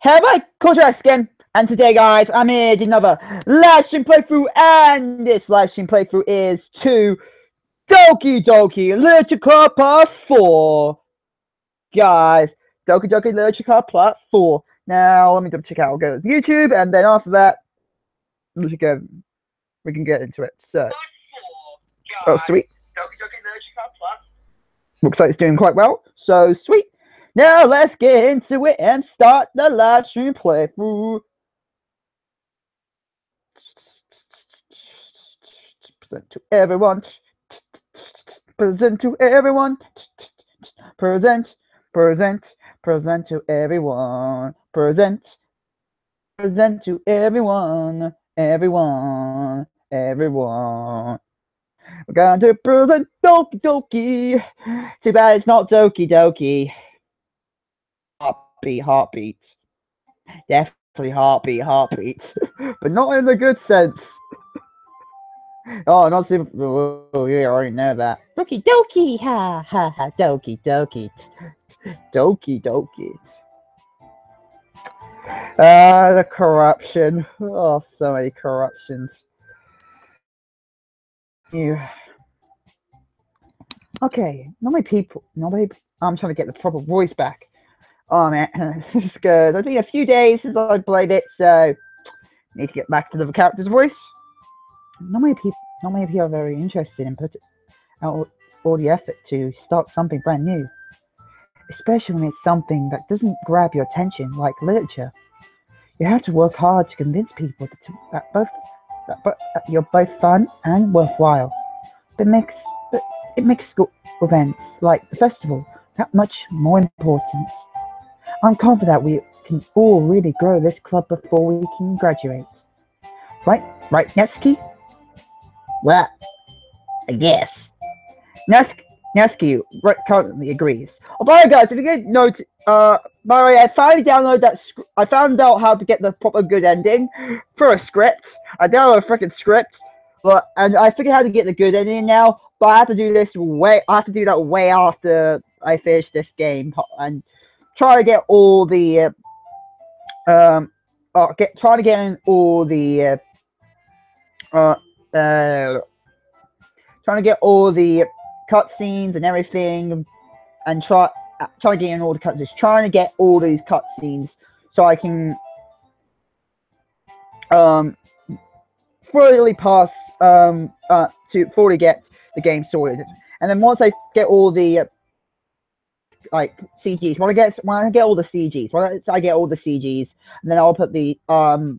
Have I caught you again? And today, guys, I'm here to another live stream playthrough, and this live stream playthrough is to Doki Literature Club Part 4. Guys, Doki Literature Club Part 4. Now, let me double check out. I'll go to YouTube, and then after that, we can get into it. So, oh, sweet. Doki Literature Club Part 4. Looks like it's doing quite well. So, sweet. Now, let's get into it and start the live stream playthrough. Present to everyone. Present to everyone. Present to everyone. Present to everyone. Everyone. We're going to present Doki. Too bad it's not Doki. Heartbeat. Definitely heartbeat. But not in the good sense. Oh, not super. Oh, you already know that. Doki, ha, Doki. The corruption. Oh, so many corruptions. Okay, I'm trying to get the proper voice back. Oh man, it's good. It's been a few days since I played it, so need to get back to the character's voice. Not many people are very interested in putting out all the effort to start something brand new, especially when it's something that doesn't grab your attention, like literature. You have to work hard to convince people that you're both fun and worthwhile. But it makes school events like the festival that much more important. I'm confident we can all really grow this club before we can graduate. Right, Netsuki? Well, I guess. Netsuki currently agrees. Oh, by the way, guys, if you get note, by the way, I finally downloaded that. I found out how to get the proper good ending for a script. I downloaded a freaking script, and I figured how to get the good ending now. But I have to do that way after I finish this game and try to get all the trying to get in all the trying to get all the cutscenes and everything, and try to get in all the cutscenes. Trying to get all these cutscenes so I can fully pass to fully get the game sorted. And then once I get all the like CGs, when I get all the CGs, once I get all the CGs, and then I'll put the once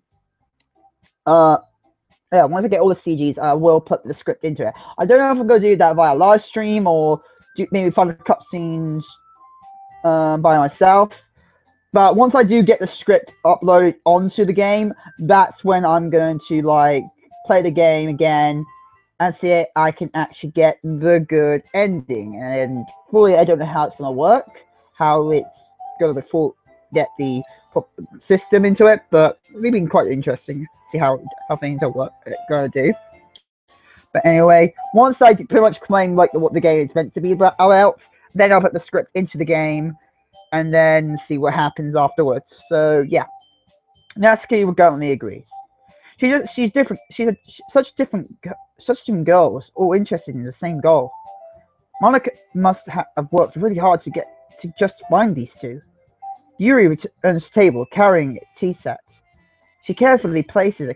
I get all the CGs, I will put the script into it. I don't know if I'm going to do that via live stream or maybe find the cutscenes by myself. But once I do get the script uploaded onto the game, that's when I'm going to like play the game again and see if I can actually get the good ending. And fully, I don't know how it's going to work, how it's going to get the system into it, but it's been quite interesting to see how things are going to do. But anyway, once I pretty much claim like what the game is meant to be about, then I'll put the script into the game and then see what happens afterwards. So yeah, Natsuki currently agrees. She's different. Such different girls, all interested in the same goal. Monica must have worked really hard to just find these two. Yuri returns to the table carrying a tea set. She carefully places a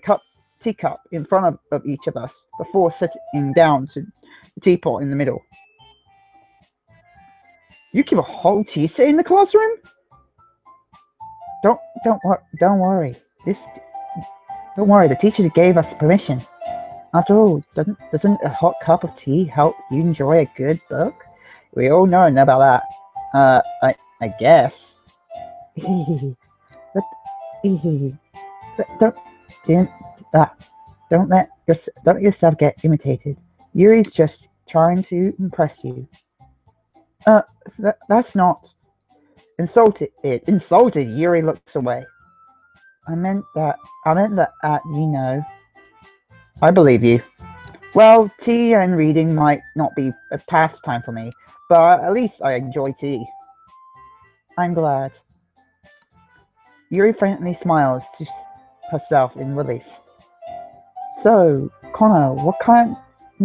teacup in front of each of us before sitting down to the teapot in the middle. You keep a whole tea set in the classroom? Don't worry. Don't worry. The teachers gave us permission. After all, doesn't a hot cup of tea help you enjoy a good book? We all know about that. I guess. Don't let yourself get imitated. Yuri's just trying to impress you. That's not insulted. Yuri looks away. I meant that. You know. I believe you. Well, tea and reading might not be a pastime for me, but at least I enjoy tea. I'm glad. Yuri faintly smiles to herself in relief. So, Connor, what kinds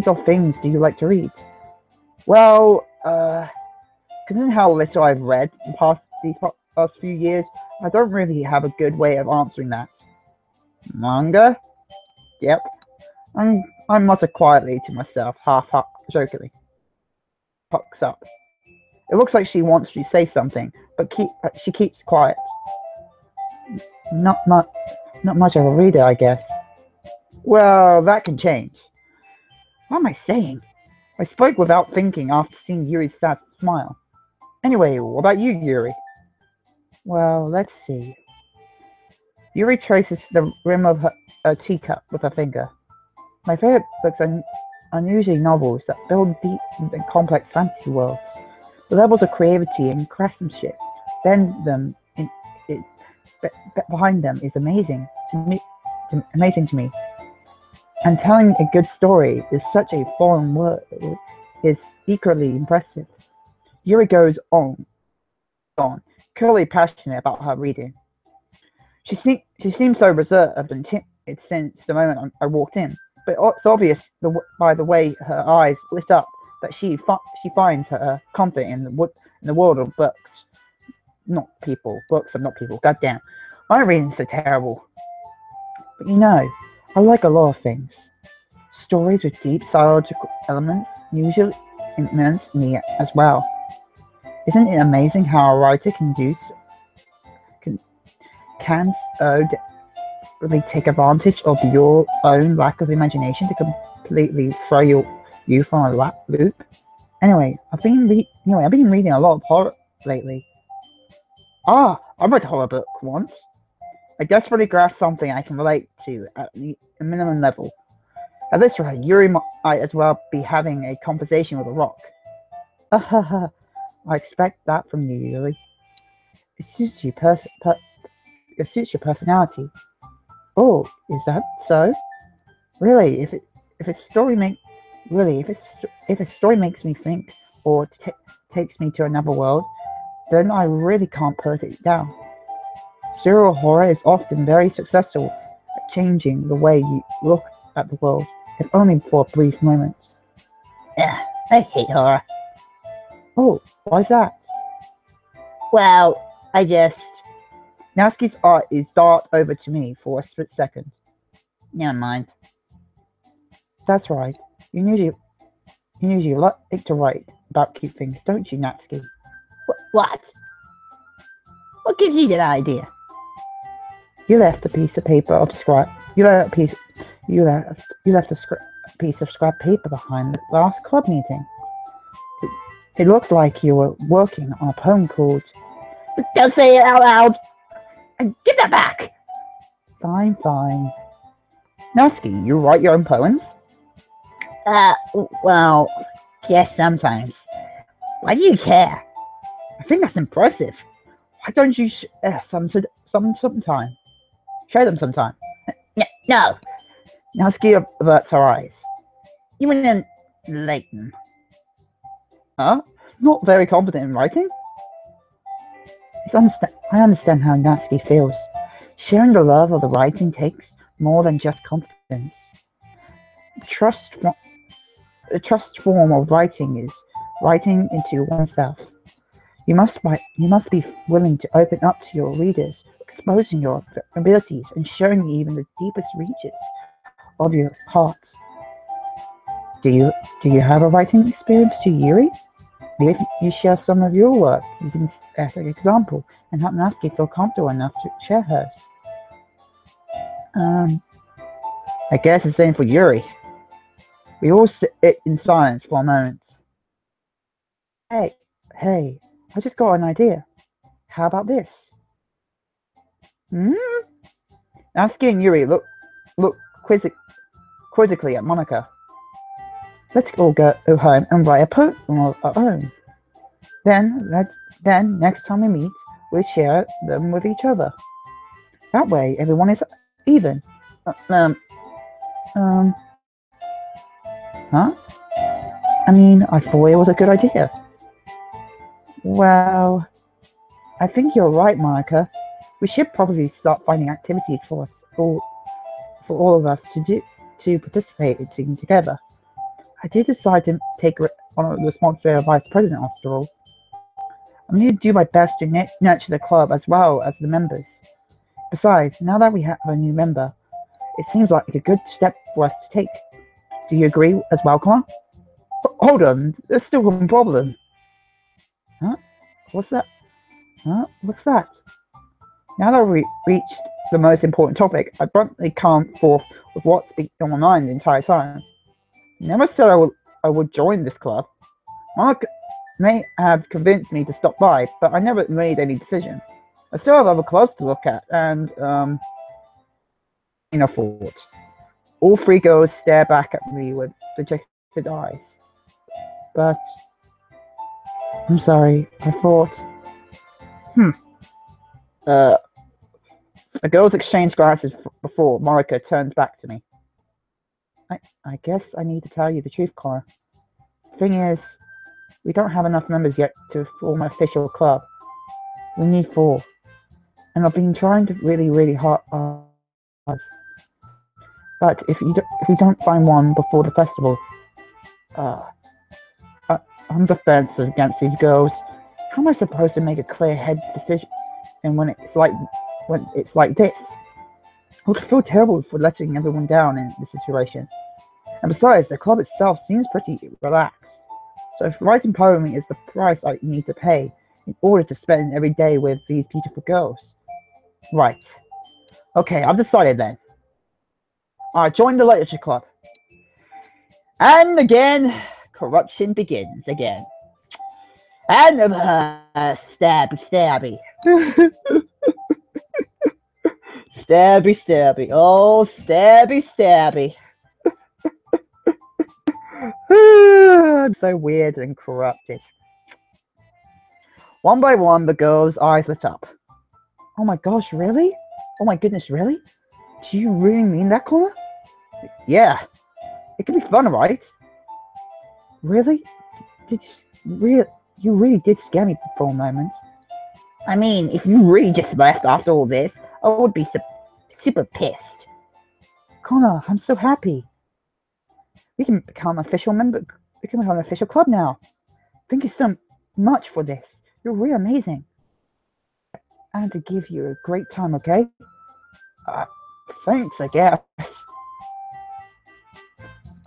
of things do you like to read? Well, considering how little I've read these past few years, I don't really have a good way of answering that. Manga? Yep. I mutter quietly to myself, half jokingly. Pucks up. It looks like she wants to say something, but she keeps quiet. Not much of a reader, I guess. Well, that can change. What am I saying? I spoke without thinking after seeing Yuri's sad smile. Anyway, what about you, Yuri? Well, let's see. Yuri traces the rim of her teacup with her finger. My favorite books are unusually novels that build deep and complex fantasy worlds. The levels of creativity and craftsmanship behind them is amazing to me. And telling a good story is such a foreign word is equally impressive. Yuri goes on, clearly passionate about her reading. She seems so reserved and timid since the moment I walked in, but it's obvious by the way her eyes lit up that she finds her comfort in the world of books. Not people. Books are not people. Goddamn. My reading's so terrible. But I like a lot of things. Stories with deep psychological elements usually immerse me as well. Isn't it amazing how a writer can really take advantage of your own lack of imagination to completely throw you from a loop? Anyway, I've been reading a lot of horror lately. I read a horror book once. I desperately grasped something I can relate to at a minimum level. At this rate, Yuri might as well be having a conversation with a rock. I expect that from you, Yuri. It suits your personality. Oh, is that so? Really, if a story makes me think or takes me to another world, then I really can't put it down. Serial horror is often very successful at changing the way you look at the world, if only for a brief moment. I hate horror. Oh, why's that? Well, I just... Natsuki's eyes dart over to me for a split second. Never mind. That's right. You usually like to write about cute things, don't you, Natsuki? What? What gives you that idea? You left a piece of paper of scrap. You left a piece of scrap paper behind the last club meeting. It looked like you were working on a poem called... Don't say it out loud! Give that back! Fine. Natsuki, you write your own poems? Well, yes, sometimes. Why do you care? I think that's impressive. Why don't you share some sometime? Share them sometime. No. Natsuki averts her eyes. You mean Leighton? Huh? Not very confident in writing? I understand how Natsuki feels. Sharing the love of the writing takes more than just confidence. The trust form of writing is writing into oneself. You must be willing to open up to your readers, exposing your abilities and showing even the deepest reaches of your heart. Do you have a writing experience too, Yuri? Maybe if you share some of your work, you can set an example and help Natsuki feel comfortable enough to share hers. I guess the same for Yuri. We all sit in silence for a moment. Hey, I just got an idea. How about this? Natsuki and Yuri look quizzically at Monica. Let's all go home and write a poem of our own. Then next time we meet, we'll share them with each other. That way, everyone is even. Huh? I mean, I thought it was a good idea. Well, I think you're right, Monica. We should probably start finding activities for all of us to participate in together. I did decide to take on the responsibility of vice president after all. I'm going to do my best to nurture the club as well as the members. Besides, now that we have a new member, it seems like a good step for us to take. Do you agree as well, Connor? Hold on, there's still one problem. Huh? What's that? Huh? What's that? Now that we reached the most important topic, I bluntly can't forth with what's been on my mind the entire time. Never said I would join this club. Mark may have convinced me to stop by, but I never made any decision. I still have other clubs to look at, and in a thought. All three girls stare back at me with dejected eyes. But I'm sorry, I thought. The girls exchange glances before Marika turns back to me. I guess I need to tell you the truth, Connor. The thing is, we don't have enough members yet to form an official club. We need 4. And I've been trying to really hard. But if we don't find one before the festival, I'm defenseless against these girls. How am I supposed to make a clear-headed decision? And when it's like this, I would feel terrible for letting everyone down in this situation. And besides, the club itself seems pretty relaxed. So if writing poetry is the price I need to pay in order to spend every day with these beautiful girls. Right. Okay, I've decided then. I joined the literature club. And again, corruption begins again. And stabby. Stabby. Oh, stabby. I'm so weird and corrupted. One by one, the girl's eyes lit up. Oh my gosh, really? Oh my goodness, really? Do you really mean that, Connor? Yeah. It can be fun, right? Really? You really did scare me for a moment. I mean, if you really just left after all this, I would be super pissed. Connor, I'm so happy. We can become an official member. We can become an official club now. Thank you so much for this. You're really amazing. And to give you a great time, okay? Thanks, I guess.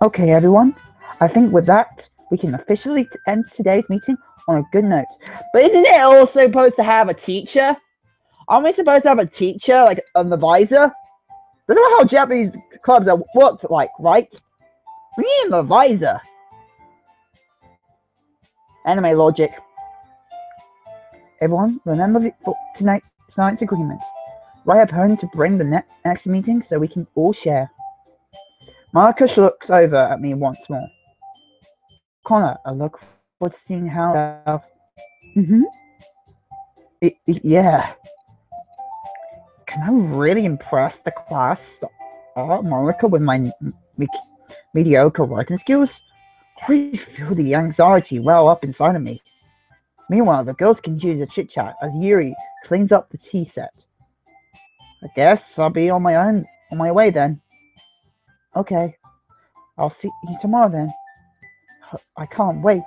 Okay, everyone. I think with that, we can officially end today's meeting on a good note. But isn't it also supposed to have a teacher? Aren't we supposed to have a teacher, like an advisor? That's not how Japanese clubs are worked like, right? We need an advisor. Anime logic. Everyone, remember for tonight's agreement. Write a poem to bring the next meeting so we can all share. Marcus looks over at me once more. Connor, I look forward to seeing how... Yeah. Can I really impress the class, Monica, with my mediocre writing skills? I really feel the anxiety well up inside of me. Meanwhile, the girls continue to chit-chat as Yuri cleans up the tea set. I guess I'll be on my way then. Okay. I'll see you tomorrow then. I can't wait.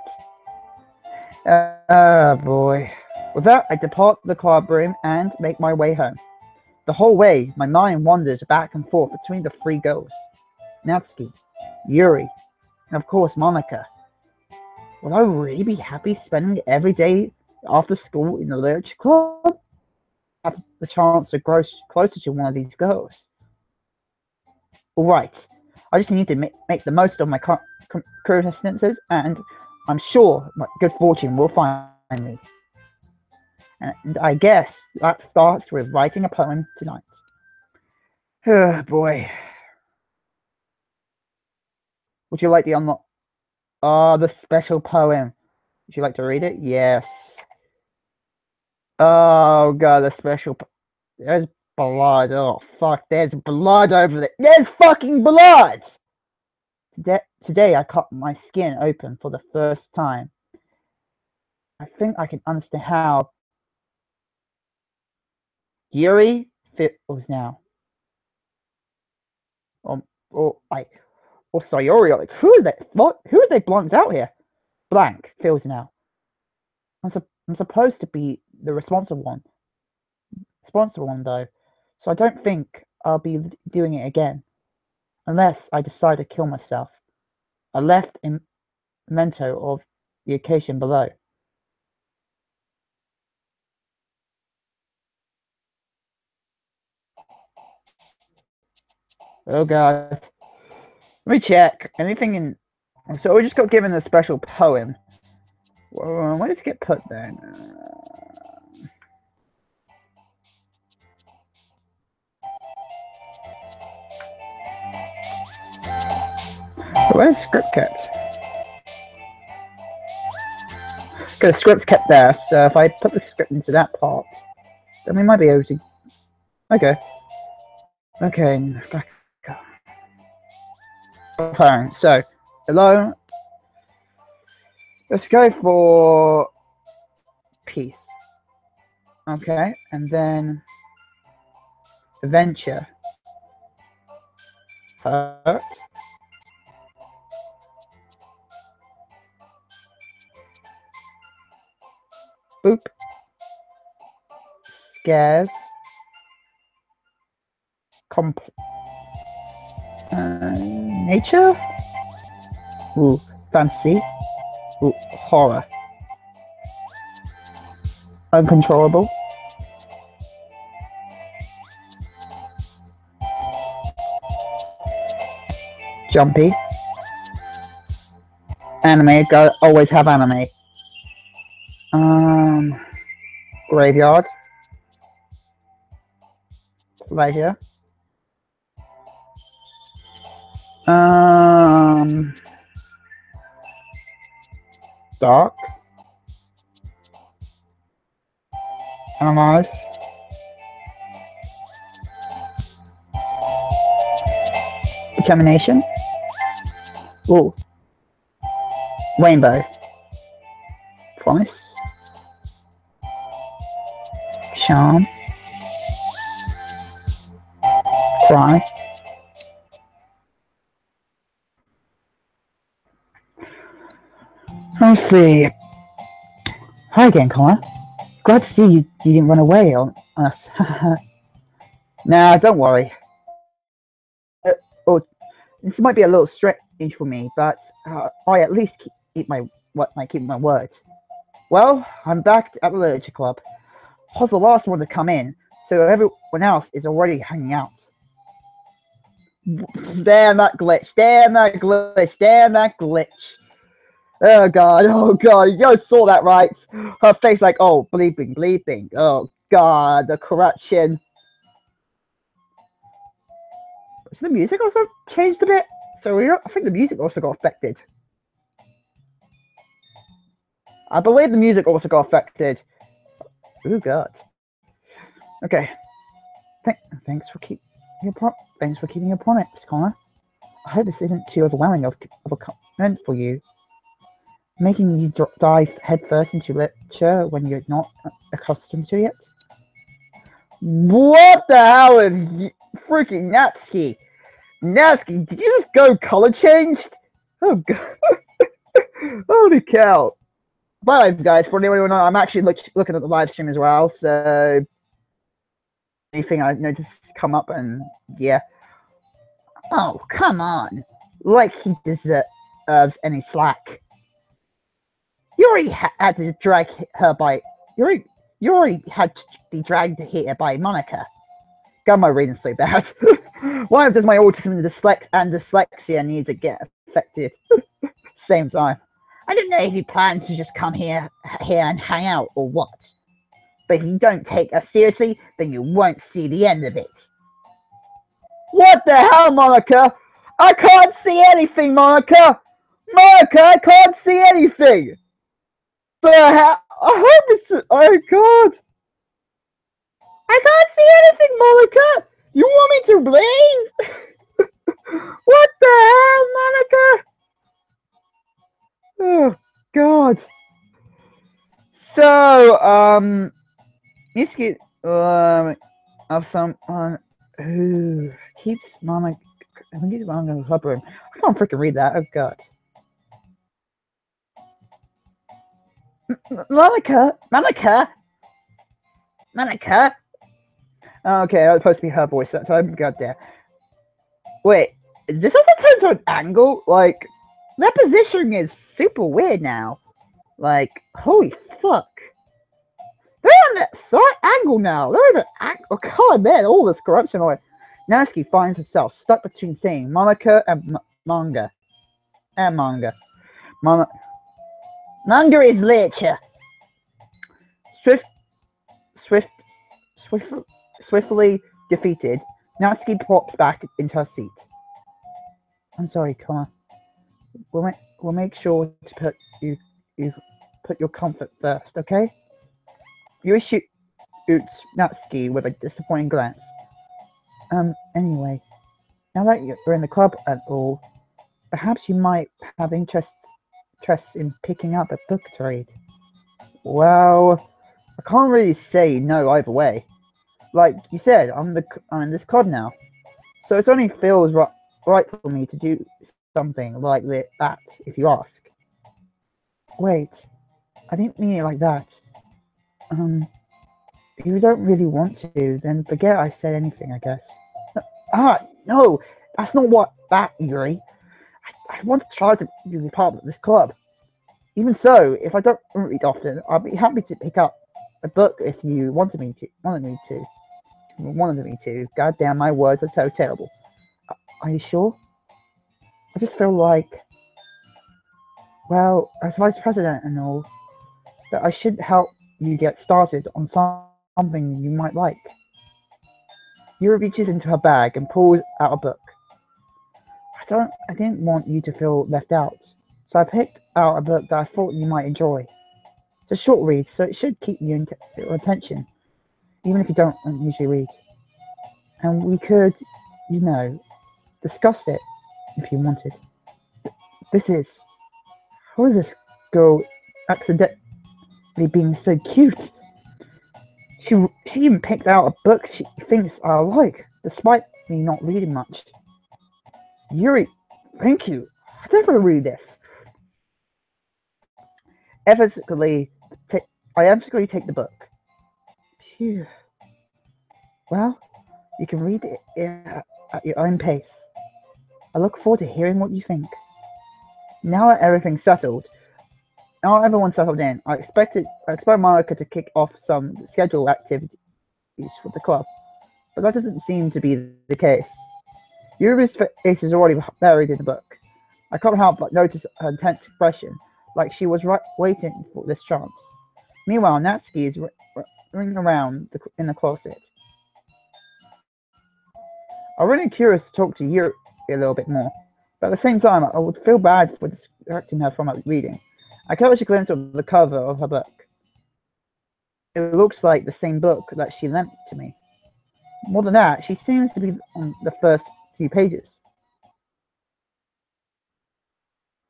Boy. With that, I depart the club room and make my way home. The whole way, my mind wanders back and forth between the 3 girls. Natsuki, Yuri, and of course Monica. Would I really be happy spending every day after school in the literature club? Have the chance to grow closer to one of these girls. Alright, I just need to make the most of my coincidences, and I'm sure my good fortune will find me. And I guess that starts with writing a poem tonight. Oh boy. Would you like the unlock? The special poem. Would you like to read it? Yes. Oh god, the special. There's blood. Oh fuck, there's blood over there. There's fucking blood! Today I cut my skin open for the first time. I think I can understand how Yuri feels now. Or Sayori, like, who are they? What? Who are they blanked out here? Blank feels now. I'm supposed to be the responsible one though, so I don't think I'll be doing it again, unless I decide to kill myself. I left a memento of the occasion below. Oh god. Let me check. Anything in... So we just got given a special poem. Where does it get put then? Where's the script kept? Okay, the script's kept there, so if I put the script into that part, then we might be able to... Okay. Okay, back up. So, hello. Let's go for peace. Okay, and then adventure. Hurt. Boop. Scares. Nature. Ooh, fancy. Ooh, horror. Uncontrollable. Jumpy. Anime. Always have anime. Graveyard. Pleasure. Dark. Analyze. Determination. Ooh. Rainbow. Promise. Charm. Cry. Let's see. Hi again, Connor. Glad to see you didn't run away on us. Nah, don't worry. This might be a little strange for me, but I at least keep my word. Well, I'm back at the literature club. I was the last one to come in, so everyone else is already hanging out. Damn that glitch! Damn that glitch! Damn that glitch! Oh god! You guys saw that, right? Her face like, oh, bleeping. Oh god, the corruption. So the music also changed a bit. So I think the music also got affected. I believe the music also got affected. Oh god. Okay. Thanks for keeping your promise, Connor. I hope this isn't too overwhelming of a commitment for you. Making you dive headfirst into literature when you're not accustomed to it. What the hell is freaking Natsuki? Natsuki, did you just go color changed? Oh god. Holy cow. By the way, guys, for anyone who knows, I'm actually looking at the live stream as well, so anything I noticed come up, and yeah. Oh, come on. Like he deserves any slack. You already had to drag her by... You already had to be dragged here by Monica. God, my reading's so bad. Why does my autism and dyslexia need to get affected same time? I don't know if you plan to just come here and hang out or what. But if you don't take us seriously, then you won't see the end of it. What the hell, Monica? I can't see anything, Monica! Monica, I can't see anything! The hell? I hope it's... Oh, God! I can't see anything, Monica! You want me to blaze? What the hell, Monica? Oh, God. So, Mitsuki, of someone who keeps Mama. I think he's wrong in the club room. I can't freaking read that. Oh god. Monica. Okay, that was supposed to be her voice. That's why I got there. Wait, is this also turned to an angle? Like, their positioning is super weird now. Like, holy fuck. They're on that side angle now. They're on an angle. Oh god, man, all this corruption. Natsuki finds herself stuck between saying Monica and manga. Manga is literature. Swiftly defeated, Natsuki pops back into her seat. I'm sorry, Connor. We'll make sure to put your comfort first, okay? Yuri shoots Natsuki with a disappointing glance. Anyway, now that you're in the club and all, perhaps you might have interest in picking up a book to read. Well, I can't really say no either way. Like you said, I'm in this club now, so it only feels right for me to do something like that, if you ask. Wait, I didn't mean it like that. If you don't really want to, then forget I said anything, I guess. No, that's not what Yuri. I want to try to be part of this club. Even so, if I don't read often, I'd be happy to pick up a book if you wanted me to. God damn, my words are so terrible. Are you sure? I just feel like, well, as vice president and all, that I should help you get started on something you might like. Yuri reaches into her bag and pulls out a book. I didn't want you to feel left out, so I picked out a book that I thought you might enjoy. It's a short read, so it should keep your attention, even if you don't usually read. And we could, discuss it if you wanted. How is this girl accidentally being so cute? She even picked out a book she thinks I like, despite me not reading much. Yuri, thank you. I definitely read this. I emphatically take the book. Phew. Well, you can read it at your own pace. I look forward to hearing what you think. Now that everything's settled, now everyone's settled in, I expect Monica to kick off some scheduled activities for the club, but that doesn't seem to be the case. Yuri's face is already buried in the book. I can't help but notice her intense expression, like she was waiting for this chance. Meanwhile, Natsuki is running around in the closet. I'm really curious to talk to Yuri a little bit more, but at the same time, I would feel bad for distracting her from her reading. I catch a glimpse of the cover of her book. It looks like the same book that she lent to me. More than that, she seems to be on the first few pages.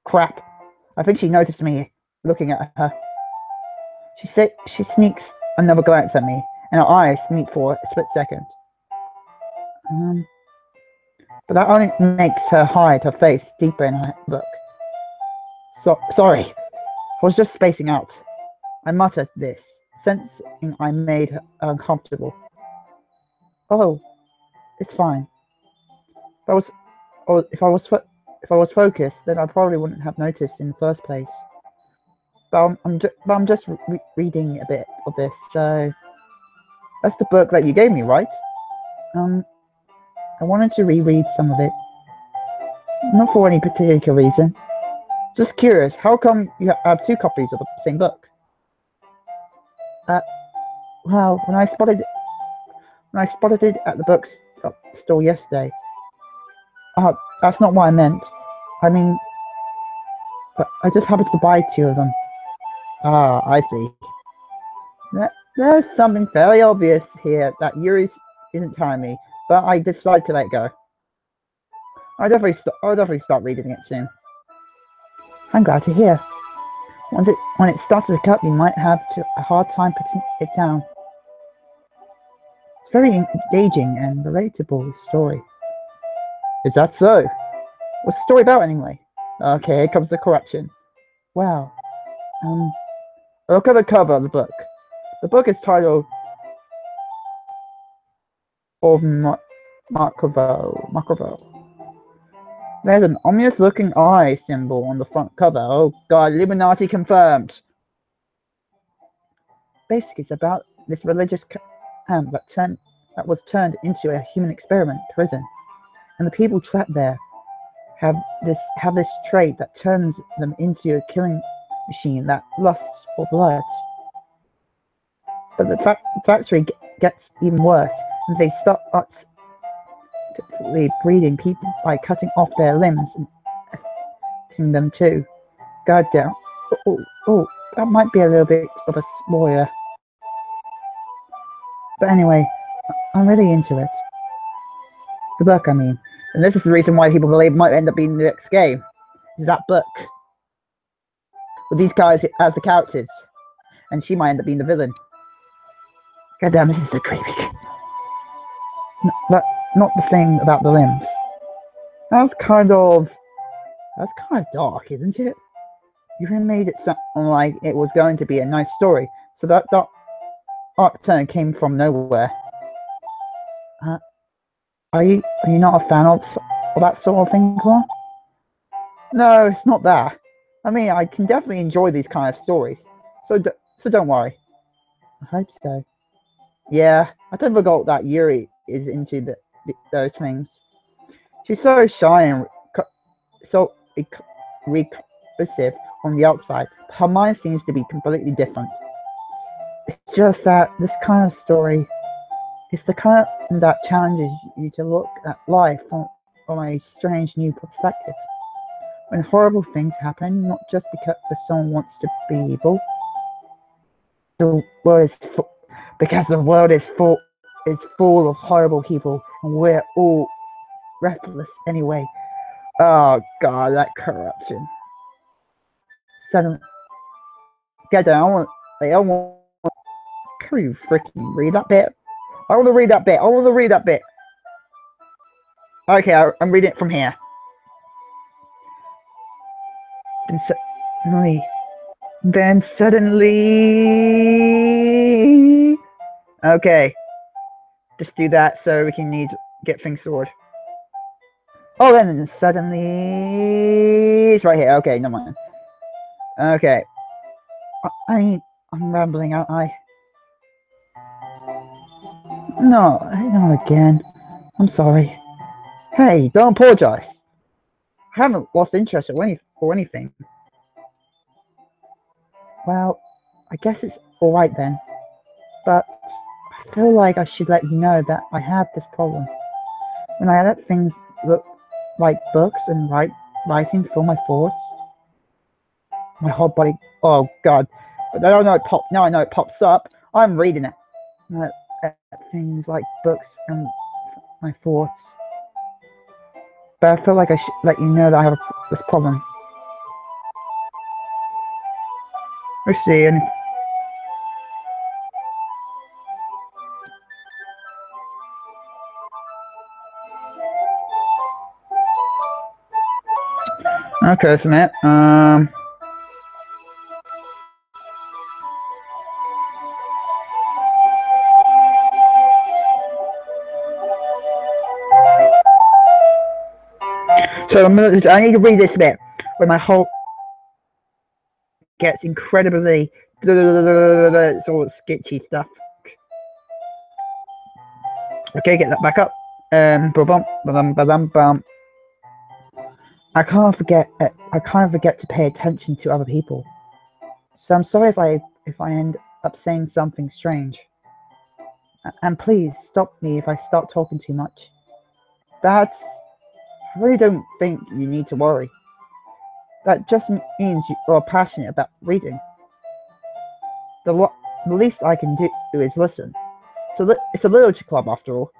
Crap. I think she noticed me looking at her. She sneaks another glance at me, and her eyes meet for a split second. But that only makes her hide her face deeper in her book. Sorry. I was just spacing out. I muttered this, sensing I made her uncomfortable. Oh, it's fine. If I was focused, then I probably wouldn't have noticed in the first place. But I'm just reading a bit of this, so that's the book that you gave me, right? I wanted to reread some of it. Not for any particular reason. Just curious, how come you have two copies of the same book? Well, when I spotted it at the bookstore yesterday. That's not what I meant. I mean, but I just happened to buy two of them. Ah, I see. There's something fairly obvious here that Yuri isn't telling me, but I decided to let go. I'll definitely start reading it soon. I'm glad to hear. When it starts to pick up, you might have a hard time putting it down. very engaging and relatable story. Is that so? What's the story about anyway? Okay, here comes the correction. Wow. Look at the cover of the book. The book is titled of Macrovo. There's an ominous-looking eye symbol on the front cover. Oh god, Illuminati confirmed. Basically, it's about this religious camp that was turned into a human experiment prison, and the people trapped there have this trait that turns them into a killing machine that lusts for blood. But the factory gets even worse, and they start breeding people by cutting off their limbs and eating them too. God damn. Oh, that might be a little bit of a spoiler. But anyway, I'm really into it. The book, I mean. And this is the reason why people believe it might end up being the next game. Is that book. With these guys as the characters. And she might end up being the villain. God damn, this is so creepy. Not the thing about the limbs. That's kind of dark, isn't it? You really made it sound like it was going to be a nice story. So that arc turn came from nowhere. Are you not a fan of that sort of thing, Claw? No, it's not that. I mean, I can definitely enjoy these kind of stories. So don't worry. I hope so. Yeah, I totally forgot that Yuri is into those things. She's so shy and so reclusive on the outside, but her mind seems to be completely different. It's just that this kind of story is the kind that challenges you to look at life from a strange new perspective. When horrible things happen, not just because someone wants to be evil, because the world is full of horrible people, and we're all reckless anyway. Oh god, that corruption. Suddenly, get down. I want. Can you freaking read that bit? I want to read that bit. Okay, I'm reading it from here. Then suddenly. Okay, just do that so we can get things sorted. Oh, then suddenly it's right here. Okay, never mind. Okay, I'm rambling, aren't I? No, not again. I'm sorry. Hey, don't apologize. I haven't lost interest or anything. Well, I guess it's alright then. But I feel like I should let you know that I have this problem. When I let things look like books and writing fill my thoughts, my whole body. Oh god! But now I know it pops up. I'm reading it. Things like books and my thoughts. But I feel like I should let you know that I have this problem. Let's see. Okay, so man, so I need to read this bit where my whole gets incredibly sort of sketchy stuff. Okay, get that back up. I can't forget to pay attention to other people. So I'm sorry if I end up saying something strange. And please stop me if I start talking too much. I really don't think you need to worry. That just means you are passionate about reading. The least I can do is listen. So it's a literature club after all.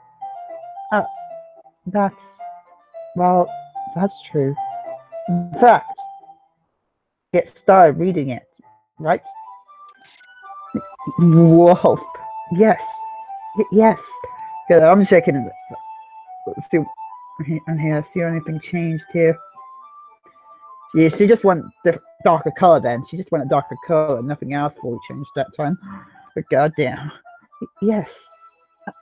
That's true. In fact, get started reading it, right? Whoa. Yes. Good, I'm checking. Let's see in here. See anything changed here? Yeah, she just went darker color then. She just went a darker color. Nothing else fully changed that time. But goddamn. Yes.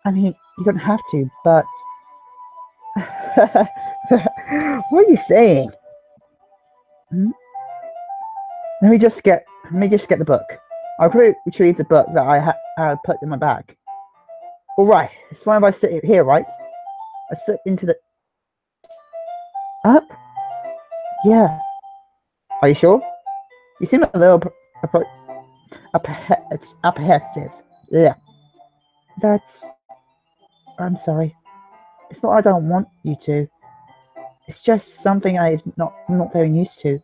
I mean, you don't have to, but. What are you saying? Hmm? Let me just get the book. I'll quickly retrieve the book that I put in my bag. All right. It's fine if I sit here, right? I slip into the. Up? Yeah. Are you sure? You seem a little apprehensive. Yeah. That's. I'm sorry. It's not I don't want you to. It's just something I'm not very used to.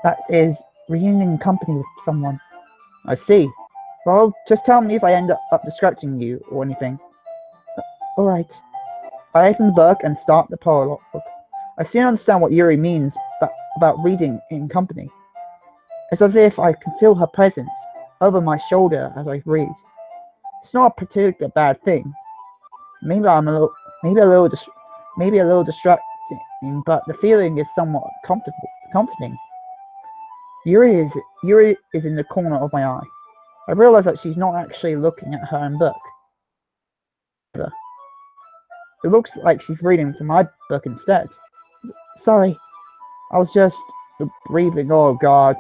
That is reunion company with someone. I see. Well, just tell me if I end up distracting you or anything. Alright. I open the book and start the prologue. I soon understand what Yuri means about reading in company. It's as if I can feel her presence over my shoulder as I read. It's not a particular bad thing. Maybe a little distracting, but the feeling is somewhat comforting. Yuri is in the corner of my eye. I realize that she's not actually looking at her own book. It looks like she's reading from my book instead. Sorry, I was just breathing. Oh God,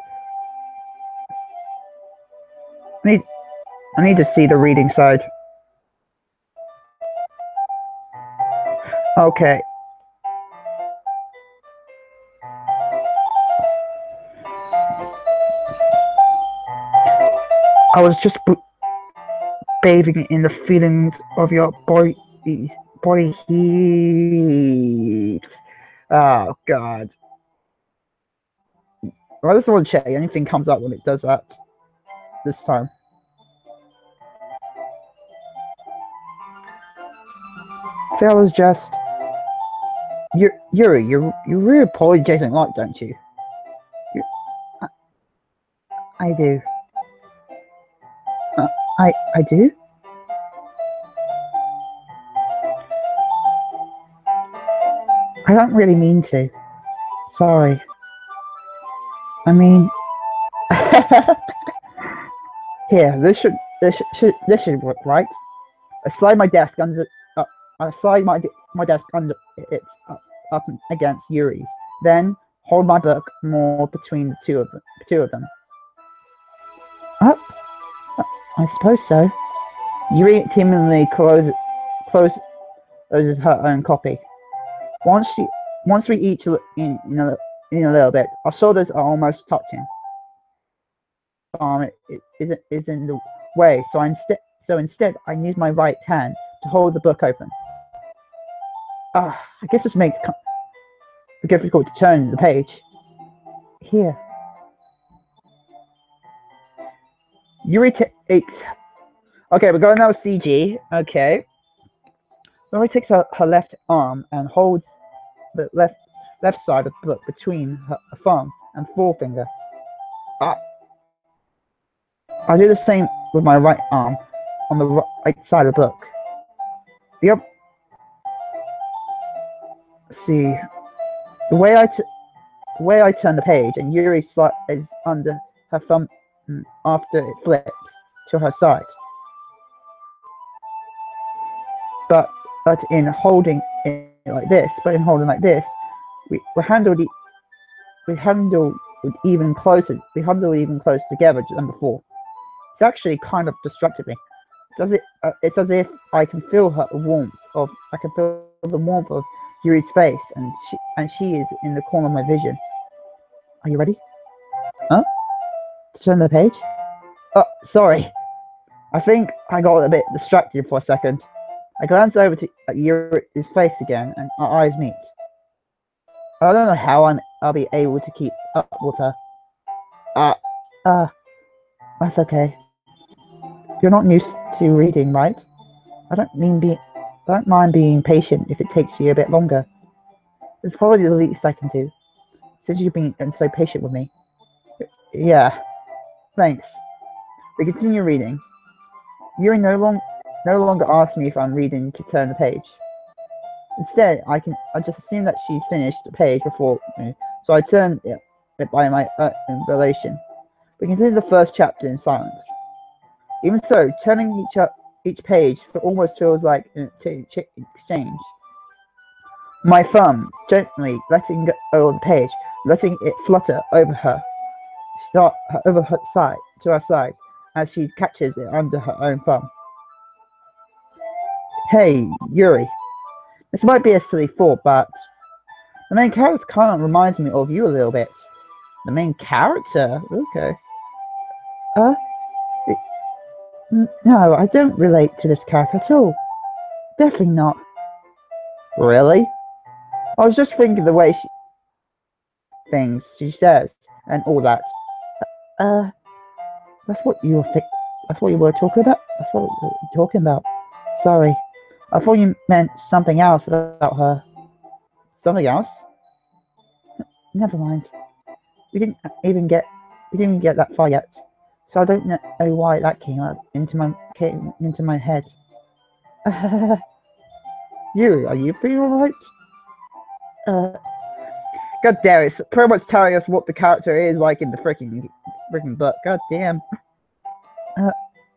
I need to see the reading side. Okay. I was just bathing in the feelings of your body heat. Oh God. I just want to check anything comes up when it does that this time. See, I was just Yuri, you really apologizing a lot, don't you? I do. I do? I don't really mean to. Sorry. I mean, here. This should work, right? I slide my desk under. I slide my desk under it up against Yuri's. Then hold my book more between the two of them. I suppose so. Yuri timidly closes her own copy. Once we each look in a little bit, our shoulders are almost touching. It is in the way, so instead I use my right hand to hold the book open. I guess this makes it difficult to turn the page. Here. Yuri takes. Okay, we're going now with CG. Okay. Yuri takes her left arm and holds the left side of the book between her thumb and forefinger. I do the same with my right arm on the right side of the book. See, the way I turn the page, and Yuri is under her thumb after it flips to her side. But in holding it like this, we handle it even closer together than before. It's actually kind of distracted me. It's as if I can feel the warmth of Yuri's face, and she is in the corner of my vision. Are you ready? Huh? Turn the page? Oh, sorry. I think I got a bit distracted for a second. I glance over at Yuri's face again, and our eyes meet. I don't know how I'll be able to keep up with her. That's okay. You're not used to reading, right? I don't mind being patient if it takes you a bit longer. It's probably the least I can do, since you've been so patient with me. Yeah, thanks. We continue reading. Yuri no no longer asks me if I'm reading to turn the page. Instead, I just assume that she's finished the page before me, so I turn it by my relation. We continue the first chapter in silence. Even so, turning each page almost feels like an exchange. My thumb gently letting go of the page, letting it flutter over her side to her side as she catches it under her own thumb. Hey, Yuri. This might be a silly thought, but the main character kind of reminds me of you a little bit. The main character? Okay. No, I don't relate to this character at all. Definitely not. Really? I was just thinking the way things she says and all that. That's what you were talking about? That's what you were talking about. Sorry. I thought you meant something else about her. Something else? Never mind. We didn't even get that far yet. So I don't know why that came into my head. Yuri, are you feeling alright? God damn, it's pretty much telling us what the character is like in the freaking book. God damn.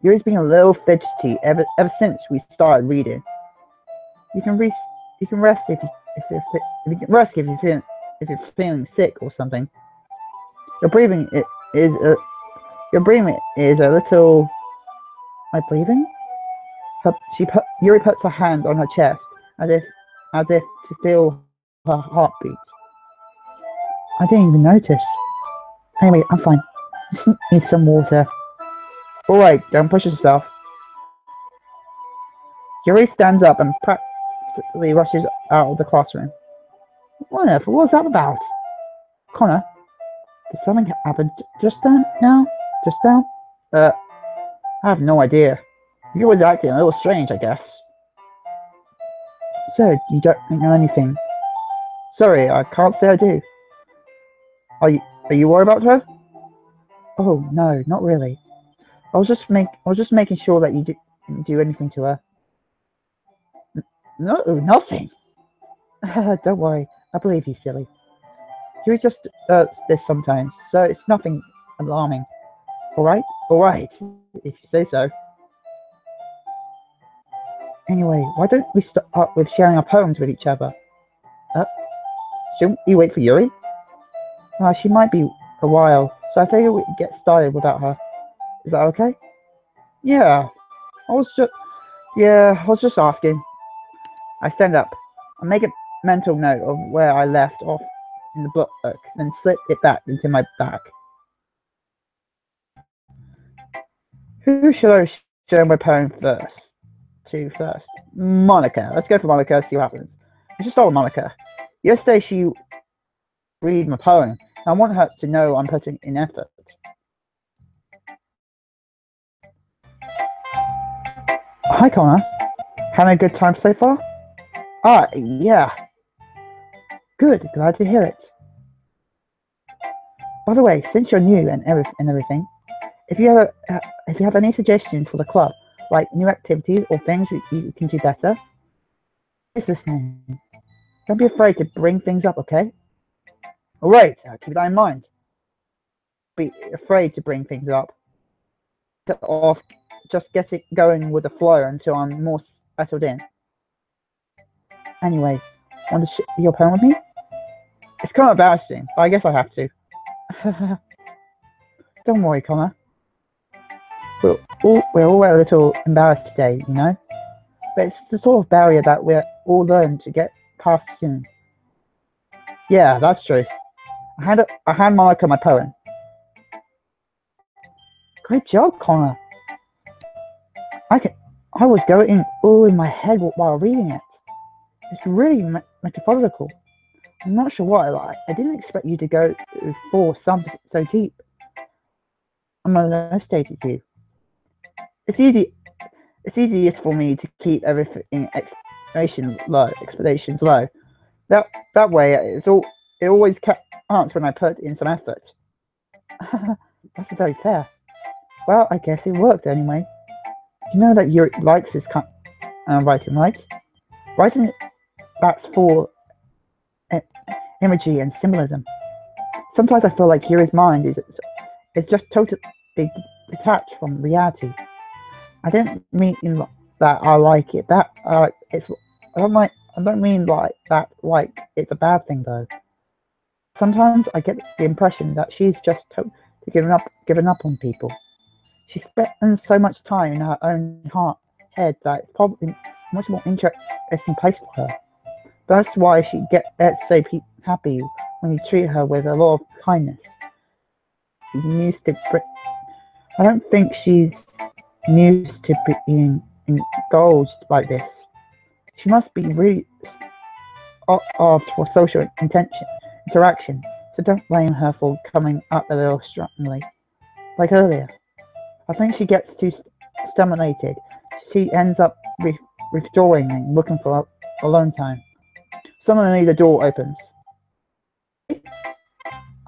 Yuri's been a little fidgety ever since we started reading. You can rest if you're feeling sick or something. Your breathing is a little. My breathing? Yuri puts her hand on her chest as if to feel her heartbeat. I didn't even notice. Anyway, I'm fine. I just need some water. Alright, don't push yourself. Yuri stands up and practically rushes out of the classroom. What on earth was that about? Connor, did something happen just now? I have no idea. Yuri was acting a little strange, I guess. So, you don't know anything? Sorry, I can't say I do. Are you worried about her? Oh no, not really. I was just making sure that you didn't do anything to her. No, nothing. Don't worry, I believe you, silly. Yuri just this sometimes, so it's nothing alarming. Alright, if you say so. Anyway, why don't we start with sharing our poems with each other? Shouldn't we wait for Yuri? She might be a while, so I figure we can get started without her. Is that okay? Yeah, I was just asking. I stand up. I make a mental note of where I left off in the book, then slip it back into my bag. Who should I show my poem first? Monica. Let's go for Monica, see what happens. I should start with Monica. Yesterday she read my poem. I want her to know I'm putting in effort. Hi Connor. Having a good time so far? Yeah. Good, glad to hear it. By the way, since you're new and everything, if you have any suggestions for the club, like new activities or things you can do better, please listen. Don't be afraid to bring things up, okay? Alright, keep that in mind. Be afraid to bring things up. Just get it going with the flow until I'm more settled in. Anyway, want to share your poem with me? It's kind of embarrassing, but I guess I have to. Don't worry, Connor. We're all a little embarrassed today, you know? But it's the sort of barrier that we're all learn to get past soon. Yeah, that's true. I hand Monica my poem. Great job, Connor. I was going all in my head while reading it. It's really metaphorical. I'm not sure why. I didn't expect you to go for something so deep. I'm understated you. It's easiest for me to keep everything expectations low. That way, it always counts when I put in some effort. That's very fair. Well, I guess it worked anyway. You know that Yuri likes this kind of writing, right? Writing that's full imagery and symbolism. Sometimes I feel like Yuri's mind is just totally detached from reality. I don't mean that I like it. That it's I don't mean like that. Like it's a bad thing though. Sometimes I get the impression that she's just totally given up on people. She spends so much time in her own head that it's probably a much more interesting place for her. That's why she gets so happy when you treat her with a lot of kindness. She's used to. I don't think she's used to being indulged like this. She must be really starved for social interaction, so don't blame her for coming up a little strongly. Like earlier, I think she gets too stimulated. She ends up withdrawing and looking for alone time. Suddenly the door opens.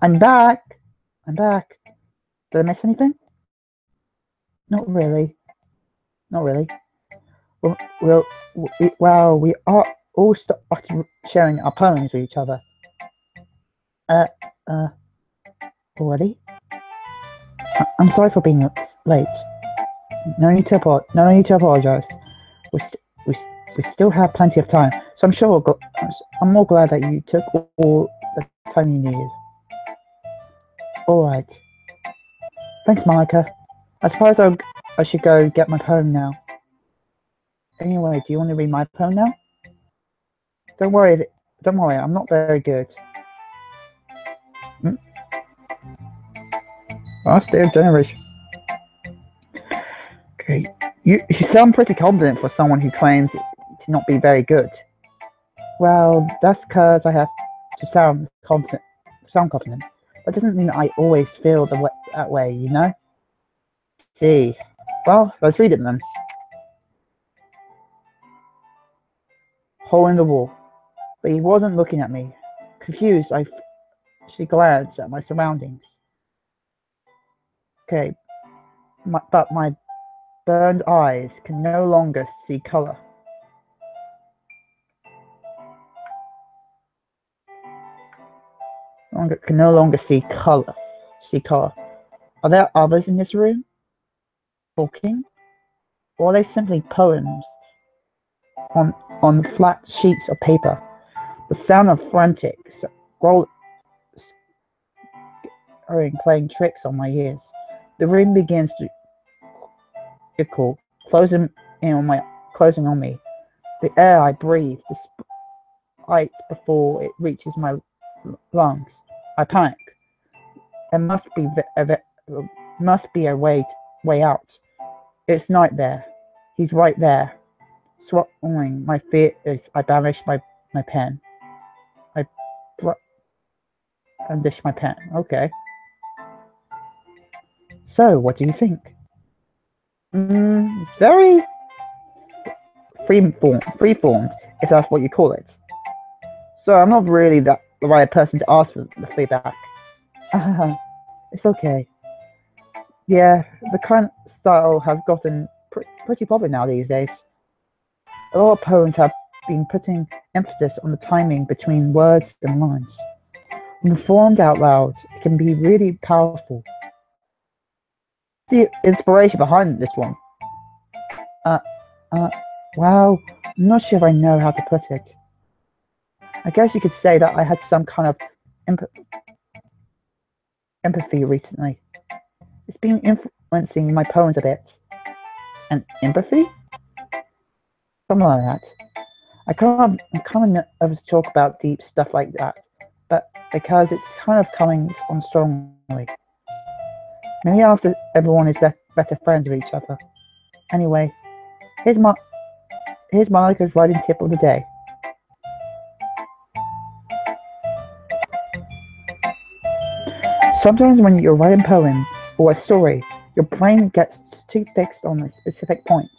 I'm back. I'm back. Did I miss anything? Not really. Not really. Well, we are all started sharing our poems with each other. Already? I'm sorry for being late. No need to apologize. We still have plenty of time, so I'm more glad that you took all the time you needed. All right. Thanks, Monica. I suppose I should go get my poem now. Anyway, do you want to read my poem now? Don't worry, I'm not very good. Last day of generation. Okay, you sound pretty confident for someone who claims to not be very good. Well, that's because I have to sound confident. That doesn't mean I always feel that way, you know? See. Well, let's read it then. Hole in the wall. But he wasn't looking at me. Confused, she glanced at my surroundings. Okay, but my burned eyes can no longer see color. Can no longer see color. Are there others in this room? Talking? Or are they simply poems on flat sheets of paper? The sound of frantic playing tricks on my ears. The room begins to echo, closing on me. The air I breathe despite before it reaches my lungs. I panic. There must be a way out. It's not there. He's right there. Swallowing my fears, I banish my pen. I brandish my pen. Okay. So, what do you think? It's very free-formed, if that's what you call it. So I'm not really the right person to ask for the feedback. It's okay. Yeah, the current style has gotten pretty popular now these days. A lot of poems have been putting emphasis on the timing between words and lines. When performed out loud, it can be really powerful. The inspiration behind this one. Well, I'm not sure if I know how to put it. I guess you could say that I had some kind of empathy recently. It's been influencing my poems a bit. And empathy? Something like that. I'm kind of nervous to talk about deep stuff like that, but because it's kind of coming on strongly. Maybe after everyone is better friends with each other. Anyway, here's Monica's writing tip of the day. Sometimes when you're writing a poem or a story, your brain gets too fixed on a specific point.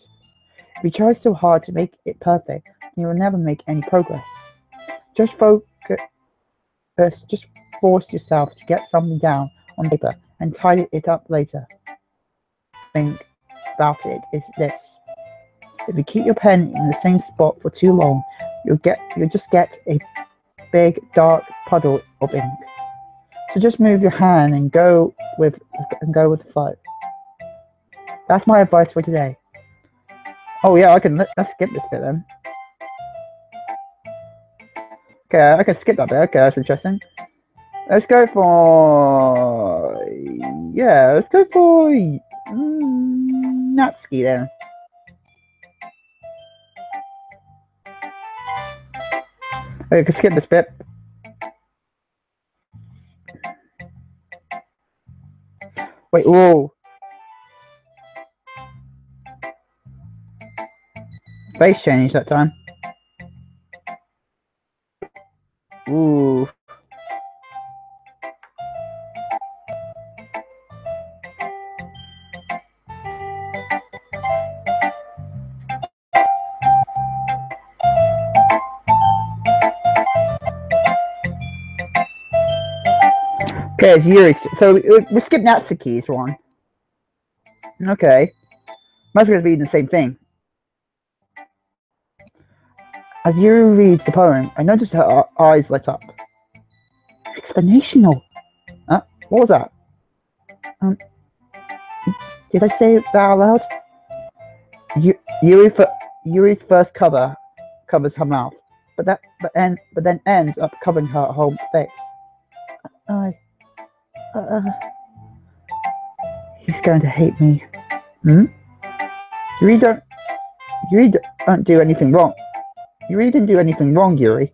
If you try so hard to make it perfect, you will never make any progress. Just force yourself to get something down on paper and tidy it up later. Think about it is this. If you keep your pen in the same spot for too long, you'll just get a big dark puddle of ink. So just move your hand and go with the flow. That's my advice for today. Oh yeah, let's skip this bit then. Okay, I can skip that bit. Okay, that's interesting. Let's go for Natsuki then. Okay, I can skip this bit. Wait, whoa. Face change that time. Ooh. Okay, it's Yuri. So we skipped Natsuki's one. Okay. Might as well be the same thing. As Yuri reads the poem, I noticed her eyes light up. Explanational. What was that? Did I say that out loud? Yuri's first covers her mouth, but then ends up covering her whole face. He's going to hate me. Yuri don't do anything wrong. You really didn't do anything wrong, Yuri.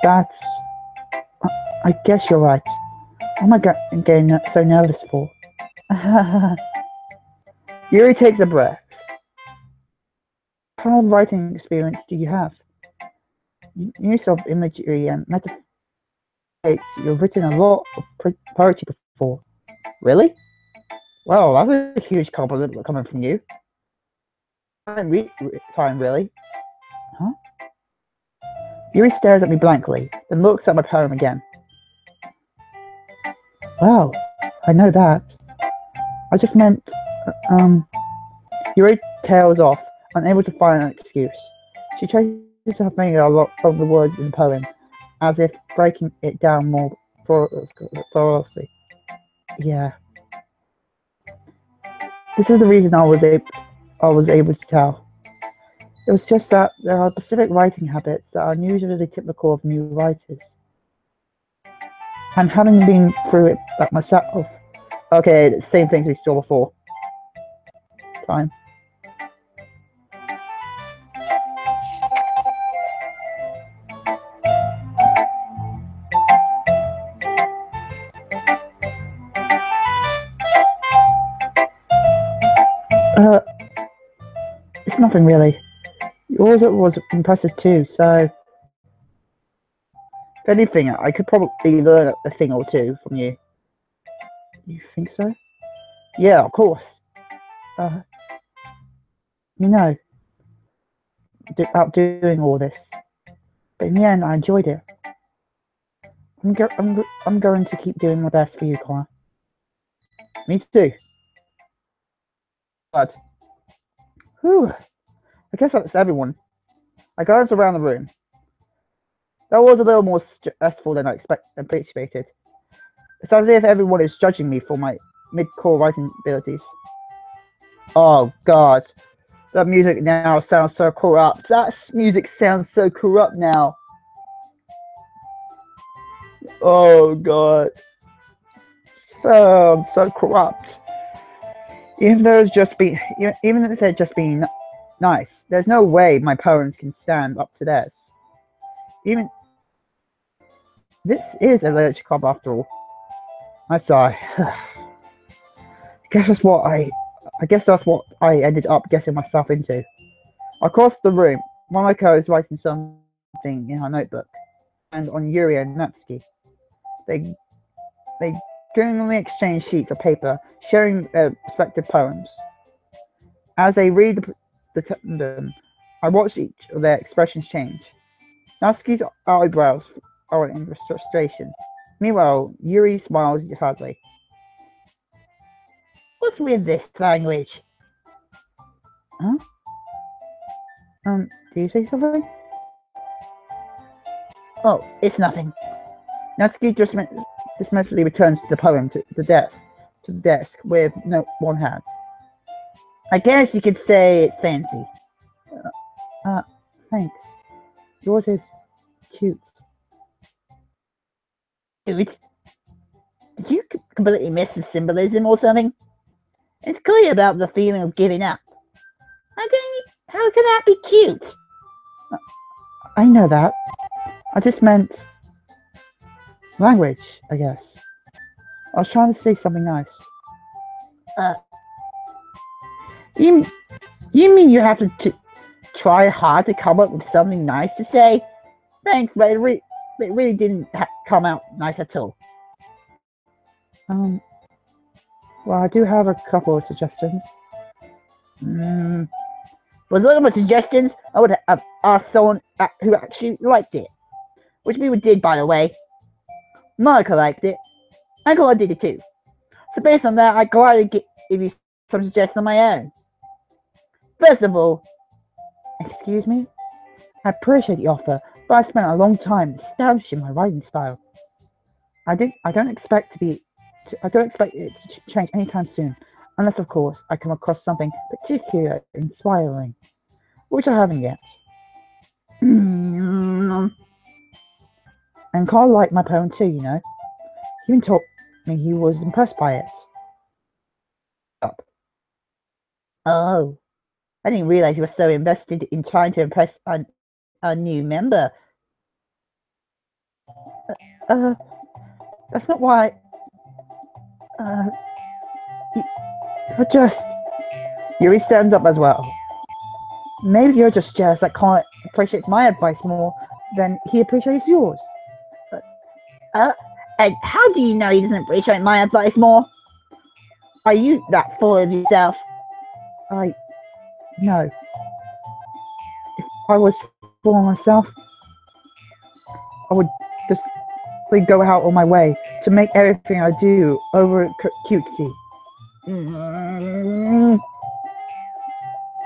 That's... I guess you're right. What am I getting so nervous for? Yuri takes a breath. What kind of writing experience do you have? Use of imagery and metaphors. You've written a lot of poetry before. Really? Well, that's a huge compliment coming from you. Time, really? Huh? Yuri stares at me blankly, then looks at my poem again. Wow, I know that. I just meant... Yuri tails off, unable to find an excuse. She traces her finger a lot of the words in the poem, as if breaking it down more thoroughly. Yeah. This is the reason I was able to tell. It was just that there are specific writing habits that are unusually typical of new writers. And having been through it like myself... Okay, the same things we saw before. Time. It's nothing really. Yours was impressive too, so... If anything, I could probably learn a thing or two from you. You think so? Yeah, of course. About doing all this. But in the end, I enjoyed it. I'm going to keep doing my best for you, Connor. Me too. But... Whew. I guess that's everyone. I glanced around the room. That was a little more stressful than I anticipated. It's as if everyone is judging me for my mid-core writing abilities. Oh god. That music now sounds so corrupt. That music sounds so corrupt now. Oh god. So corrupt. Even if they're just being nice, there's no way my poems can stand up to theirs. This is a literature club after all. I sigh. I guess that's what I ended up getting myself into. Across the room, Momoko is writing something in her notebook, and on Yuri and Natsuki. They genuinely exchange sheets of paper, sharing their respective poems. As they read them, I watch each of their expressions change. Natsuki's eyebrows are in frustration. Meanwhile, Yuri smiles sadly. What's with this language? Huh? Do you say something? Oh, it's nothing. Natsuki dismissively returns to the poem to the desk with no one hand. I guess you could say it's fancy. Thanks. Yours is cute. Cute? Did you completely miss the symbolism or something? It's clear about the feeling of giving up. How can that be cute? I know that. I just meant language, I guess. I was trying to say something nice. You mean you have to try hard to come up with something nice to say? Thanks, but it really didn't come out nice at all. Well, I do have a couple of suggestions. Was looking for suggestions, I would have asked someone who actually liked it. Which people did, by the way. Monica liked it. Uncle did it too. So based on that, I'd gladly give you some suggestions of my own. First of all, excuse me? I appreciate the offer, but I spent a long time establishing my writing style. I don't expect it to change anytime soon, unless of course I come across something particularly inspiring, which I haven't yet. And Carl liked my poem too, you know. He even told me he was impressed by it. Oh, I didn't realize you were so invested in trying to impress a new member. That's not why. You're just. Yuri stands up as well. Maybe you're just jealous that Colin appreciates my advice more than he appreciates yours. And how do you know he doesn't appreciate my advice more? Are you that full of yourself? No. If I was full of myself, I would just go out on my way to make everything I do over cutesy.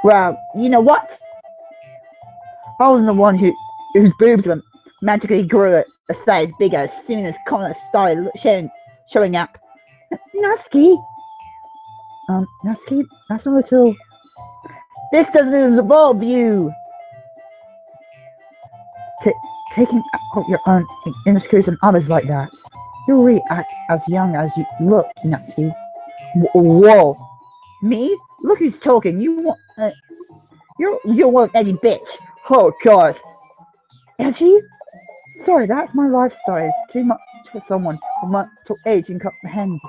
Well, you know what? I wasn't the one whose boobs were magically grew a size bigger as soon as Connor started showing up. Natsuki, that's a little. This doesn't involve you taking out your own insecurities on others like that. You really act as young as you look, Natsuki. Whoa, me? Look who's talking. You're one edgy bitch. Oh God, edgy? Sorry, that's my lifestyle. It's too much for someone of my age and comprehend.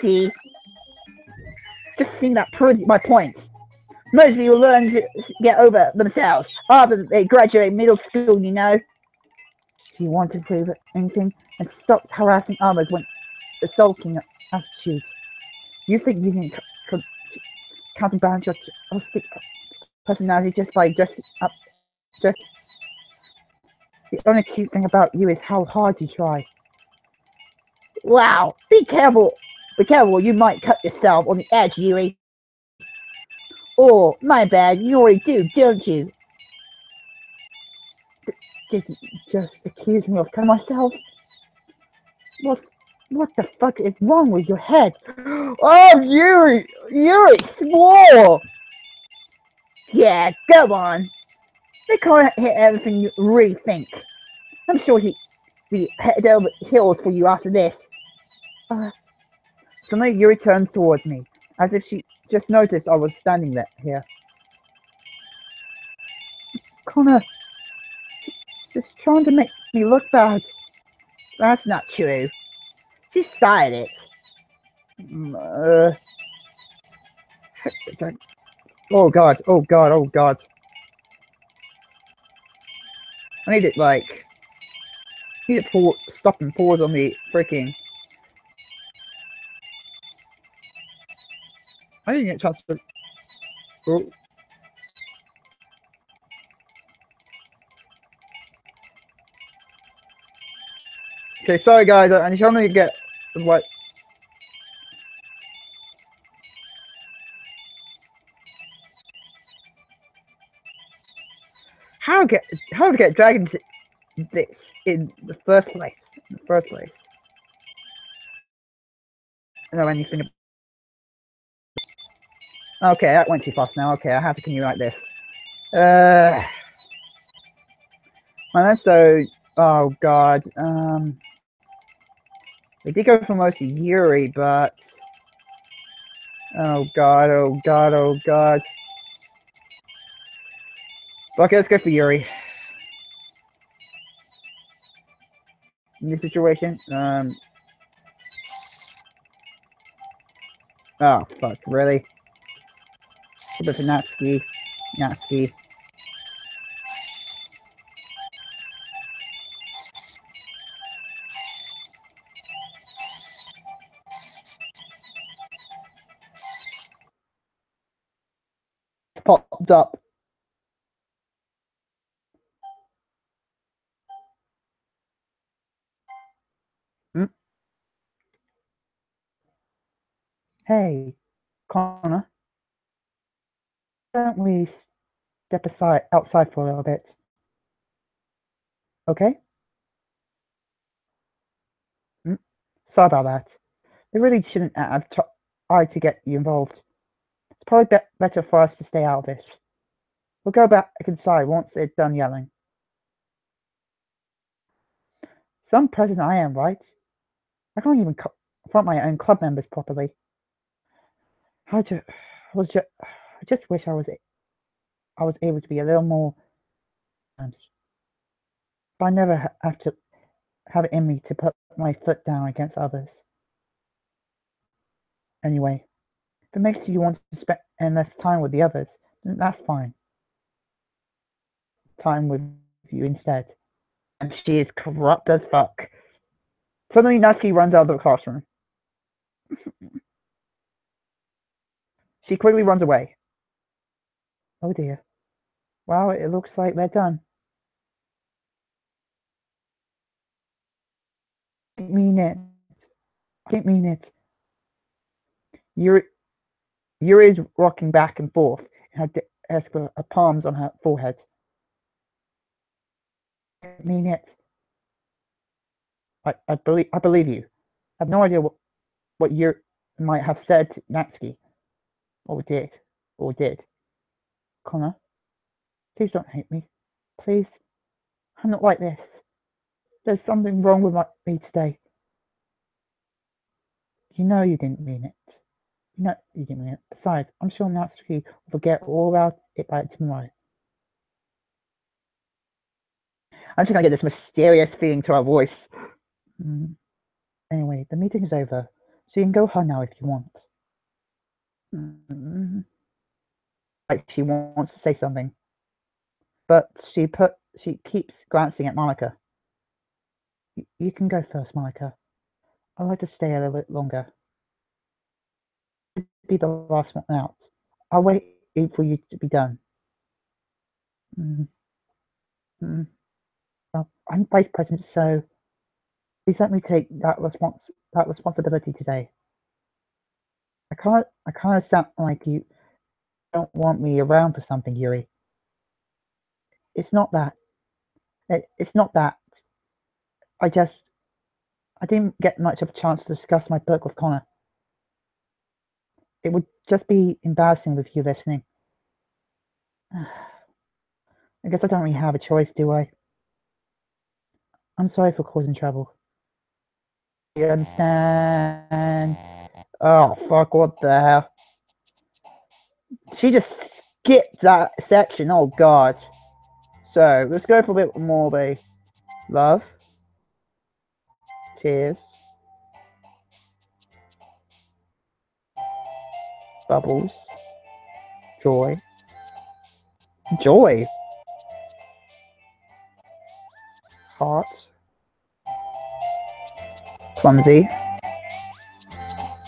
See? Just seeing that proves my point. Most people learn to get over themselves after they graduate middle school, you know. Do you want to prove anything and stop harassing others when the sulking attitude? You think you can counterbalance your autistic personality just by dressing up? The only cute thing about you is how hard you try. Wow, be careful. Be careful, you might cut yourself on the edge, Yuri. Oh, my bad, you already do, don't you? Did you just accuse me of killing myself? What the fuck is wrong with your head? Oh, Yuri! Yuri swore! Yeah, go on. They can't hit everything you really think. I'm sure he'd be head over heels for you after this. Suddenly Yuri turns towards me, as if she just noticed I was standing here. Connor, she's trying to make me look bad. That's not true. She started it. Oh God, oh God, oh God. I need to stop and pause on the freaking. I didn't get a chance to. Oh. Okay, sorry guys, I'm trying to get what How to get dragged into this in the first place? I don't know anything. Okay, that went too fast now. Okay, I have to continue like this. Man, so oh god. We did go for mostly Yuri, but oh god. Okay, let's go for Yuri. In this situation, oh fuck, really? A bit of Natsuki. Popped up. Hey, Connor, don't we step outside for a little bit? Okay? Sorry about that. They really shouldn't have tried to get you involved. It's probably better for us to stay out of this. We'll go back inside once they're done yelling. Some president I am, right? I can't even confront my own club members properly. I just wish I was able to be a little more. But I never have to have it in me to put my foot down against others. Anyway, if it makes you want to spend less time with the others, then that's fine. Time with you instead. And she is corrupt as fuck. Suddenly, Natsuki runs out of the classroom. She quickly runs away. Oh dear. Wow, it looks like they're done. I didn't mean it. Yuri is rocking back and forth. Her palms on her forehead. I didn't mean it. I believe you. I have no idea what you might have said to Natsuki. Or did. Connor, please don't hate me. Please. I'm not like this. There's something wrong with me today. You know you didn't mean it. Besides, I'm sure Natsuki will forget all about it by tomorrow. I'm just gonna get this mysterious feeling to our voice. Anyway, the meeting is over, so you can go home now if you want. Like she wants to say something, but she keeps glancing at Monica. You can go first, Monica. I'd like to stay a little bit longer. Be the last one out. I'll wait for you to be done. Well, I'm vice president, so please let me take that responsibility today. I kind of sound like you don't want me around for something, Yuri. It's not that. It's not that. I didn't get much of a chance to discuss my book with Connor. It would just be embarrassing with you listening. I guess I don't really have a choice, do I? I'm sorry for causing trouble. You understand? Oh, fuck, what the hell? She just skipped that section, oh god. So, let's go for a bit more of a love, tears, bubbles, joy, heart, clumsy,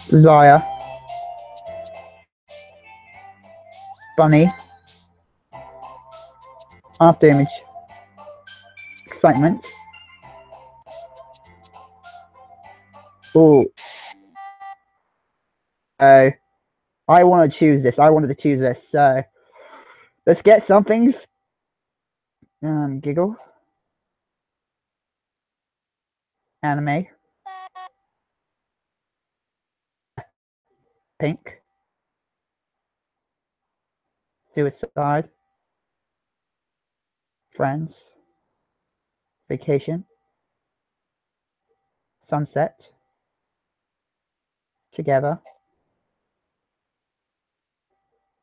desire, bunny, after image, excitement. Ooh. I wanted to choose this. So let's get something Giggle. Anime. Pink. Suicide. Friends. Vacation. Sunset. Together.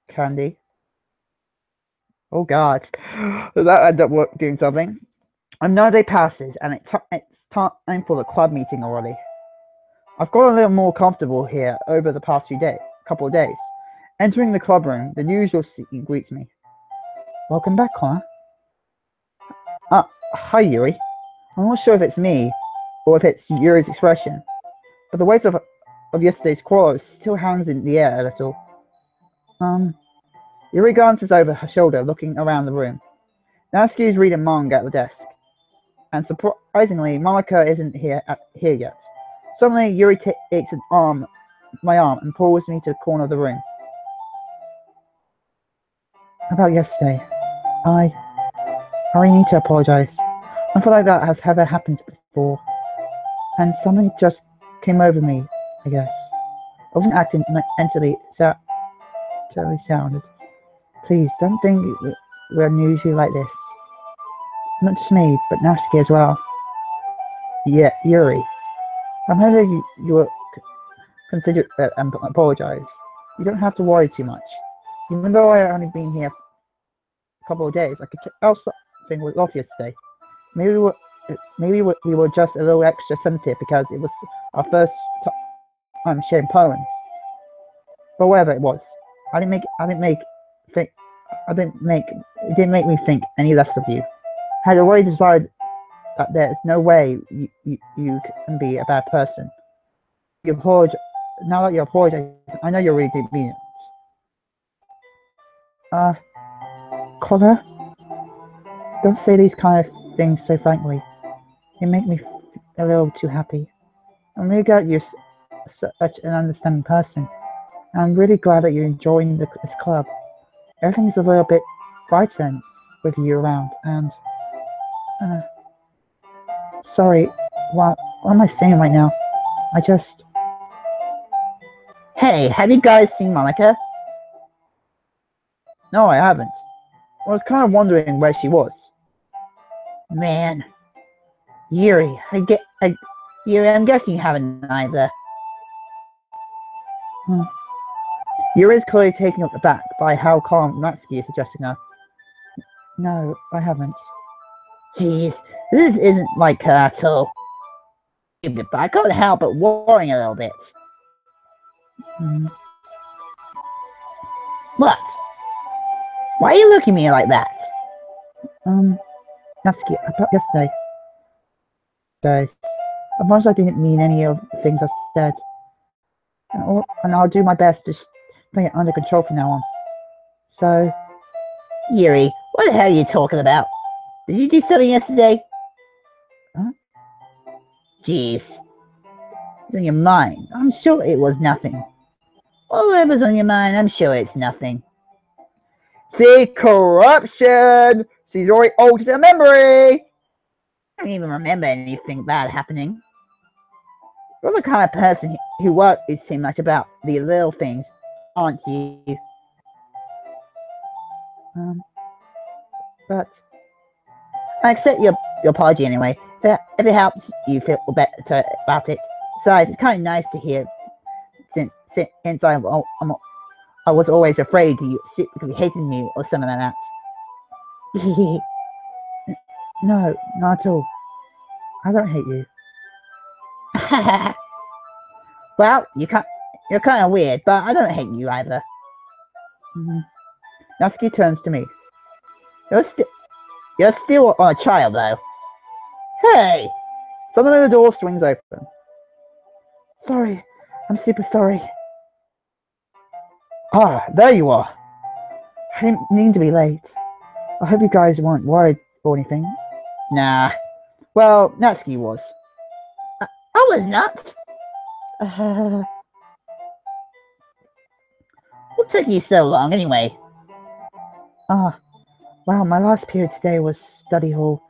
Candy. Oh god. That ended up doing something. Another day passes and it's time for the club meeting already. I've got a little more comfortable here over the past couple of days. Entering the club room, the usual scene greets me. Welcome back, Connor. Hi Yuri. I'm not sure if it's me or if it's Yuri's expression, but the weight of yesterday's quarrel still hangs in the air a little. Yuri glances over her shoulder, looking around the room. Natsuki is reading manga at the desk, and surprisingly, Monica isn't here yet. Suddenly, Yuri takes my arm, and pulls me to the corner of the room. About yesterday, I really need to apologize. I feel like that has never happened before, and something just came over me, I guess. I wasn't acting mentally sounded. Please, don't think we're usually like this. Not just me, but Natsuki as well. Yeah, Yuri. I'm happy that you were considerate and apologize. You don't have to worry too much. Even though I only been here a couple of days, I could tell something was off yesterday. Maybe we were just a little extra sensitive because it was our first time sharing poems. But whatever it was, it didn't make me think any less of you. I had already decided that there's no way you can be a bad person. You apologize. Now that you're apologizing, I know you really didn't mean it. Connor, don't say these kind of things so frankly. They make me a little too happy. I'm really glad you're such an understanding person. I'm really glad that you're enjoying this club. Everything's a little bit brighter with you around, and sorry, what am I saying right now? Hey, have you guys seen Monica? No, I haven't. I was kind of wondering where she was. Man, Yuri, Yuri, I'm guessing you haven't either. Yuri is clearly taken aback by how calm Natsuki is addressing her. No, I haven't. Jeez, this isn't like her at all. But I can't help but worrying a little bit. What? Why are you looking at me like that? Natsuki, about yesterday. Guys, I promise I didn't mean any of the things I said. And I'll do my best to bring it under control from now on. So, Yuri, what the hell are you talking about? Did you do something yesterday? Huh? Jeez. It's on your mind. I'm sure it was nothing. Whatever's on your mind, I'm sure it's nothing. See, corruption! She's already altered her memory! I don't even remember anything bad happening. You're the kind of person who worries too much about the little things, aren't you? But I accept your apology anyway. If it helps you feel better about it. Besides, it's kind of nice to hear since I was always afraid you secretly hated me or something like that. No, not at all. I don't hate you. Well, you're kind of weird, but I don't hate you either. Natsuki turns to me. You're still on a trial, though. Hey! Suddenly the door swings open. Sorry, I'm super sorry. Ah, there you are. I didn't mean to be late. I hope you guys weren't worried or anything. Nah. Well, Natsuki was. I was not. What took you so long, anyway? Wow, my last period today was study hall.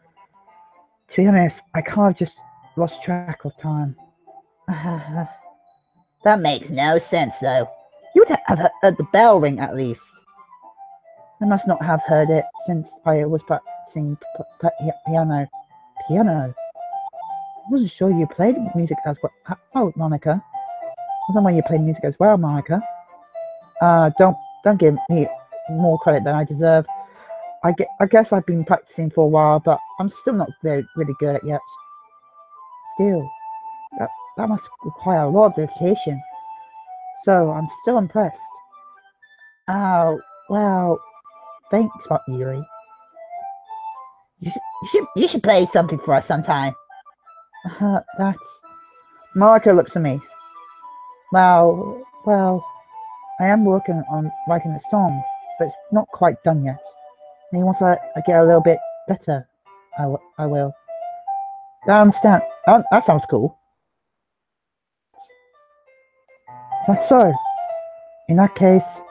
To be honest, I kind of just lost track of time. That makes no sense, though. You would have heard the bell ring at least. I must not have heard it since I was practicing piano. Piano? I wasn't sure you played music as well. Oh, Monica. Wasn't when you played music as well, Monica. Don't give me more credit than I deserve. I guess I've been practicing for a while, but I'm still not really good at it yet. Still, that must require a lot of dedication. So I'm still impressed. Oh, well, thanks, Yuri. You should play something for us sometime. That's... Monica looks at me. Well, I am working on writing a song, but it's not quite done yet. Maybe once I get a little bit better, I will. I understand. That sounds cool. That's so. In that case,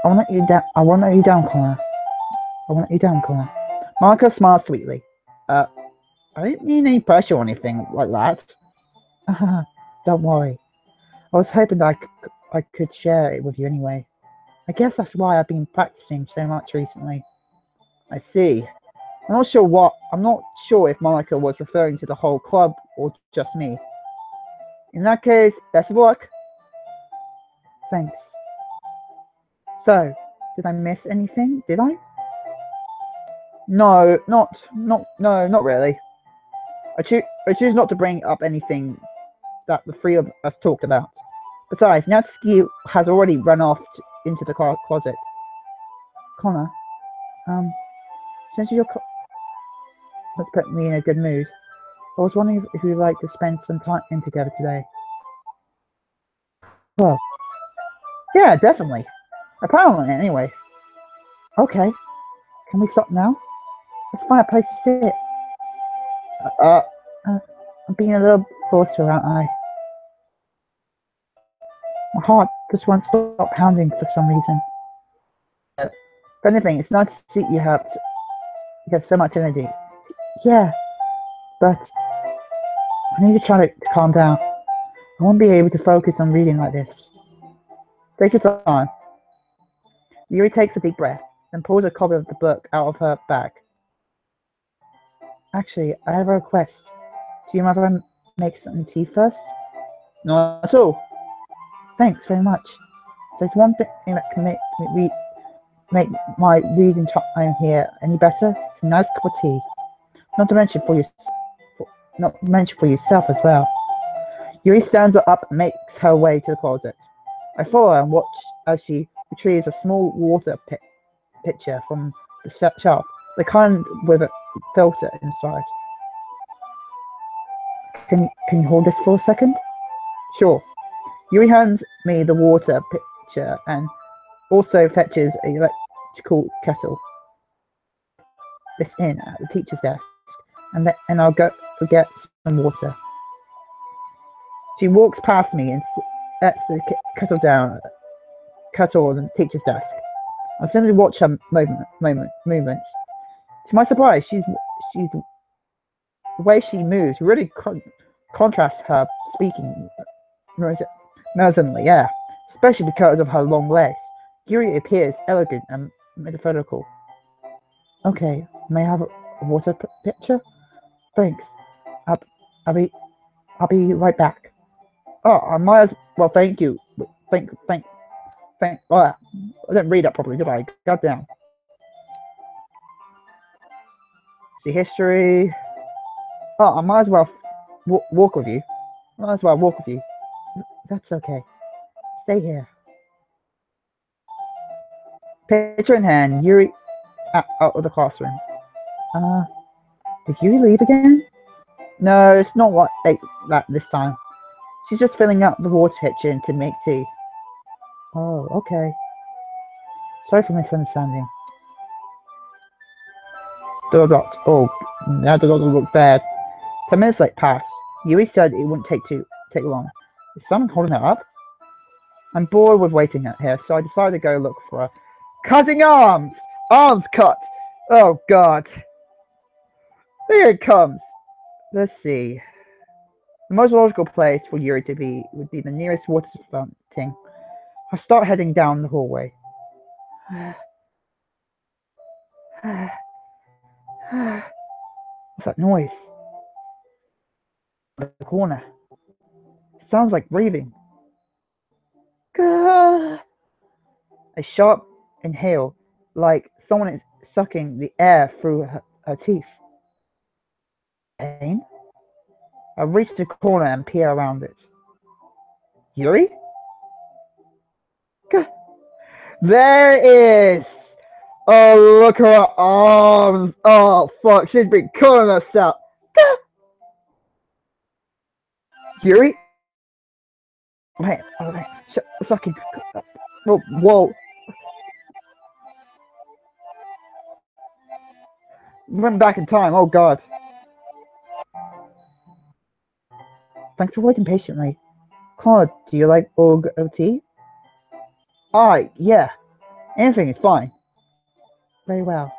I won't let you down, Connor. I won't let you down, Connor. Monica smiles sweetly. I didn't mean any pressure or anything like that. Don't worry. I was hoping that I could share it with you anyway. I guess that's why I've been practicing so much recently. I see. I'm not sure if Monica was referring to the whole club or just me. In that case, best of luck. Thanks. So, did I miss anything? Did I? No, not really. I choose not to bring up anything that the three of us talked about. Besides, Natsuki has already run off into the closet. Connor, since let's put me in a good mood. I was wondering if you'd like to spend some time together today. Well, yeah, definitely. Apparently, anyway. Okay. Can we stop now? Let's find a place to sit. I'm being a little forceful, aren't I? My heart just won't stop pounding for some reason. If anything, it's nice to see you have so much energy. Yeah, but I need to try to calm down. I won't be able to focus on reading like this. Take your time. Yuri takes a deep breath, then pulls a copy of the book out of her bag. Actually, I have a request. Do you mind if I make some tea first? Not at all. Thanks very much. If there's one thing that can make my reading time here any better, it's a nice cup of tea. Not to mention for yourself as well. Yuri stands up and makes her way to the closet. I follow her and watch as she retrieves a small water pitcher from the shelf, the kind with a filter inside. Can you hold this for a second? Sure. Yuri hands me the water pitcher and also fetches an electrical kettle. This in at the teacher's desk, and I'll go get some water. She walks past me and sets the kettle on the teacher's desk. I simply watch her movements. To my surprise, the way she moves really contrasts her speaking resonantly, yeah, especially because of her long legs. Yuri appears elegant and methodical. Okay, may I have a water pitcher? Thanks. I'll be right back. Oh, I might as well. Thank you. Thank. Oh, I didn't read that properly, did I? Goddamn. See history. Oh, I might as well walk with you. Might as well walk with you. That's okay. Stay here. Picture in hand, Yuri out of the classroom. Did Yuri leave again? No, it's not like that this time. She's just filling up the water pitcher to make tea. Oh, okay. Sorry for misunderstanding. Oh, now the dot look bad. 10 minutes pass. Yuri said it wouldn't take long. Is someone holding her up? I'm bored with waiting here, so I decided to go look for her. Cutting arms! Arms cut! Oh God. There it comes. Let's see. The most logical place for Yuri to be would be the nearest water fountain. I start heading down the hallway. What's that noise? The corner. It sounds like breathing. A sharp inhale, like someone is sucking the air through her teeth. Pain? I reach the corner and peer around it. Yuri? There it is! Oh, look at her arms! Oh, fuck, she's been killing herself! Yuri? Wait, sucking. Oh, whoa. Went back in time, oh God. Thanks for waiting patiently. Connor, do you like org tea? Yeah. Anything is fine. Very well.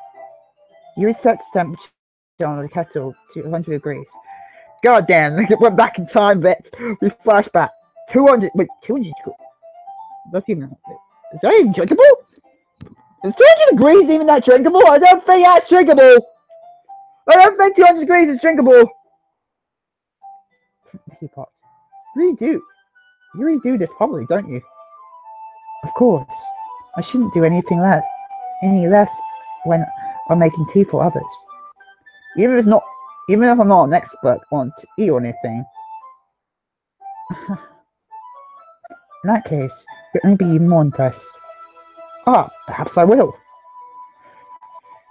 Yuri sets temperature on the kettle to 100 degrees. God damn, it went back in time, but we flashback. 200, wait, 200 degrees? That's even, is that even drinkable? Is 200 degrees even that drinkable? I don't think that's drinkable. I don't think 200 degrees is drinkable. Teapot. You really do this probably, don't you? Of course. I shouldn't do any less when I'm making tea for others. Even if I'm not an expert on tea or anything. In that case, you'll only be even more impressed. Perhaps I will.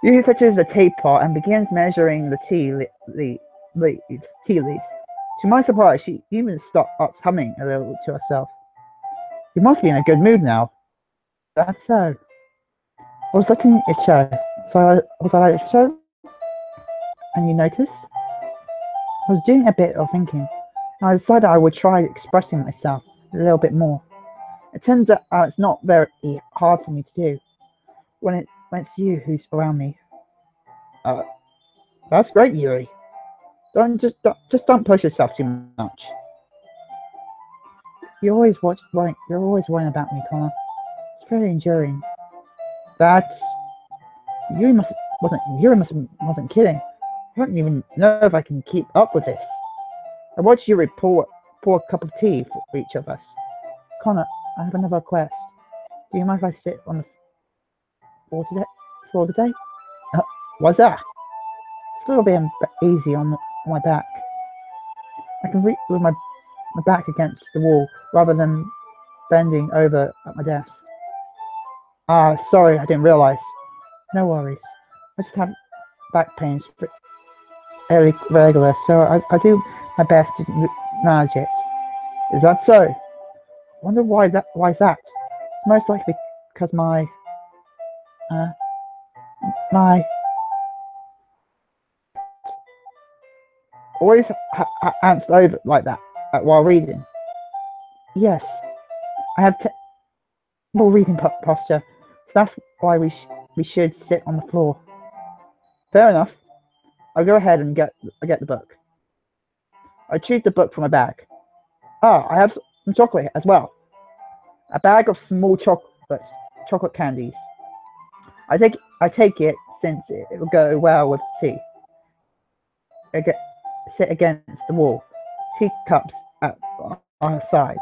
Yuri fetches the teapot and begins measuring the tea leaves. To my surprise, she even starts humming a little to herself. You must be in a good mood now. That's so. Was that in a show? Was I at a show? And you notice? I was doing a bit of thinking, and I decided I would try expressing myself a little bit more. It turns out it's not very hard for me to do when it's you who's around me. That's great, Yuri. Don't push yourself too much. You're always worrying about me, Connor. It's very enduring. Yuri wasn't kidding. I don't even know if I can keep up with this. I watched Yuri pour a cup of tea for each of us. Connor, I have another request. Do you mind if I sit on the floor today? What's that? It's a little bit easy on my back. I can reach with my back against the wall rather than bending over at my desk. Sorry, I didn't realize. No worries. I just have back pains regular, so I do my best to manage it. Is that so? I wonder why is that? It's most likely because my always answered over like that while reading. Yes, I have terrible reading posture, so that's why we should sit on the floor. Fair enough. I'll go ahead and get the book. I choose the book from my bag. I have some chocolate as well. A bag of small chocolate candies. I take it since it will go well with tea. Sit against the wall, teacups at our sides.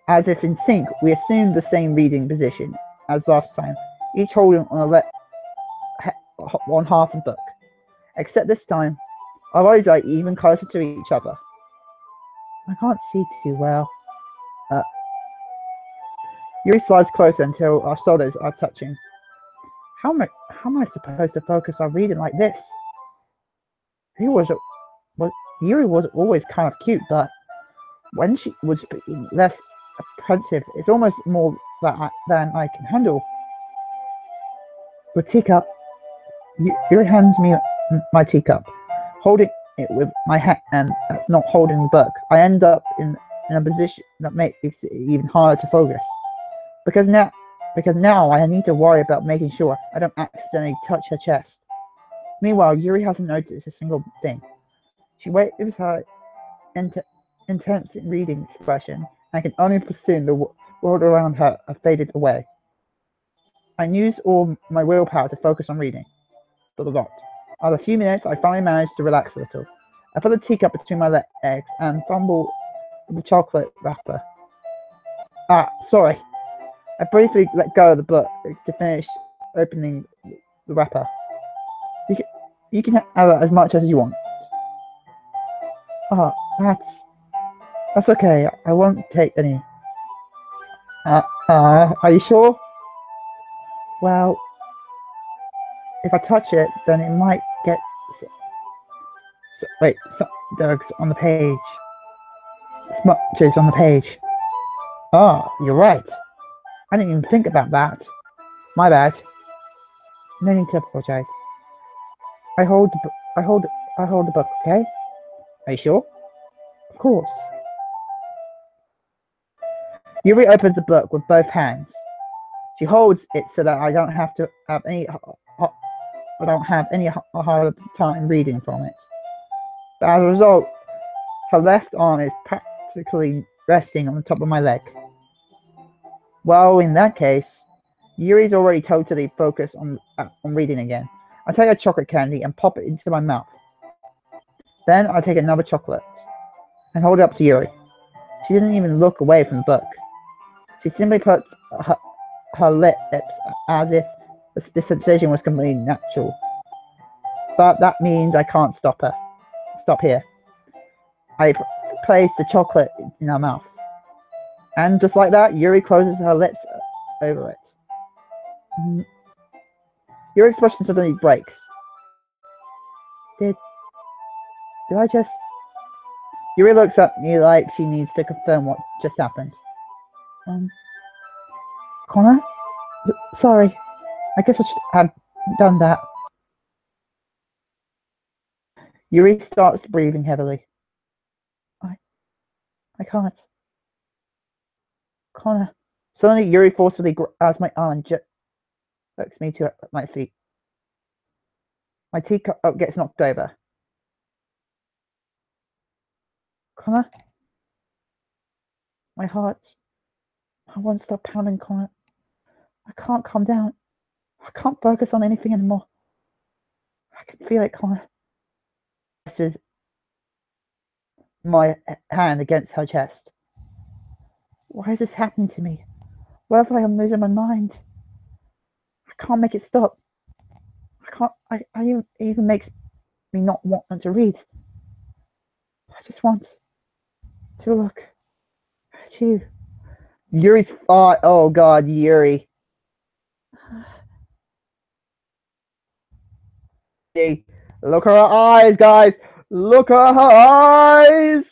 As if in sync, we assume the same reading position as last time, each holding on one half of the book. Except this time, our eyes are even closer to each other. I can't see too well. Yuri slides closer until our shoulders are touching. How am I supposed to focus on reading like this? Yuri was always kind of cute, but when she was being less apprehensive, it's almost more than I can handle. With teacup, Yuri hands me my teacup, holding it with my hand that's not holding the book. I end up in a position that makes it even harder to focus. Because because now I need to worry about making sure I don't accidentally touch her chest. Meanwhile, Yuri hasn't noticed a single thing. She waves her intense reading expression, and I can only presume the world around her have faded away. I use all my willpower to focus on reading, but a lot. After a few minutes, I finally managed to relax a little. I put the teacup between my legs and fumble with the chocolate wrapper. Sorry. I briefly let go of the book to finish opening the wrapper. You can have as much as you want. Oh, that's okay. I won't take any. Are you sure? Well, if I touch it, then it might get. Wait, Doug's on the page. Smudges on the page. Oh, you're right. I didn't even think about that. My bad. No need to apologize. I hold the book, okay? Are you sure? Of course. Yuri opens the book with both hands. She holds it so that I don't have any hard time reading from it. But as a result, her left arm is practically resting on the top of my leg. Well, in that case, Yuri's already totally focused on reading again. I take a chocolate candy and pop it into my mouth. Then I take another chocolate and hold it up to Yuri. She doesn't even look away from the book. She simply puts her lips as if the sensation was completely natural. But that means I can't stop here. I place the chocolate in her mouth. And just like that, Yuri closes her lips over it. Yuri's expression suddenly breaks. Did I just... Yuri looks at me like she needs to confirm what just happened. Connor? Sorry. I guess I should have done that. Yuri starts breathing heavily. I can't. Connor. Suddenly, Yuri forcibly grabs my arm and jerks me to my feet. My teacup gets knocked over. Connor? My heart. I won't stop pounding, Connor. I can't calm down. I can't focus on anything anymore. I can feel it, Connor. This is my hand against her chest. Why is this happening to me? What if I am losing my mind? I can't make it stop. I even makes me not want to read. I just want to look at you. Yuri's fought. Oh God, Yuri. Look at her eyes, guys. Look at her eyes.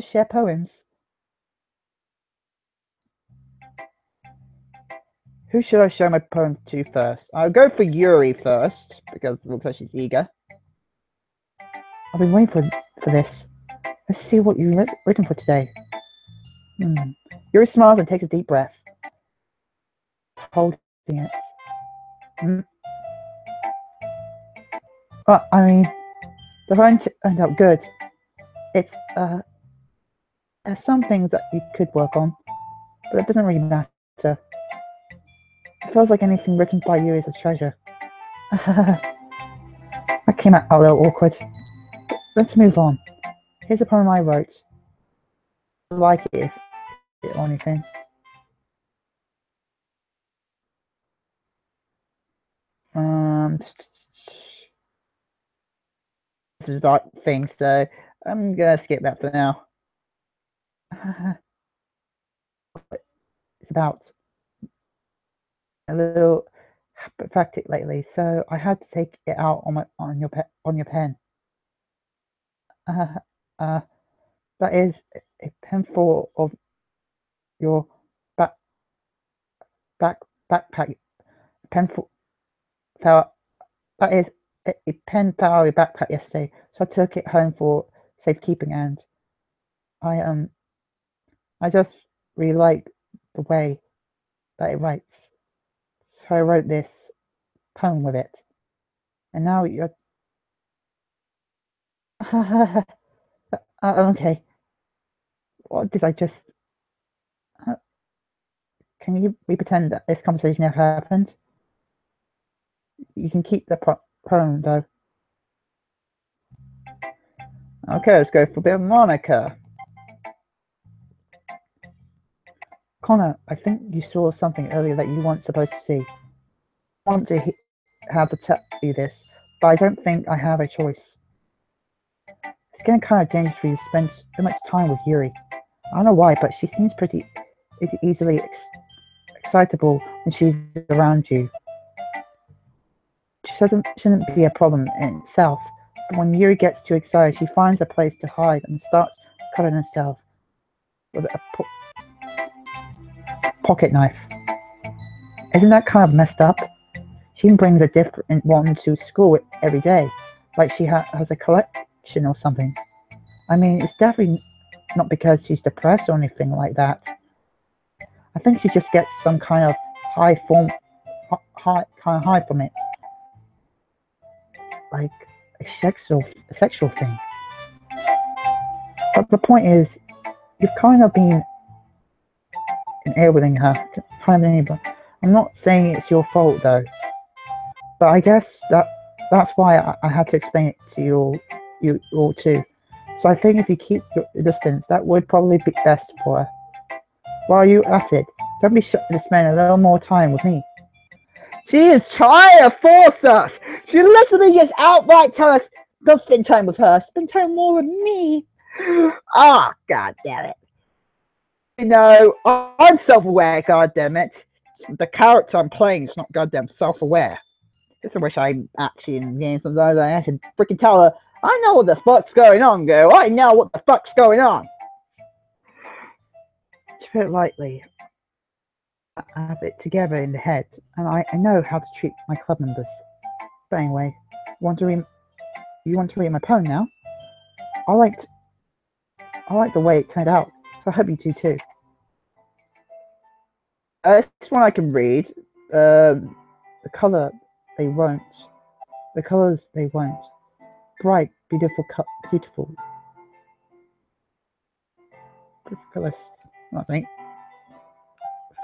Share poems. Who should I show my poem to first? I'll go for Yuri first, because it looks like she's eager. I've been waiting for this. Let's see what you've written for today. Yuri smiles and takes a deep breath. Holding it. Well, I mean, the poem turned out good. It's, there's some things that you could work on, but it doesn't really matter. It feels like anything written by you is a treasure. That came out a little awkward. Let's move on. Here's a poem I wrote. I like it or anything. This is dark thing, so I'm gonna skip that for now. It's about a little apoplectic lately, so I had to take it out on your pen. That is a penful of your backpack. Penful That is, a pen fell out of your backpack yesterday, so I took it home for safekeeping, and I just really like the way that it writes. So I wrote this poem with it. And now you're okay. What did I just can you pretend that this conversation never happened? You can keep the poem though. Okay, let's go for a bit of Monica. Connor, I think you saw something earlier that you weren't supposed to see. I want to have to tell you this, but I don't think I have a choice. It's getting kind of dangerous for you to spend so much time with Yuri. I don't know why, but she seems pretty easily excitable when she's around you. She shouldn't be a problem in itself, but when Yuri gets too excited, she finds a place to hide and starts cutting herself with a pocket knife. Isn't that kind of messed up? She even brings a different one to school every day, like she has a collection or something. I mean, it's definitely not because she's depressed or anything like that. I think she just gets some kind of high from it, like a sexual thing. But the point is, you've kind of been enabling her. I'm not saying it's your fault though, but I guess that's why I had to explain it to you all too. So I think if you keep your distance, that would probably be best for her. While you're at it, don't be shy to spend a little more time with me. She is trying to force us. She literally just outright tell us, don't spend time with her, spend time more with me. Ah, god damn it. You know, I'm self-aware, god damn it. The character I'm playing is not goddamn self-aware. Just wish I'm actually in the game sometimes. I should freaking tell her, I know what the fuck's going on, girl. I know what the fuck's going on. To put it lightly, I have it together in the head, and I know how to treat my club members. But anyway, you want to read my poem now? I liked the way it turned out, so I hope you do too. This one I can read. The colors they won't. Bright, beautiful colors. I think.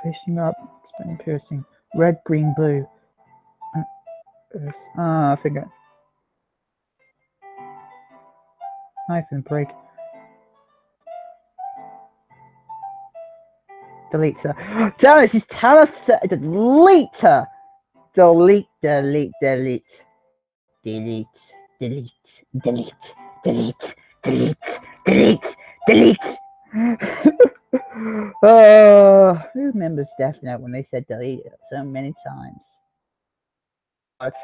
Fishing up, spinning, piercing, red, green, blue. I think knife and break. Delete her. Damn it, she's telling us to delete her. Delete. Delete. Who remembers Death Note when they said delete it so many times? What?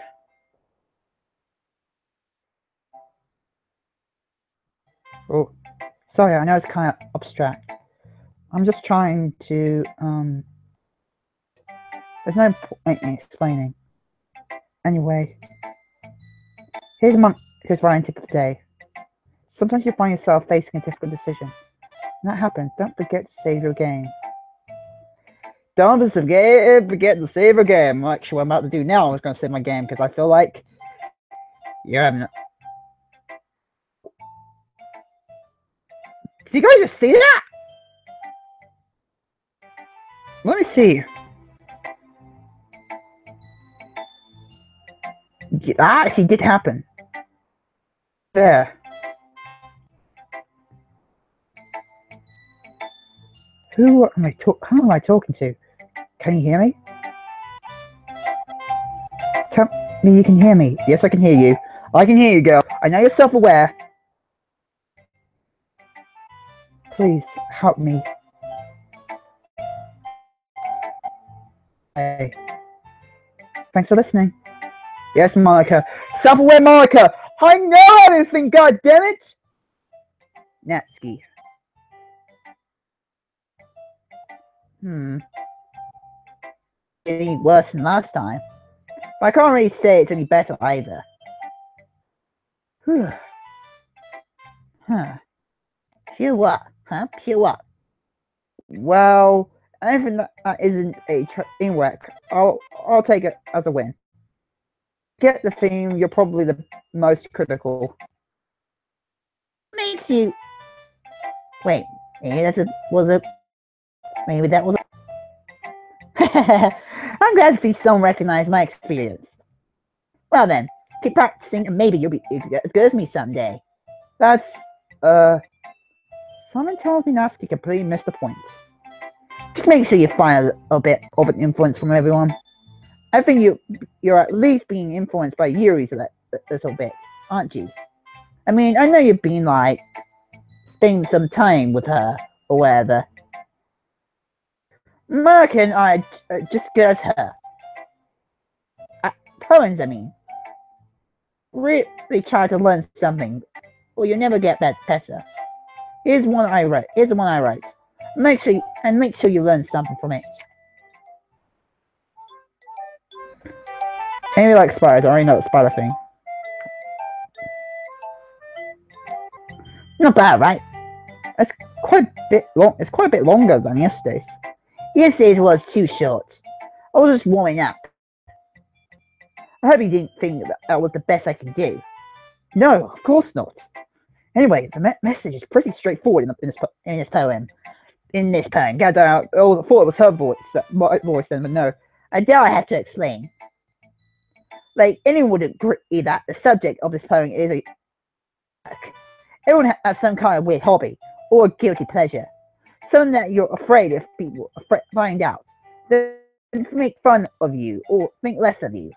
Oh, sorry, I know it's kind of abstract. I'm just trying to, there's no point in explaining. Anyway, here's writing tip of the day. Sometimes you find yourself facing a difficult decision. When that happens, don't forget to save your game. Don't forget to save your game. Actually, what I'm about to do now, I was going to save my game because I feel like you're having. Did you guys just see that? Let me see. That actually did happen. There. Who am I talking to? Can you hear me? Tell me you can hear me. Yes, I can hear you. I can hear you, girl. I know you're self-aware. Please help me. Hey. Thanks for listening. Yes, Monica. Self-aware Monica. I know everything, god damn it. Natsuki. Getting worse than last time. I can't really say it's any better either. Huh. Pure what? Huh? Pure what? Well, anything that isn't a train wreck, I'll take it as a win. Get the theme, you're probably the most critical. Makes you... Wait, maybe that was I'm glad to see someone recognize my experience. Well then, keep practicing and maybe you'll be as good as me someday. That's, someone tells me not to completely miss the point. Just make sure you find a bit of an influence from everyone. I think you're at least being influenced by Yuri's a little bit, aren't you? I mean, I know you've been, like, spending some time with her, or whatever. American are just good as her. Poems, I mean. Really try to learn something, or you'll never get better. Here's one I wrote. Make sure you learn something from it. Anyway, like spiders, I already know the spider thing. Not bad, right? It's quite a bit long. It's quite a bit longer than yesterday's. Yesterday's was too short. I was just warming up. I hope you didn't think that was the best I could do. No, of course not. Anyway, the message is pretty straightforward in this poem. God, I thought it was her voice, my voice, but no. I doubt I have to explain. Like, anyone would agree that the subject of this poem is everyone has some kind of weird hobby or guilty pleasure. Something that you're afraid if people find out. They make fun of you or think less of you.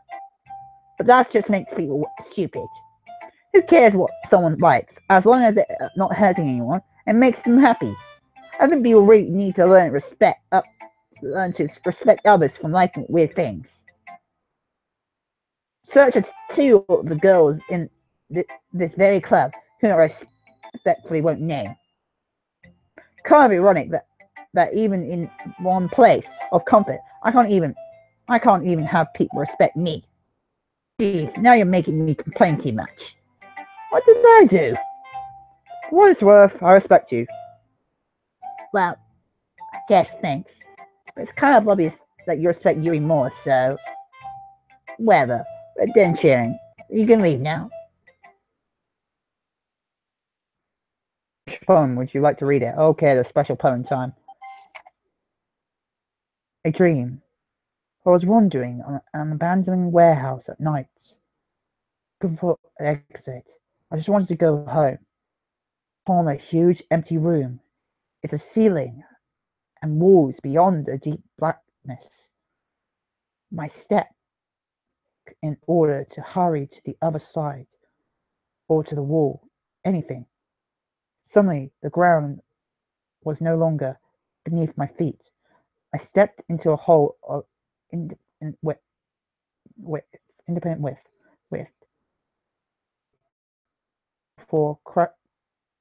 But that just makes people stupid. Who cares what someone likes, as long as they're not hurting anyone and makes them happy? I think people really need to learn to respect others from liking weird things. Such as two of the girls in this very club whom I respectfully won't name. Kind of ironic that even in one place of comfort, I can't even have people respect me. Jeez, now you're making me complain too much. What did I do? For what it's worth, I respect you. Well, I guess thanks. But it's kind of obvious that you respect Yuri more, so... Whatever. But then sharing. You can leave now. Poem, would you like to read it? Okay, the special poem time. A dream. I was wandering on an abandoned warehouse at night. Looking for an exit. I just wanted to go home. Upon a huge empty room. It's a ceiling and walls beyond the deep blackness. My step in order to hurry to the other side or to the wall, anything. Suddenly, the ground was no longer beneath my feet. I stepped into a hole of independent width before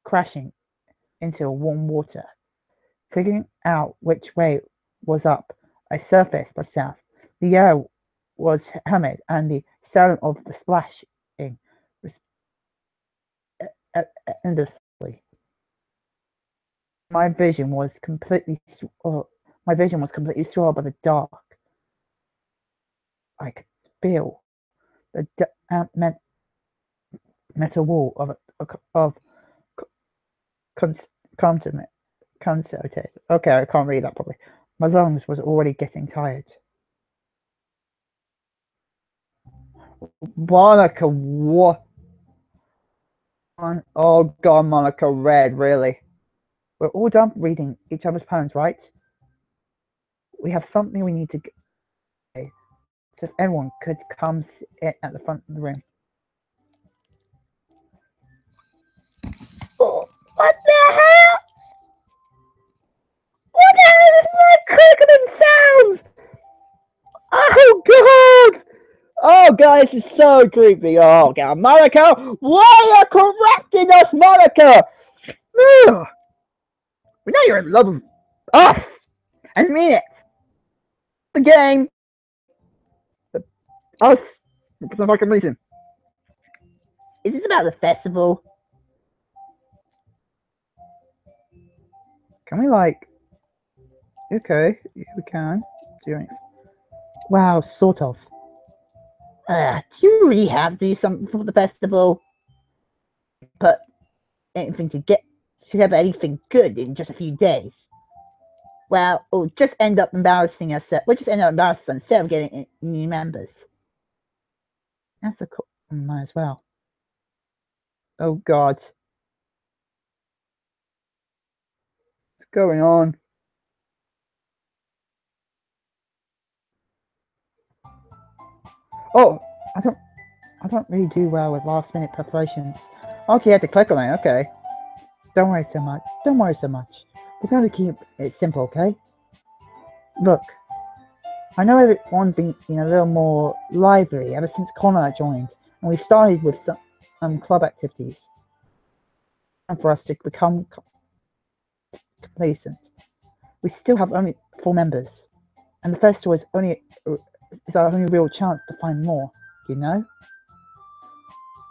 crashing into warm water. Figuring out which way was up, I surfaced myself. The air was humid, and the sound of the splashing was endlessly. My vision was completely swallowed by the dark. I could feel the metal wall of concerted. Okay, I can't read that properly. My lungs was already getting tired. Monica, what? Oh God, Monica read, really. We're all done reading each other's poems, right? We have something we need to say. So if everyone could come sit at the front of the room. Oh, what the hell? What the hell is my crickling sounds? Oh God! Oh, guys, it's so creepy. Oh, God. Monica, why are you correcting us, Monica? Ugh. We know you're in love with us. I mean it. The game. Oh, for some fucking reason. Is this about the festival? Can we, like... Okay, we can. Wow, sort of. Do you really have to do something for the festival? But anything to get together anything good in just a few days. Well, we'll just end up embarrassing ourselves. We'll just end up embarrassing instead of getting new members. That's a cool... Might as well. Oh, God. What's going on? Oh, I don't really do well with last minute preparations. Okay, I had to click on it, okay. Don't worry so much. We gotta keep it simple, okay? Look, I know everyone's been a little more lively ever since Connor joined, and we started with some club activities. And for us to become complacent. We still have only 4 members, and the festival is our only real chance to find more, you know?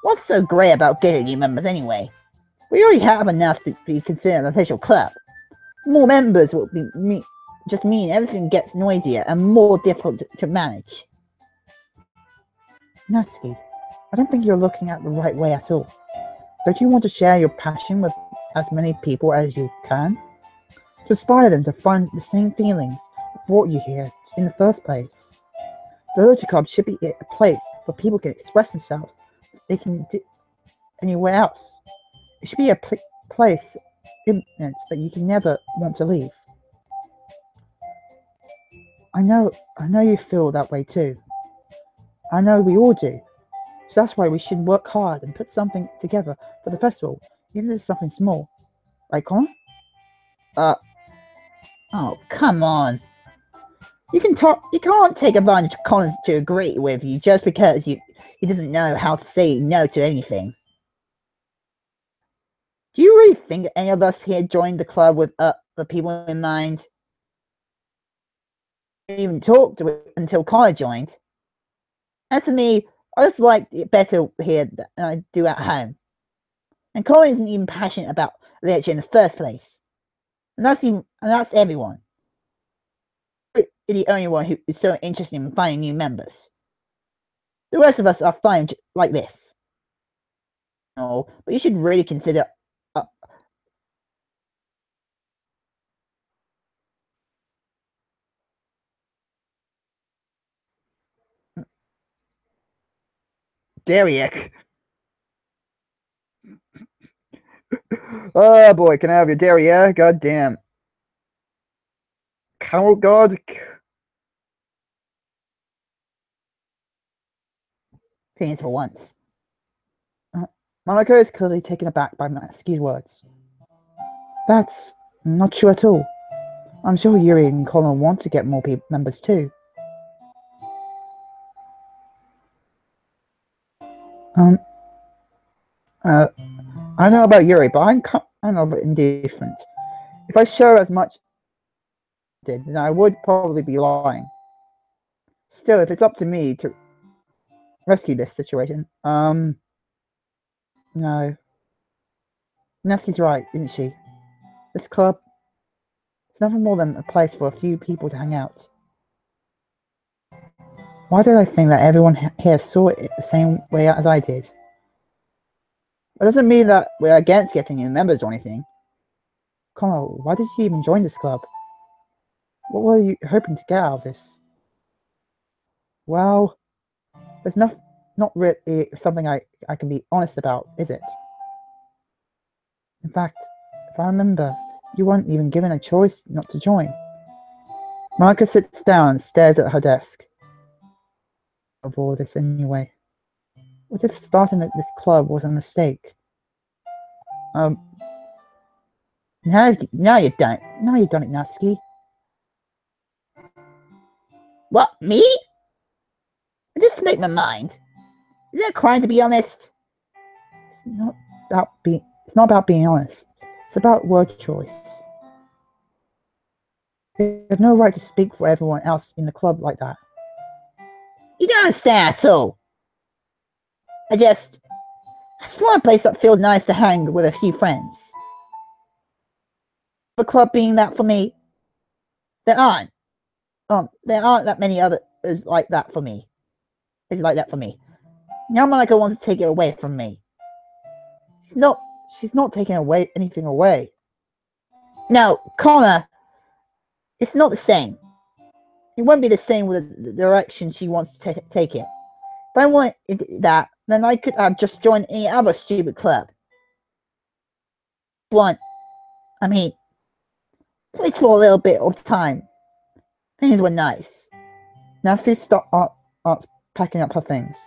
What's so great about getting new members anyway? We already have enough to be considered an official club. More members will just mean everything gets noisier and more difficult to manage. Natsuki, I don't think you're looking at the right way at all. Don't you want to share your passion with as many people as you can? To inspire them to find the same feelings that brought you here in the first place. The Literature Club should be a place where people can express themselves they can do anywhere else. It should be a place that you can never want to leave. I know you feel that way too. I know we all do. So that's why we should work hard and put something together for the festival, even if it's something small. Right, Connor? Oh, come on. You can't take advantage of Collins to agree with you just because he doesn't know how to say no to anything. Do you really think any of us here joined the club with the people in mind? I didn't even talk to it until Connor joined. As for me, I just like it better here than I do at home. And Connor isn't even passionate about literature in the first place. And that's everyone. You're the only one who is so interested in finding new members. The rest of us are fine like this. No, but you should really consider Derrick. Oh boy, can I have your derriere? God damn. Carol God. opinions for once. Monaco is clearly taken aback by Matsuki's words. That's not true at all. I'm sure Yuri and Connor want to get more members too. I don't know about Yuri, but I'm kind of indifferent. If I show as much then I would probably be lying. Still, if it's up to me to rescue this situation, no. Natsuki's right, isn't she? This club, it's nothing more than a place for a few people to hang out. Why did I think that everyone here saw it the same way as I did? It doesn't mean that we're against getting new members or anything. Connor, why did you even join this club? What were you hoping to get out of this? Well, there's not really something I can be honest about, is it? In fact, if I remember, you weren't even given a choice not to join. Monica sits down and stares at her desk. Of all this anyway. What if starting at this club was a mistake? Now you've done it. Now you've done it, Natsuki. What, me? I just made my mind. Is it a crime to be honest? It's not about being honest. It's about word choice. You have no right to speak for everyone else in the club like that. You don't understand at all. I just want a place that feels nice to hang with a few friends. The club being that for me, there aren't. There aren't that many others like that for me. It's like that for me. Now Monica wants to take it away from me. She's not taking anything away. No, Connor, it's not the same. It won't be the same with the direction she wants to take it. If I want that, then I could have just joined any other stupid club. I mean, at least for a little bit of time. Things were nice. Now she starts packing up her things.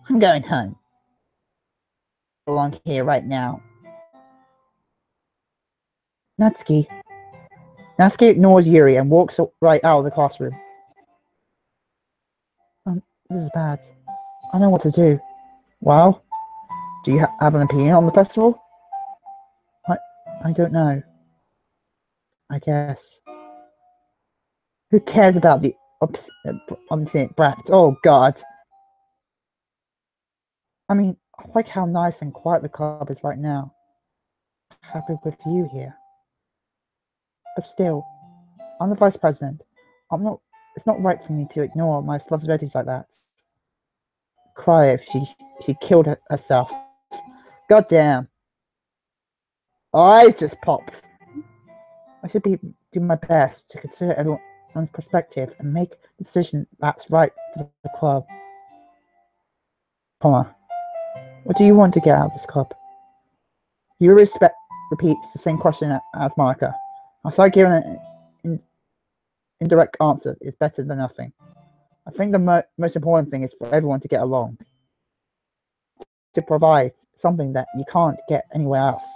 I'm going home. I belong here right now. Natsuki ignores Yuri and walks right out of the classroom. This is bad. I know what to do. Well, do you have an opinion on the festival? I don't know. I guess. Who cares about the obstinate brats? Oh, God. I mean, I like how nice and quiet the club is right now. Happy with you here. But still, I'm the vice president. It's not right for me to ignore my responsibilities like that. Cry if she killed herself. God damn. Eyes just popped. I should do my best to consider everyone's perspective and make a decision that's right for the club. Connor, what do you want to get out of this club? You repeats the same question as Monica. I start giving an indirect answer is better than nothing. I think the most important thing is for everyone to get along. To provide something that you can't get anywhere else.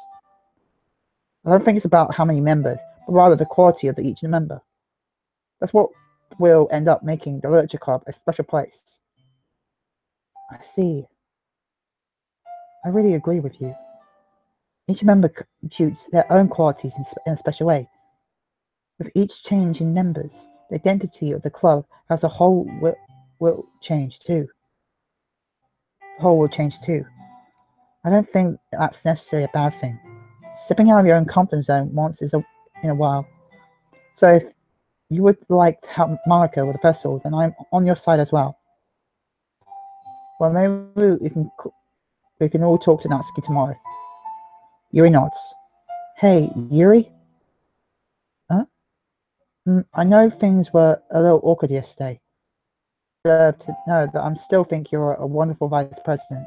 I don't think it's about how many members, but rather the quality of each member. That's what will end up making the literature club a special place. I see. I really agree with you. Each member contributes their own qualities in a special way. With each change in members, the identity of the club as a whole will change too. The whole will change too. I don't think that's necessarily a bad thing. Stepping out of your own comfort zone once in a while. So if you would like to help Monica with the festival, then I'm on your side as well. Well, maybe we can all talk to Natsuki tomorrow. Yuri nods. Hey, Yuri? Huh? I know things were a little awkward yesterday. To know that I still think you're a wonderful vice president,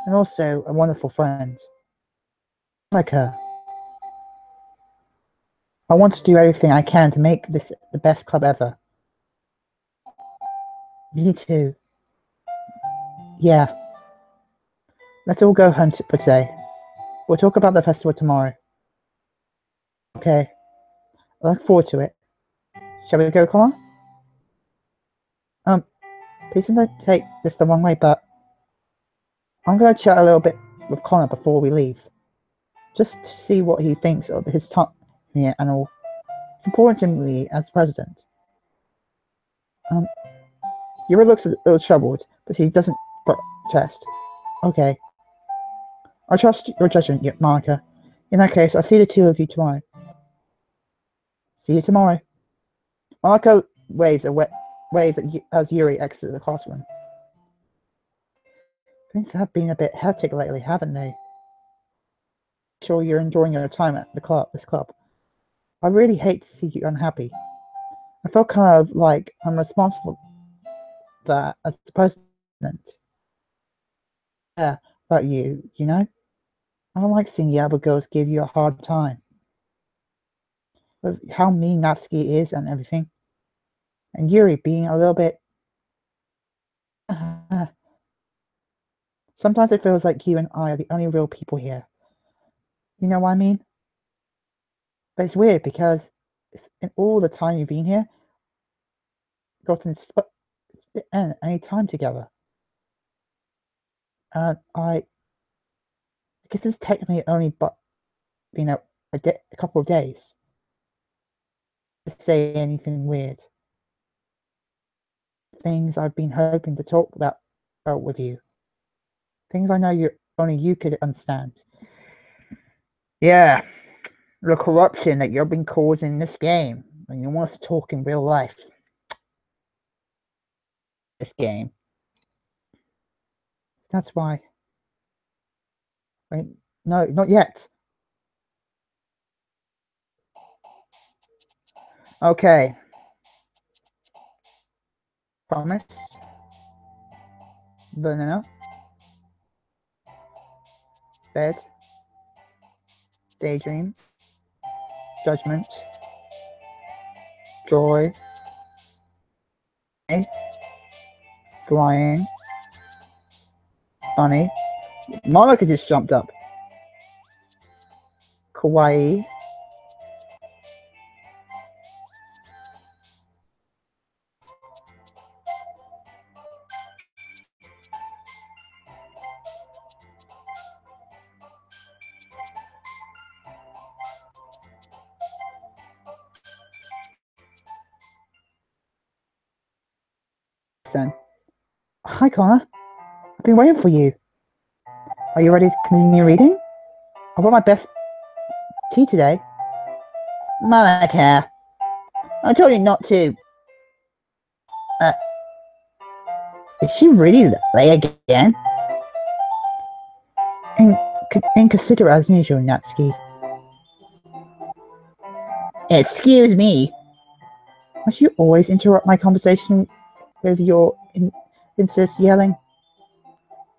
and also a wonderful friend. Monica, I want to do everything I can to make this the best club ever. Me too. Yeah. Let's all go home for today. We'll talk about the festival tomorrow. Okay. I look forward to it. Shall we go, Connor? Please don't take this the wrong way, but I'm going to chat a little bit with Connor before we leave. Just to see what he thinks of his time here and all. It's important to me as president. Yuri looks a little troubled, but he doesn't protest. Okay. I trust your judgment, Monica. In that case, I'll see the two of you tomorrow. See you tomorrow. Monica waves as Yuri exits the classroom. Things have been a bit hectic lately, haven't they? Sure you're enjoying your time at this club. I really hate to see you unhappy. I felt kind of like I'm responsible for that as the president. Yeah, about you know? I don't like seeing the other girls give you a hard time. With how mean Natsuki is and everything. And Yuri being a little bit... Sometimes it feels like you and I are the only real people here. You know what I mean? But it's weird because in all the time you've been here, gotten any time together. And I guess it's technically only been a couple of days. To say anything weird. things I've been hoping to talk about with you. Things I know only you could understand. Yeah, the corruption that you've been causing in this game, and you want us to talk in real life. This game. That's why. Wait, no, not yet. Okay. Promise. Vanilla. Bed. Daydream. Judgment. Joy. Flying. Funny. Monica just jumped up. Kawaii. Hi, Connor. I've been waiting for you. Are you ready to continue reading? I brought my best tea today. Monica, I told you not to. Is she really late again? Inconsiderate as usual, Natsuki. Excuse me. Must you always interrupt my conversation with your incest yelling?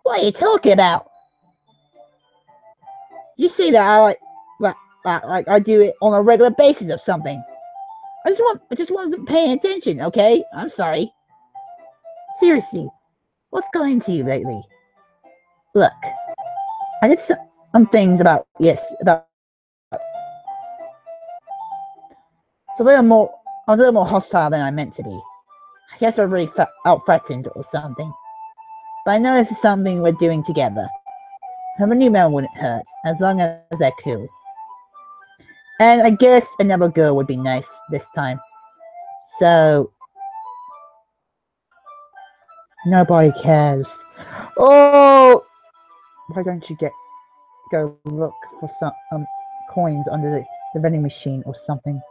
What are you talking about? You see that I do it on a regular basis or something. I just wasn't paying attention, okay? I'm sorry. Seriously, what's going to you lately? Look, I did some things about I was a little more hostile than I meant to be. I guess I really felt threatened or something. But I know this is something we're doing together. Have a new man wouldn't hurt, as long as they're cool. And I guess another girl would be nice this time. So... Nobody cares. Oh! Why don't you go look for some coins under the vending machine or something?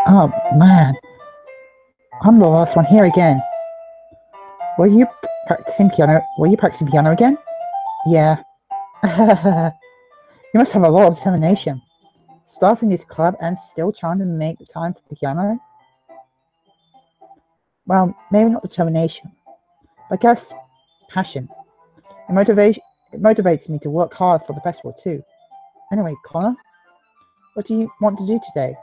Oh, man. I'm the last one here again. Were you practicing piano again? Yeah. You must have a lot of determination. Starting this club and still trying to make time for piano? Well, maybe not determination, but I guess passion. It motivates me to work hard for the festival too. Anyway, Connor, what do you want to do today?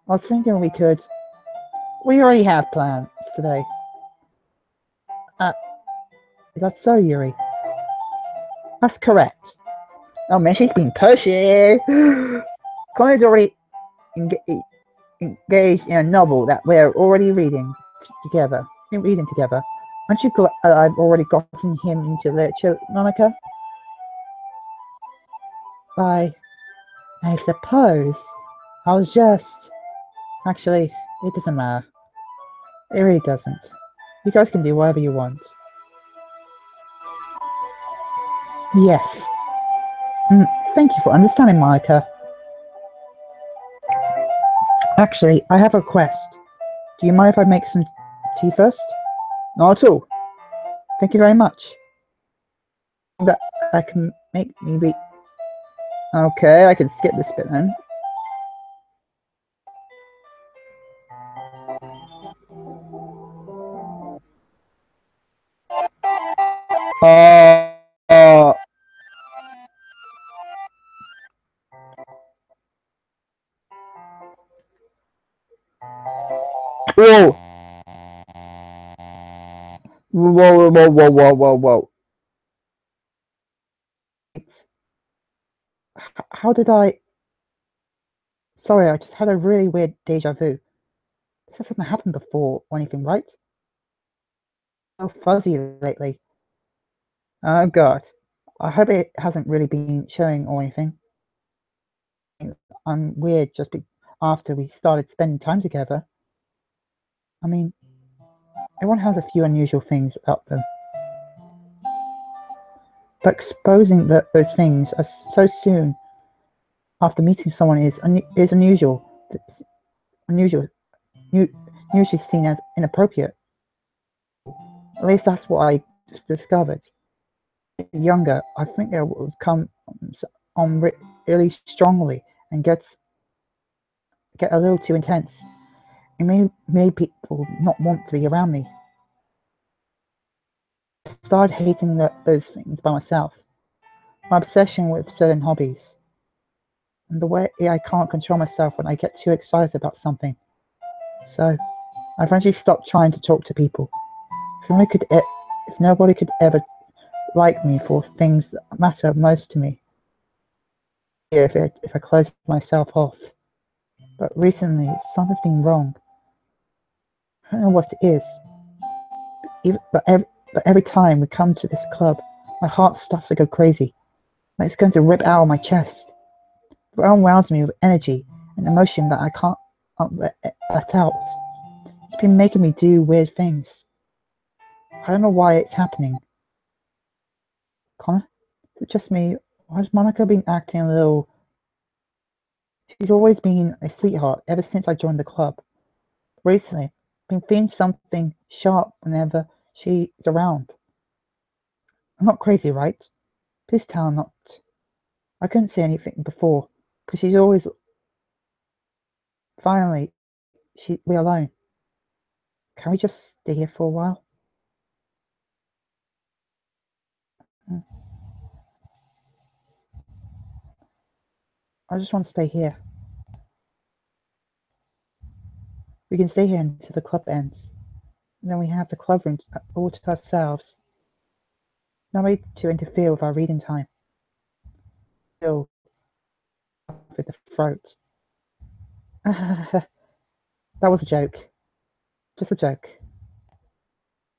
I was thinking we already have plans today. Is that so, Yuri? That's correct. Oh man, she's been pushy. Connor's already engaged in a novel that we're already reading together. Aren't you glad I've already gotten him into literature, Monica? I suppose I was just... Actually, it doesn't matter. It really doesn't. You guys can do whatever you want. Yes. Thank you for understanding, Monica. Actually, I have a request. Do you mind if I make some tea first? Not at all. Thank you very much. That can make me read. Okay, I can skip this bit then. Whoa! Whoa. How did I... Sorry, I just had a really weird deja vu. This hasn't happened before or anything, right? So fuzzy lately. Oh god. I hope it hasn't really been showing or anything. I'm weird just after we started spending time together. I mean, everyone has a few unusual things about them. But exposing those things so soon after meeting someone is unusual. It's usually seen as inappropriate. At least that's what I discovered. Younger, I think it would come on really strongly and get a little too intense. It made people not want to be around me. I started hating those things by myself. My obsession with certain hobbies. And the way I can't control myself when I get too excited about something. So, I eventually stopped trying to talk to people. If nobody could ever like me for things that matter most to me, if I close myself off. But recently, something's been wrong. I don't know what it is. But every time we come to this club, my heart starts to go crazy. Like it's going to rip out of my chest. It overwhelms me with energy and emotion that I can't let out. It's been making me do weird things. I don't know why it's happening. Connor? Is it just me? Why has Monica been acting a little... She's always been a sweetheart ever since I joined the club. Recently, I've been feeling something sharp whenever she's around. I'm not crazy, right? Please tell her not. I couldn't say anything before, because she's always... Finally, we're alone. Can we just stay here for a while? I just want to stay here. We can stay here until the club ends. And then we have the club room all to ourselves. Nobody to interfere with our reading time. Still with the throat. That was a joke. Just a joke.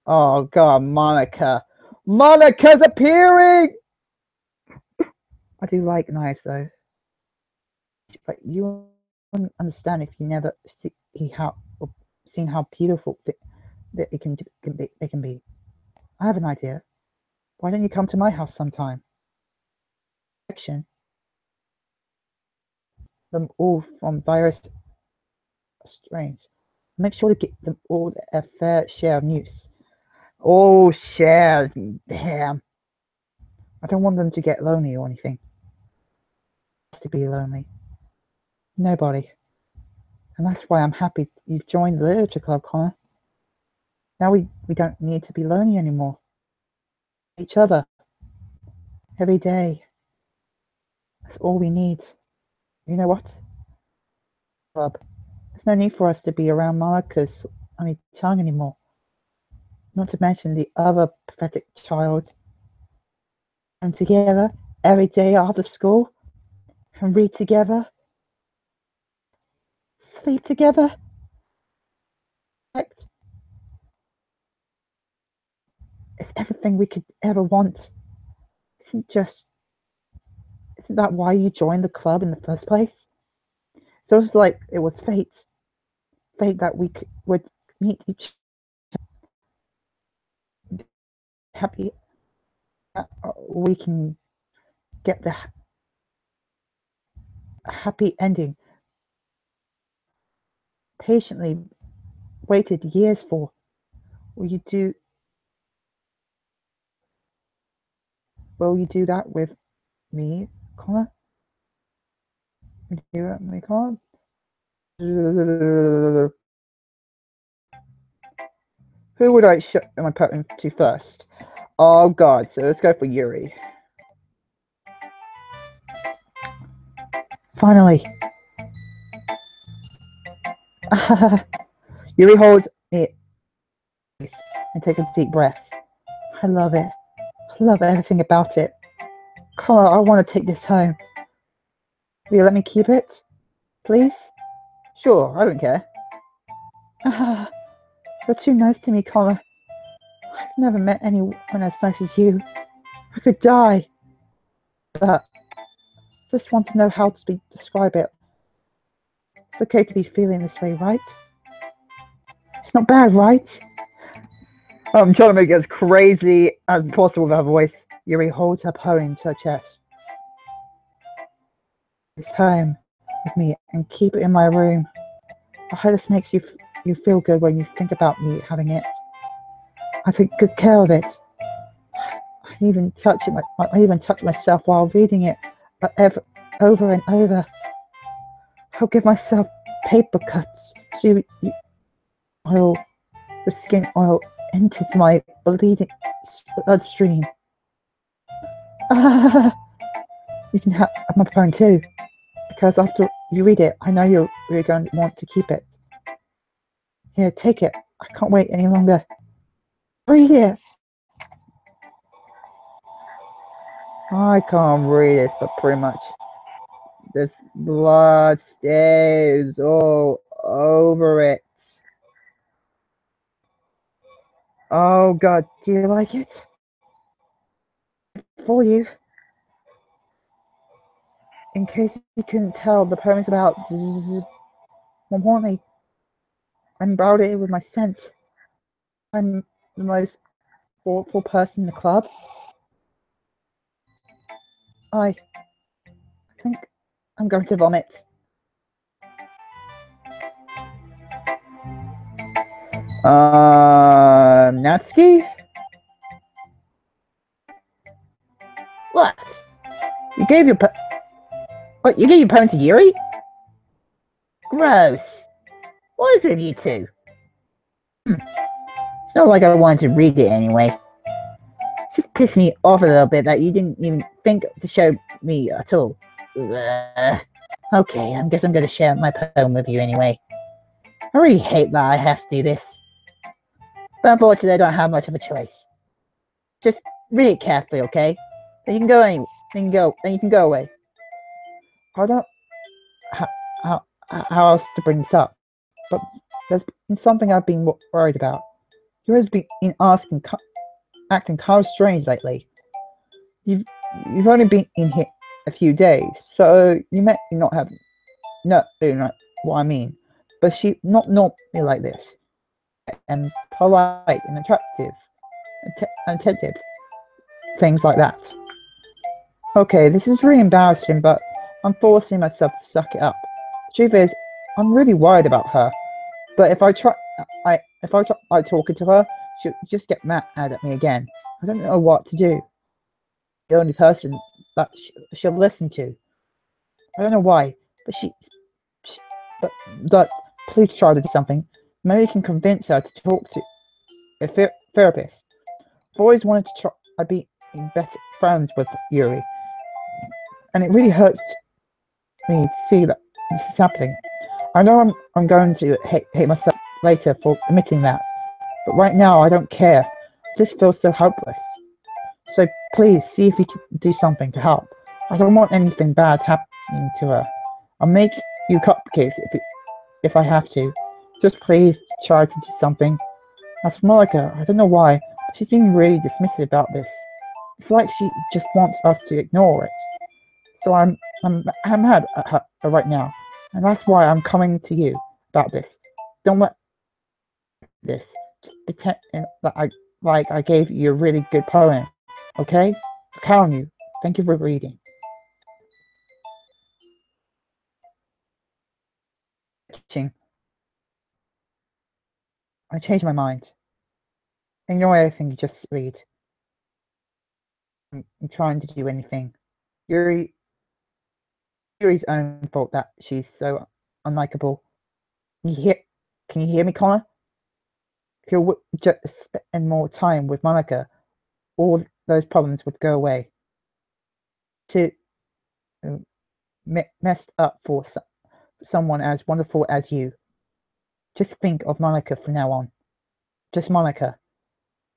Oh god, Monica. Monica's appearing! I do like knives though. But you wouldn't understand if you never seen how beautiful they can be. I have an idea. Why don't you come to my house sometime? Them all from various strains. Make sure to get them all a fair share of news. Oh, share. Damn. I don't want them to get lonely or anything. To be lonely. Nobody. And that's why I'm happy you've joined the literature club, Connor. Now we don't need to be lonely anymore. Each other. Every day. That's all we need. You know what? Club. There's no need for us to be around Monica's tongue anymore. Not to mention the other pathetic child. And together every day after school. And read together. Sleep together. It's everything we could ever want. Isn't that why you joined the club in the first place? So it's like it was fate. Fate that we would meet each other. Happy that we can get the happy ending. Patiently waited years for. Will you do that with me, Connor? Will you do that with me, Connor? Who would I show my pattern to first? Oh god, so let's go for Yuri. Finally. Yuri holds it and take a deep breath. I love it. I love everything about it. Connor, I want to take this home. Will you let me keep it? Please? Sure, I don't care. You're too nice to me, Connor. I've never met anyone as nice as you. I could die. But just want to know how to describe it. It's okay to be feeling this way, right? It's not bad, right? I'm trying to make it as crazy as possible with her voice. Yuri holds her poem to her chest. It's home with me and keep it in my room. I hope this makes you feel good when you think about me having it. I take good care of it. I even touch myself while reading it over and over. I'll give myself paper cuts so oil, the skin oil enters my bleeding bloodstream. You can have my phone too, because after you read it, I know you're going to want to keep it. Here, take it. I can't wait any longer. Read it. I can't read it, but pretty much there's blood stains all over it. Oh God, do you like it? For you. In case you couldn't tell, the poem's about one morning. I embroidered it with my scent. I'm the most thoughtful person in the club. I think I'm going to vomit. Natsuki? What? You gave your poem to Yuri? Gross. What is it, you two? It's not like I wanted to read it anyway. It just pissed me off a little bit that you didn't even think to show me at all. Okay, I guess I'm going to share my poem with you anyway. I really hate that I have to do this. But unfortunately, I don't have much of a choice. Just read it carefully, okay? Then you can go anyway. Then you can go away. I don't how else to bring this up, but there's been something I've been worried about. You've always been acting kind of strange lately. You've only been in here a few days, so you may not have no what I mean. But she not normally like this, and polite and attractive, and attentive, things like that. Okay, this is really embarrassing, but I'm forcing myself to suck it up. The truth is, I'm really worried about her. But if I try talking to her, she'll just get mad at me again. I don't know what to do. The only person that she'll listen to. I don't know why, but but please try to do something. Maybe you can convince her to talk to a therapist. I've always wanted to try be better friends with Yuri, and it really hurts me to see that this is happening. I know I'm going to hate myself later for admitting that, but right now I don't care. I just feel so helpless. So please see if you can do something to help. I don't want anything bad happening to her. I'll make you cupcakes if I have to. Just please try to do something. As for Monica, I don't know why, but she's been really dismissive about this. It's like she just wants us to ignore it. So I'm mad at her right now, and that's why I'm coming to you about this. Don't let this. Just pretend that I gave you a really good poem. Okay? I count on you. Thank you for reading. I changed my mind. Ignore everything you just read. I'm trying to do anything. Yuri's own fault that she's so unlikable. Can you hear me, Connor? If you just spend more time with Monica, all those problems would go away. To messed up for someone as wonderful as you. Just think of Monica from now on. Just Monica.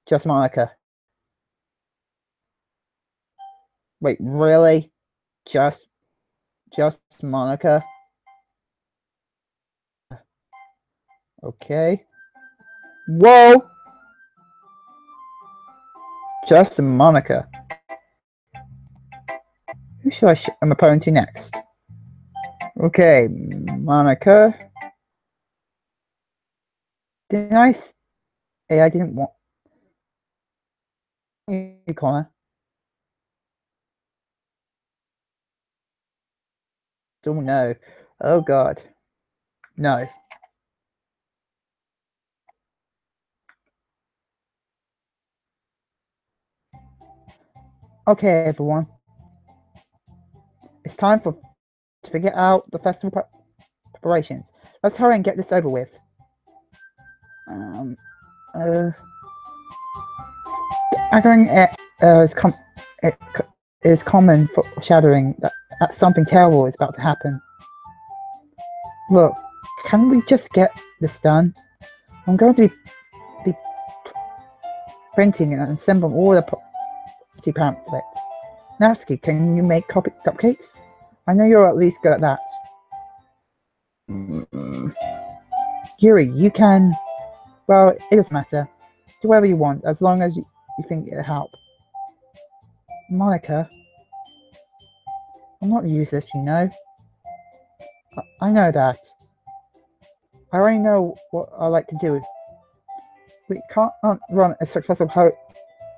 Just Monica. Wait, really? Just Monica? Okay. Whoa! Just Monica. Who should I'm opposing to next? Okay, Monica. Did I? Hey, I didn't want you, Connor. Oh no. Oh god. No. Okay, everyone. It's time to figure out the festival preparations. Let's hurry and get this over with. Staggering is common for shadowing that something terrible is about to happen. Look, can we just get this done? I'm going to be printing and assembling all the property pamphlets. Natsuki, can you make cupcakes? I know you're at least good at that. Yuri, you can... Well, it doesn't matter. Do whatever you want, as long as you think it'll help. Monica, I'm not useless, you know. I know that. I already know what I like to do. We can't run a successful poetry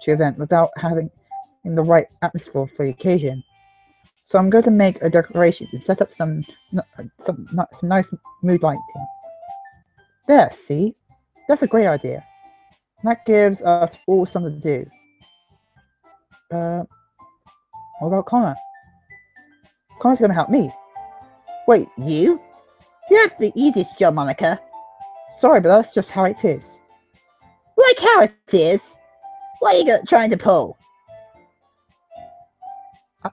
event without having the right atmosphere for the occasion. So I'm going to make a decoration and set up some nice mood lighting. There, see? That's a great idea. That gives us all something to do. What about Connor? Connor's going to help me. Wait, you? You have the easiest job, Monica. Sorry, but that's just how it is. Like how it is? What are you trying to pull?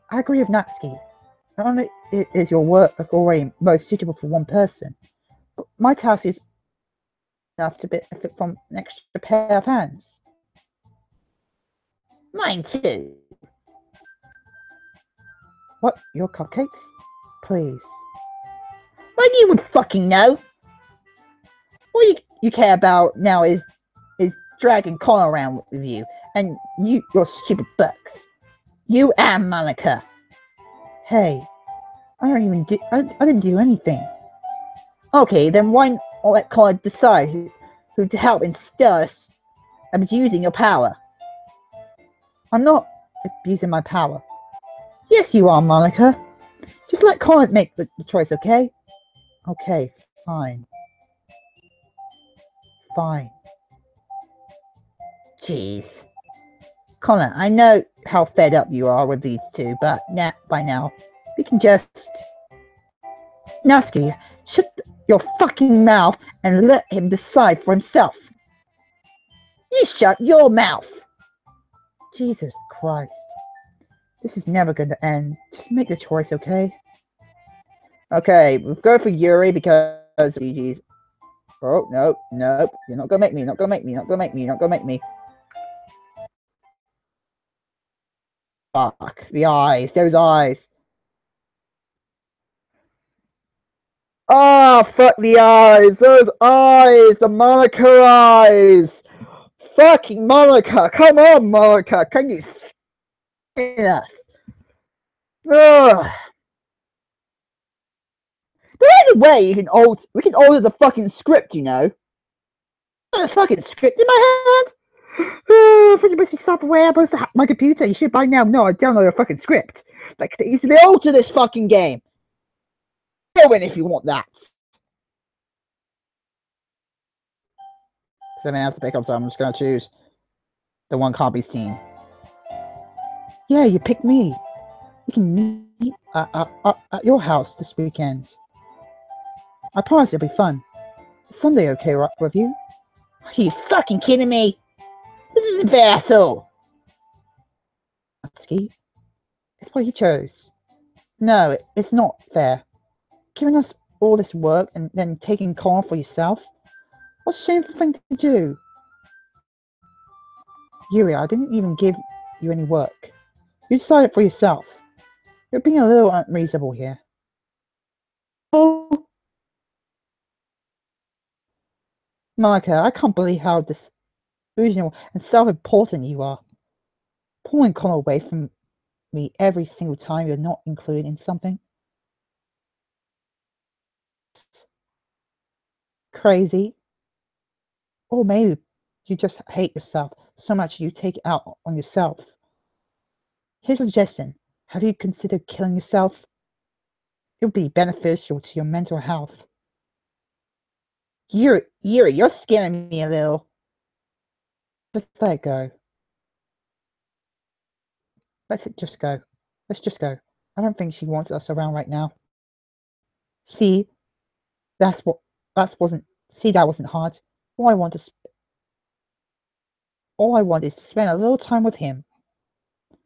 I agree with Natsuki. Not only is your work already most suitable for one person, but my task is enough to benefit from an extra pair of hands. Mine too. What, your cupcakes? Please. Well, you would fucking know. All you care about now is dragging Connor around with you, and your stupid books. You and Monica. Hey, I didn't do anything. Okay, then why not let Connor decide who to help instead of abusing your power? I'm not abusing my power. Yes, you are, Monica. Just let Connor make the choice, okay? Okay, fine. Fine. Jeez. Connor, I know how fed up you are with these two, but by now, we can just... Natsuki, shut your fucking mouth and let him decide for himself. You shut your mouth! Jesus Christ. This is never going to end. Just make the choice, okay? Okay, we'll go for Yuri because... GG's. Oh, no, no. You're not gonna make me, not gonna make me, not gonna make me, not gonna make me. Fuck, the eyes, those eyes. Oh, fuck the eyes, those eyes, the Monica eyes. Fucking Monica, come on, Monica, can you see us? Ugh. There's a way we can alter the fucking script, you know. The fucking script in my hand? For you must be software, but my computer, you should by now know I download a fucking script. Like, to easily alter this fucking game. Go in if you want that. Something else to pick up, so I'm just gonna choose the one can't be seen. Yeah, you picked me. We can meet at your house this weekend. I promise it'll be fun. Is Sunday okay with you? Are you fucking kidding me? This isn't fair at all. Natsuki, it's what you chose. No, it's not fair. Giving us all this work and then taking Connor for yourself? What a shameful thing to do. Yuri, I didn't even give you any work. You decided for yourself. You're being a little unreasonable here. Oh, Monica, I can't believe how disillusional and self-important you are. Pulling Connor away from me every single time you're not included in something? Crazy. Or maybe you just hate yourself so much you take it out on yourself. Here's a suggestion. Have you considered killing yourself? It would be beneficial to your mental health. Yuri, you're scaring me a little. Let's let it go. Let's just go. Let's just go. I don't think she wants us around right now. See, that wasn't hard. All I want is to spend a little time with him.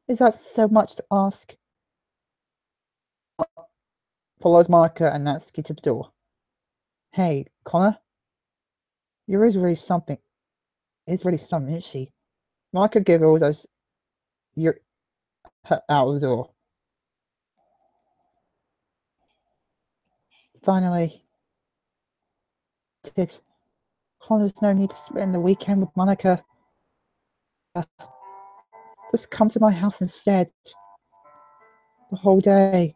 Is that so much to ask? Follows Monica and Natsuki to the door. Hey, Connor? You're really something. It's really something, isn't she? Monica giggles as you're out the door. Finally. Connor's no need to spend the weekend with Monica. Just come to my house instead. The whole day.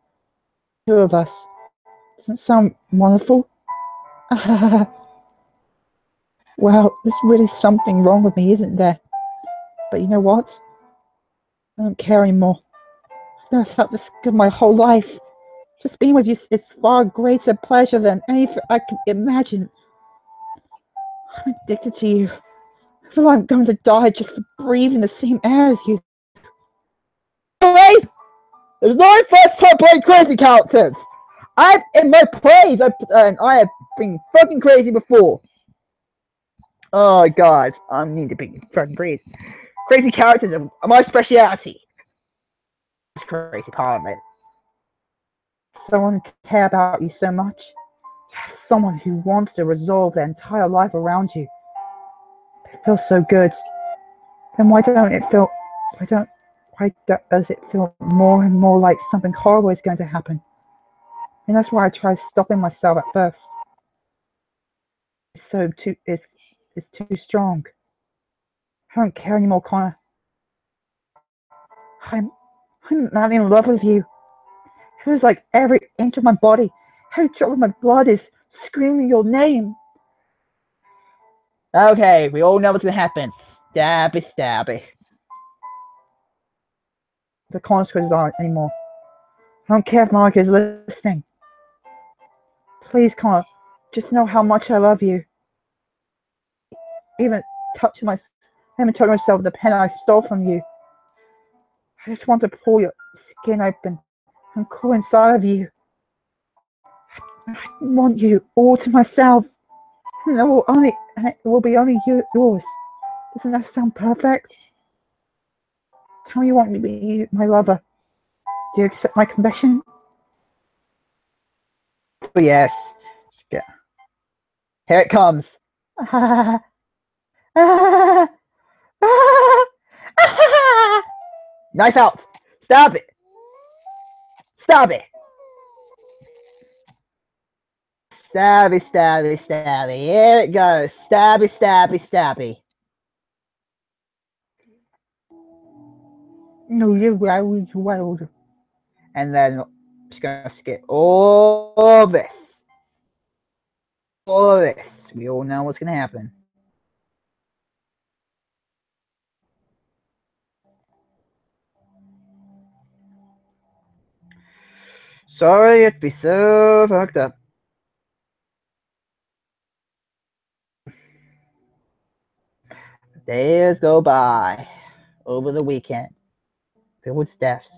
Two of us. Doesn't sound wonderful? Well, there's really something wrong with me, isn't there? But you know what? I don't care anymore. I've never felt this good my whole life. Just being with you is far greater pleasure than anything I can imagine. I'm addicted to you. I feel like I'm going to die just for breathing the same air as you. Alright! It's my first time playing crazy characters! I'm in my praise, and I have been fucking crazy before. Oh god, I need to be fucking crazy. Crazy characters are my speciality. It's crazy part of it. Someone care about you so much. Someone who wants to resolve their entire life around you. It feels so good. Then why does it feel more and more like something horrible is going to happen? And that's why I tried stopping myself at first. It's too strong. I don't care anymore, Connor. I'm madly in love with you. It feels like every inch of my body, every drop of my blood is screaming your name. Okay, we all know what's gonna happen. Stabby, stabby. The consequences aren't anymore. I don't care if Monica is listening. Please, Connor, just know how much I love you. Even touching myself with the pen I stole from you. I just want to pull your skin open and crawl inside of you. I want you all to myself. And it will be only yours. Doesn't that sound perfect? Tell me you want me to be my lover. Do you accept my confession? Oh, yes. Yeah. Here it comes. Knife out! Stop it! Stop it! Stabby, stabby, stabby. Here it goes. Stabby, stabby, stabby. No, you're wild. And then I'm just gonna skip all this. All this. We all know what's gonna happen. Sorry it'd be so fucked up. Days go by over the weekend, filled with deaths.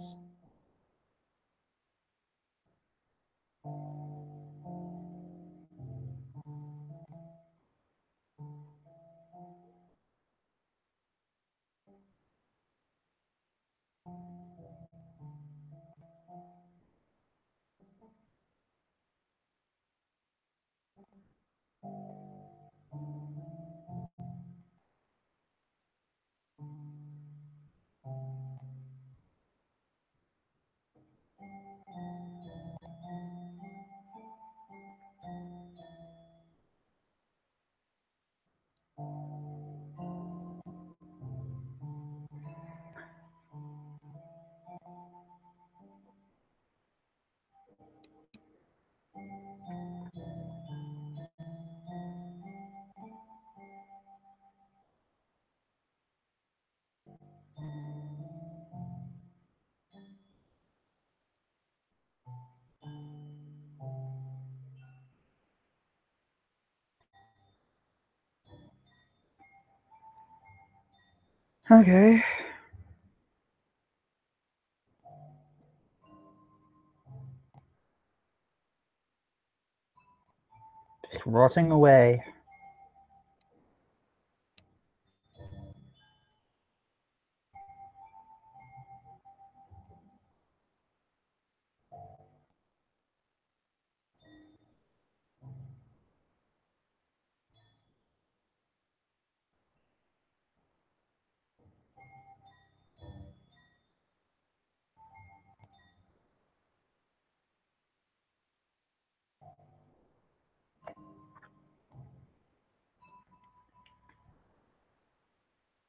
Okay. Just rotting away.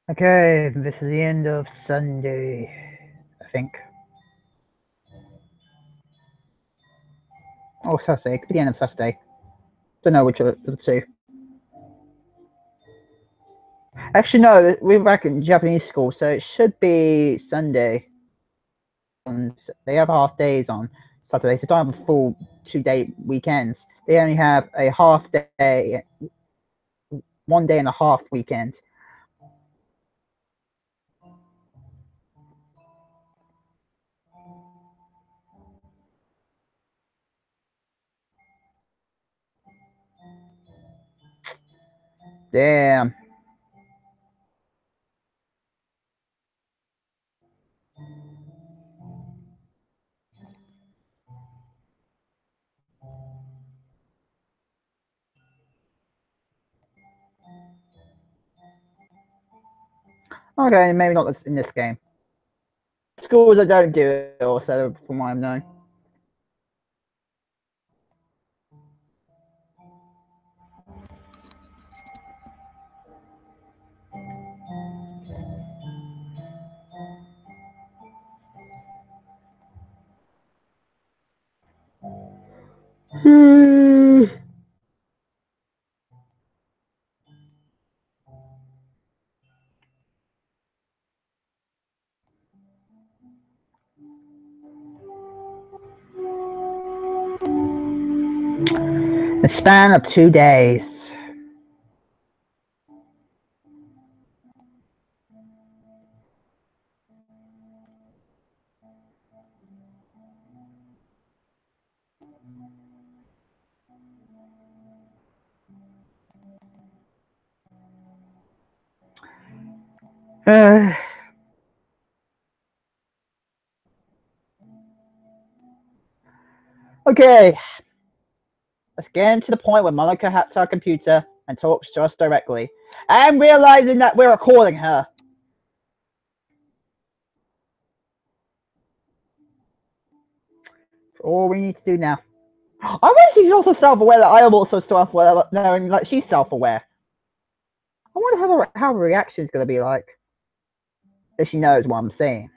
Okay, this is the end of Sunday, I think. Oh, Saturday. It could be the end of Saturday. Don't know which of the two. Actually, no, we're back in Japanese school, so it should be Sunday. They have half days on Saturday, so they don't have a full 2-day weekends. They only have a half day, 1 day and a half weekend. Damn. Okay, maybe not in this game. Schools that don't do it also, from what I know. A span of 2 days. Okay. Let's get to the point where Monica hacks our computer and talks to us directly. And realizing that we're recording her. All we need to do now. I wonder if she's also self-aware that I am also self-aware, knowing like she's self-aware. I wonder how her reaction is going to be like if she knows what I'm saying.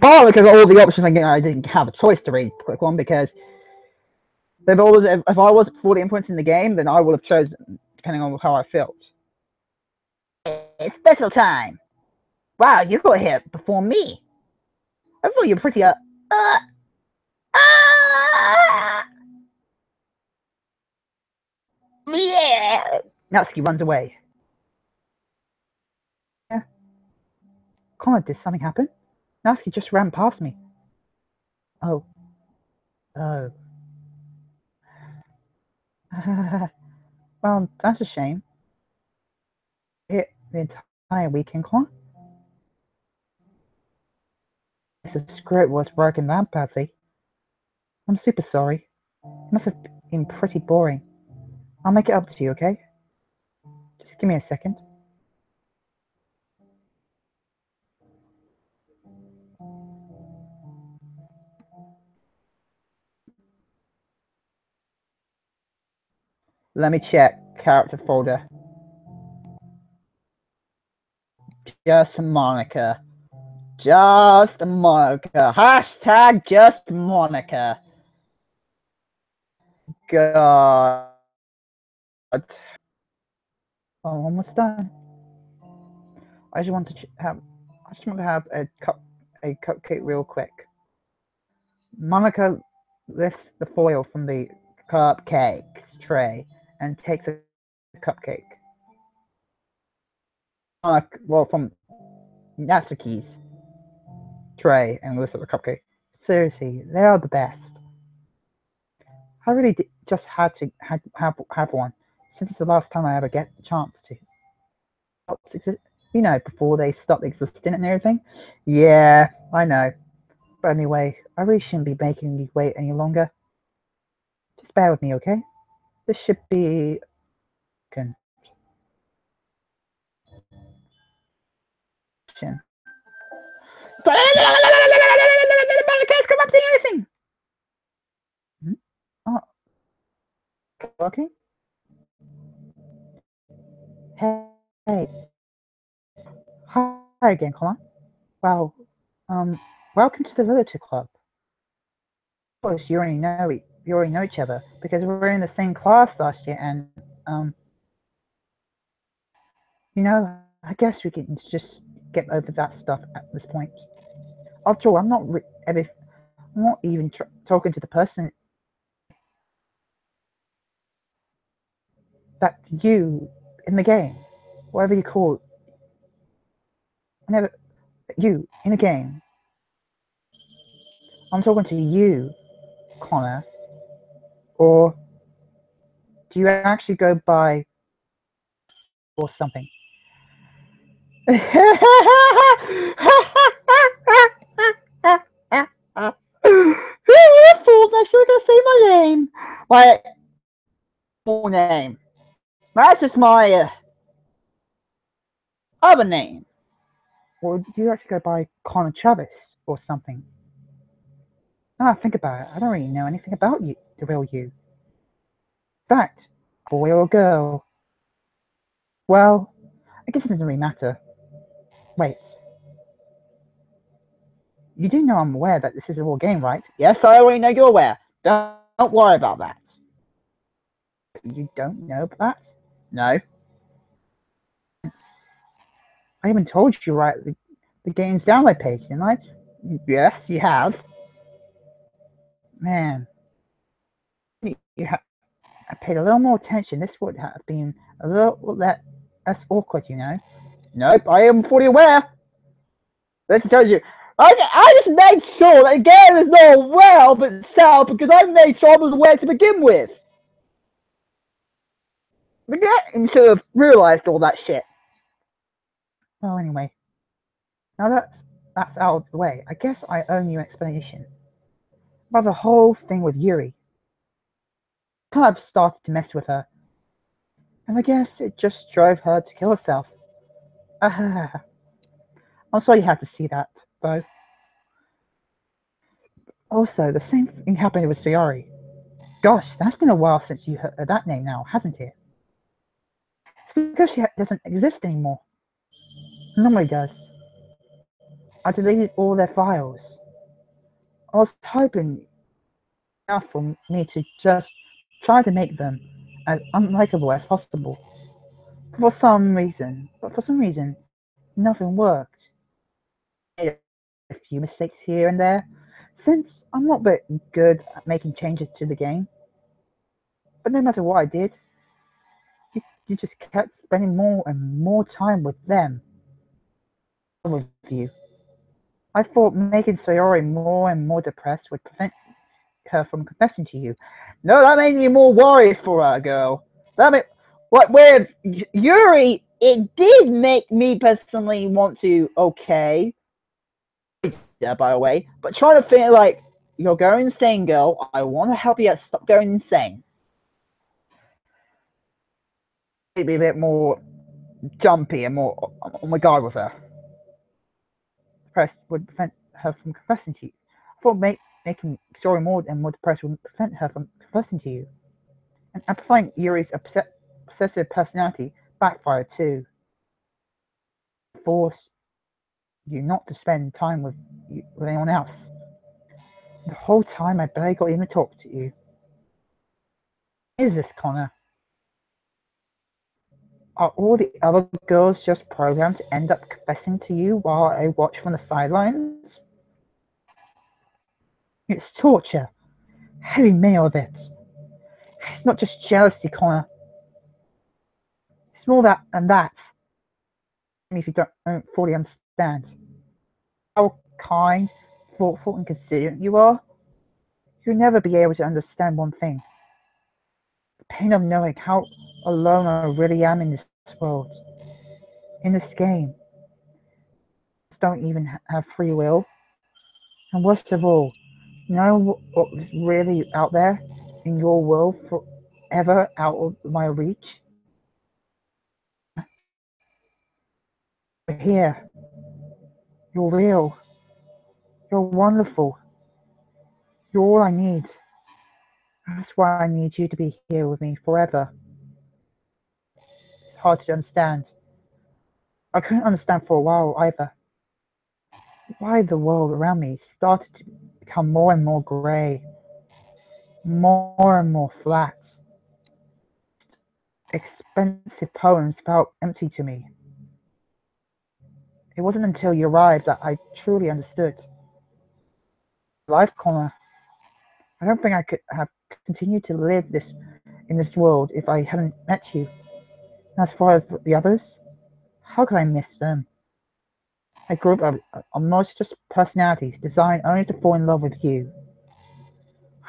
But because of all the options, I didn't have a choice to click on because if I was 40 inputs in the game, then I would have chosen depending on how I felt. It's special time. Wow, you got here before me. I thought you were pretty yeah. Natsuki runs away. Yeah. Connor, did something happen? Natsuki just ran past me. Oh. Oh. Well, that's a shame. Hit the entire weekend, Connor. The script was broken that badly. I'm super sorry. It must have been pretty boring. I'll make it up to you, okay? Just give me a second. Let me check character folder. Just Monica. Just Monica. Hashtag just Monica. God. Oh, almost done. I just want to have a cupcake real quick. Monica lifts the foil from the cupcakes tray and takes a cupcake. Well, from Natsuki's tray and looks at the cupcake. Seriously, they are the best. I really just had to have one since it's the last time I ever get the chance to. You know, before they stop existing and everything. Yeah, I know. But anyway, I really shouldn't be making you wait any longer. Just bear with me, okay? This should be... Come up to anything. Oh, okay. Hey. Hi again, Connor. Well, welcome to the Villager Club. Of course, you already know each other because we were in the same class last year, and you know, I guess we can just get over that stuff at this point. After all, I'm not even talking to the person that you in the game, whatever you call it. You in the game. I'm talking to you, Connor. Or do you actually go by or something? Who would have thought that she was going to say my name? My full name. That's just my other name. Or do you actually go by Connor Travis or something? Now I think about it, I don't really know anything about you, the real you. In fact, boy or girl. Well, I guess it doesn't really matter. Wait. You do know I'm aware that this is a war game, right? Yes, I already know you're aware. Don't worry about that. You don't know that? No. I even told you right the game's download page, didn't I? Yes, you have. Man. I paid a little more attention. This would have been a little less awkward, you know. Nope, I am fully aware. Let's tell you. I just made sure that the game is not aware of itself because I made sure I was aware to begin with. The game should have realized all that shit. Well, anyway. Now that's out of the way. I guess I owe you an explanation about the whole thing with Yuri. I've started to mess with her. And I guess it just drove her to kill herself. I'm sorry you had to see that, though. Also, the same thing happened with Sayori. Gosh, that's been a while since you heard that name now, hasn't it? It's because she doesn't exist anymore. Normally does. I deleted all their files. I was hoping enough for me to just try to make them as unlikable as possible. But for some reason, nothing worked. I made a few mistakes here and there, since I'm not very good at making changes to the game. But no matter what I did, you just kept spending more and more time with them. With you. I thought making Sayori more and more depressed would prevent her from confessing to you. No, that made me more worried for her, girl. That made with Yuri, it did make me personally want to. Okay, yeah, by the way, but trying to think like you're going insane, girl. I want to help you stop going insane. Be a bit more jumpy and more on my guard with her. Depressed would prevent her from confessing to you. I thought making Sayori more and more depressed would prevent her from confessing to you. And amplifying Yuri's obsessive personality backfired too. Force you not to spend time with anyone else. The whole time I barely got even to talk to you. Is this, Connor? Are all the other girls just programmed to end up confessing to you while I watch from the sidelines? It's torture. Every minute of it. not just jealousy, Connor. It's more than that. If you don't fully understand how kind, thoughtful, and considerate you are, you'll never be able to understand one thing. The pain of knowing how alone I really am in this world. In this game. I don't even have free will. And worst of all, know what was really out there in your world forever out of my reach? You're here. You're real. You're wonderful. You're all I need. That's why I need you to be here with me forever. It's hard to understand. I couldn't understand for a while either. Why the world around me started to become more and more grey. More and more flat. Expensive poems felt empty to me. It wasn't until you arrived that I truly understood. Life, Connor. I don't think I could have continued to live in this world if I hadn't met you. And as far as the others, how could I miss them? A group of monstrous personalities designed only to fall in love with you.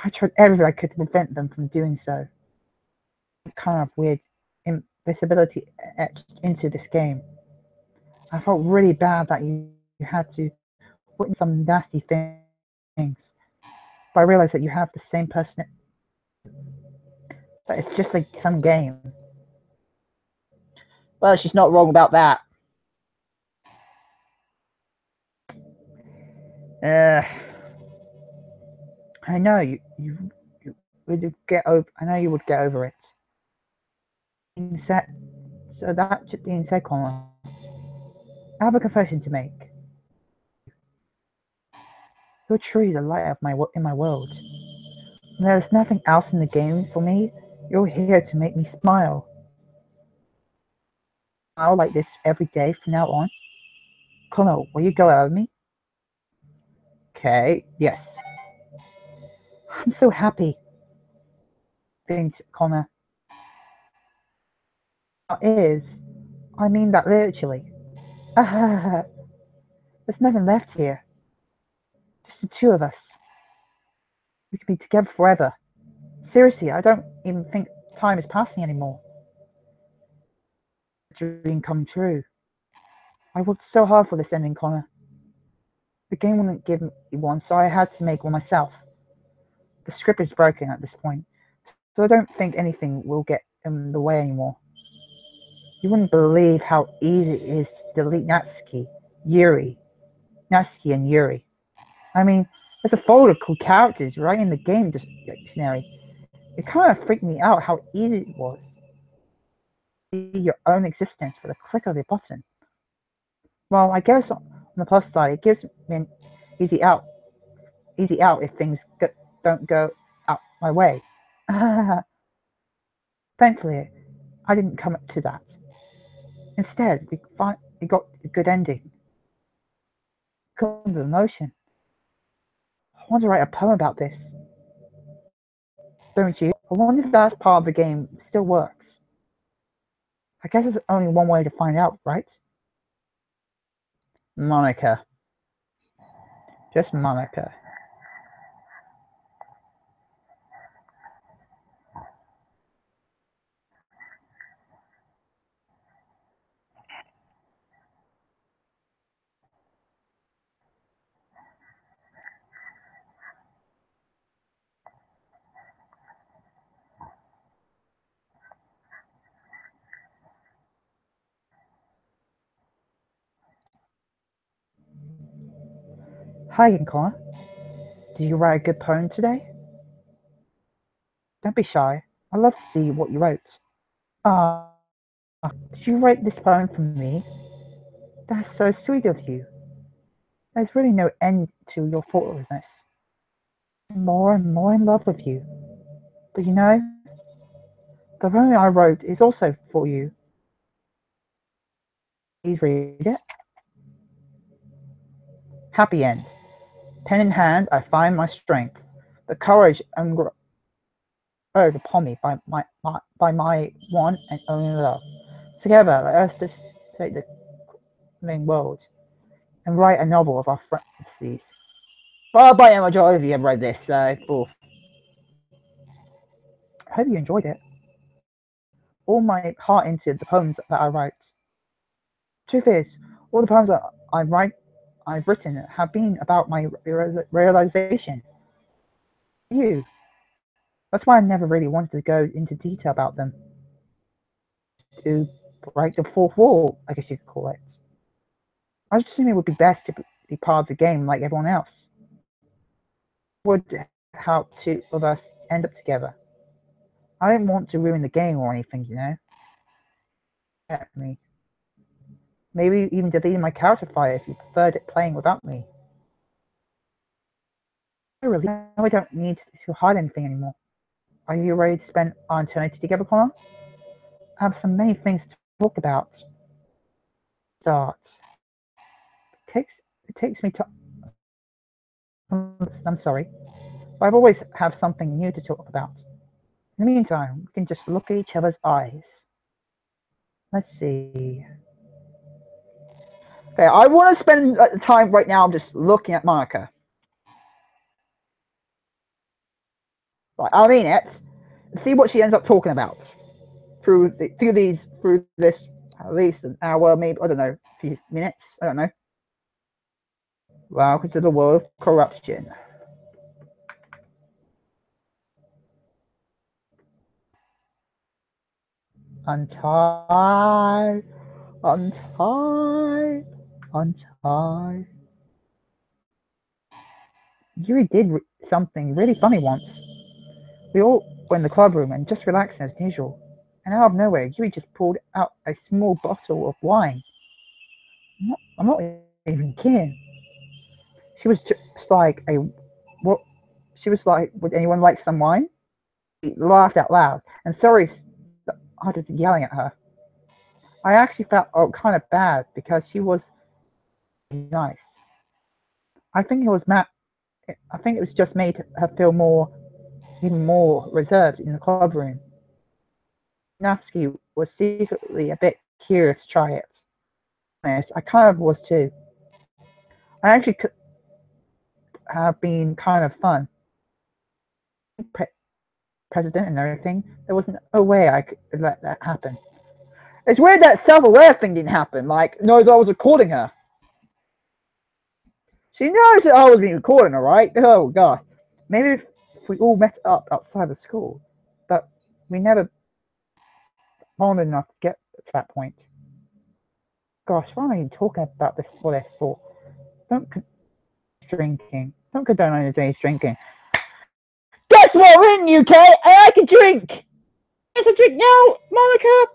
I tried everything I could to prevent them from doing so. Kind of weird invisibility etched into this game. I felt really bad that you had to witness some nasty things. But I realized that you have the same person. But it's just like some game. Well, she's not wrong about that. I know you would get over. I know you would get over it. So that being said, Connor, I have a confession to make. You're truly the light of in my world. When there's nothing else in the game for me, you're here to make me smile. Smile like this every day from now on. Connor, will you go out with me? Okay, yes. I'm so happy. Thanks, Connor. I mean that literally. There's nothing left here. Just the two of us. We could be together forever. Seriously, I don't even think time is passing anymore. Dream come true. I worked so hard for this ending, Connor. The game wouldn't give me one, so I had to make one myself. The script is broken at this point, so I don't think anything will get in the way anymore. You wouldn't believe how easy it is to delete Natsuki and Yuri. I mean, there's a folder called characters right in the game dictionary. It kind of freaked me out how easy it was. Your own existence with a click of a button. Well, I guess on the plus side, it gives me an easy out if things don't go out my way. Thankfully, I didn't come to that. Instead, we got a good ending. Come with emotion. I want to write a poem about this. Don't you? I wonder if that part of the game still works. I guess there's only one way to find out, right? Monica. Just Monica. Hi, Connor. Did you write a good poem today? Don't be shy. I'd love to see what you wrote. Did you write this poem for me? That's so sweet of you. There's really no end to your thoughtlessness. I'm more and more in love with you. But you know, the poem I wrote is also for you. Please read it. Happy end. Pen in hand, I find my strength, the courage and urged upon me by my one and only love. Together, let us take the living world and write a novel of our fantasies. Well, by the majority of you have read this, so both. I hope you enjoyed it. All my heart into the poems that I write. Truth is, all the poems that I've written have been about my realization. You. That's why I never really wanted to go into detail about them. To break the fourth wall, I guess you could call it. I just assumed it would be best to be part of the game like everyone else. Would how two of us end up together. I didn't want to ruin the game or anything, you know. Get me. Maybe even deleting my character file if you preferred it playing without me. I don't need to hide anything anymore. Are you ready to spend our eternity together, Connor? I have so many things to talk about. Start. It takes me to. I'm sorry, but I've always have something new to talk about. In the meantime, we can just look at each other's eyes. Let's see. Okay, I want to spend the time right now just looking at Monica. Like, I mean it. And see what she ends up talking about through this at least an hour, maybe I don't know, a few minutes. I don't know. Welcome to the world of corruption. Untie, untie, untie. Yuri did something really funny once. We all were in the club room and just relaxing as usual. And out of nowhere, Yuri just pulled out a small bottle of wine. I'm not even kidding. She was just like a what? She was like, "Would anyone like some wine?" He laughed out loud, and sorry, I was yelling at her. I actually felt kind of bad because she was nice. I think it was I think it was just made her feel even more reserved in the club room. Natsuki was secretly a bit curious to try it. Honest, I kind of was too. I actually could have been kind of fun. President and everything. There wasn't a way I could let that happen. It's weird that self-aware thing didn't happen. Like, knows I was recording her. She knows that I was being recording her, right? Oh god. Maybe if we all met up outside the school, but we never bonded enough to get to that point. Gosh, why am I even talking about this for? Don't drinking. Don't condone underage drinking. Guess what? We're in the UK and I can drink! Yes, I drink now, Monica!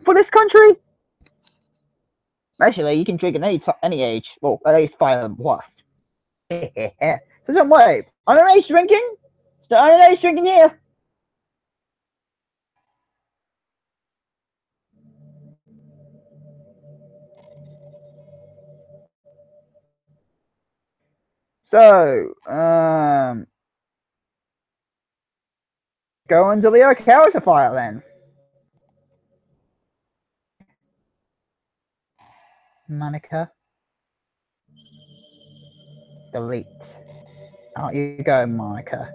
For this country? Actually, you can drink at any age. Well, at least 5 and plus. So don't worry. Underage drinking? Is there underage drinking here? So, go into the character file then. Monica. Delete. Out you go, Monica.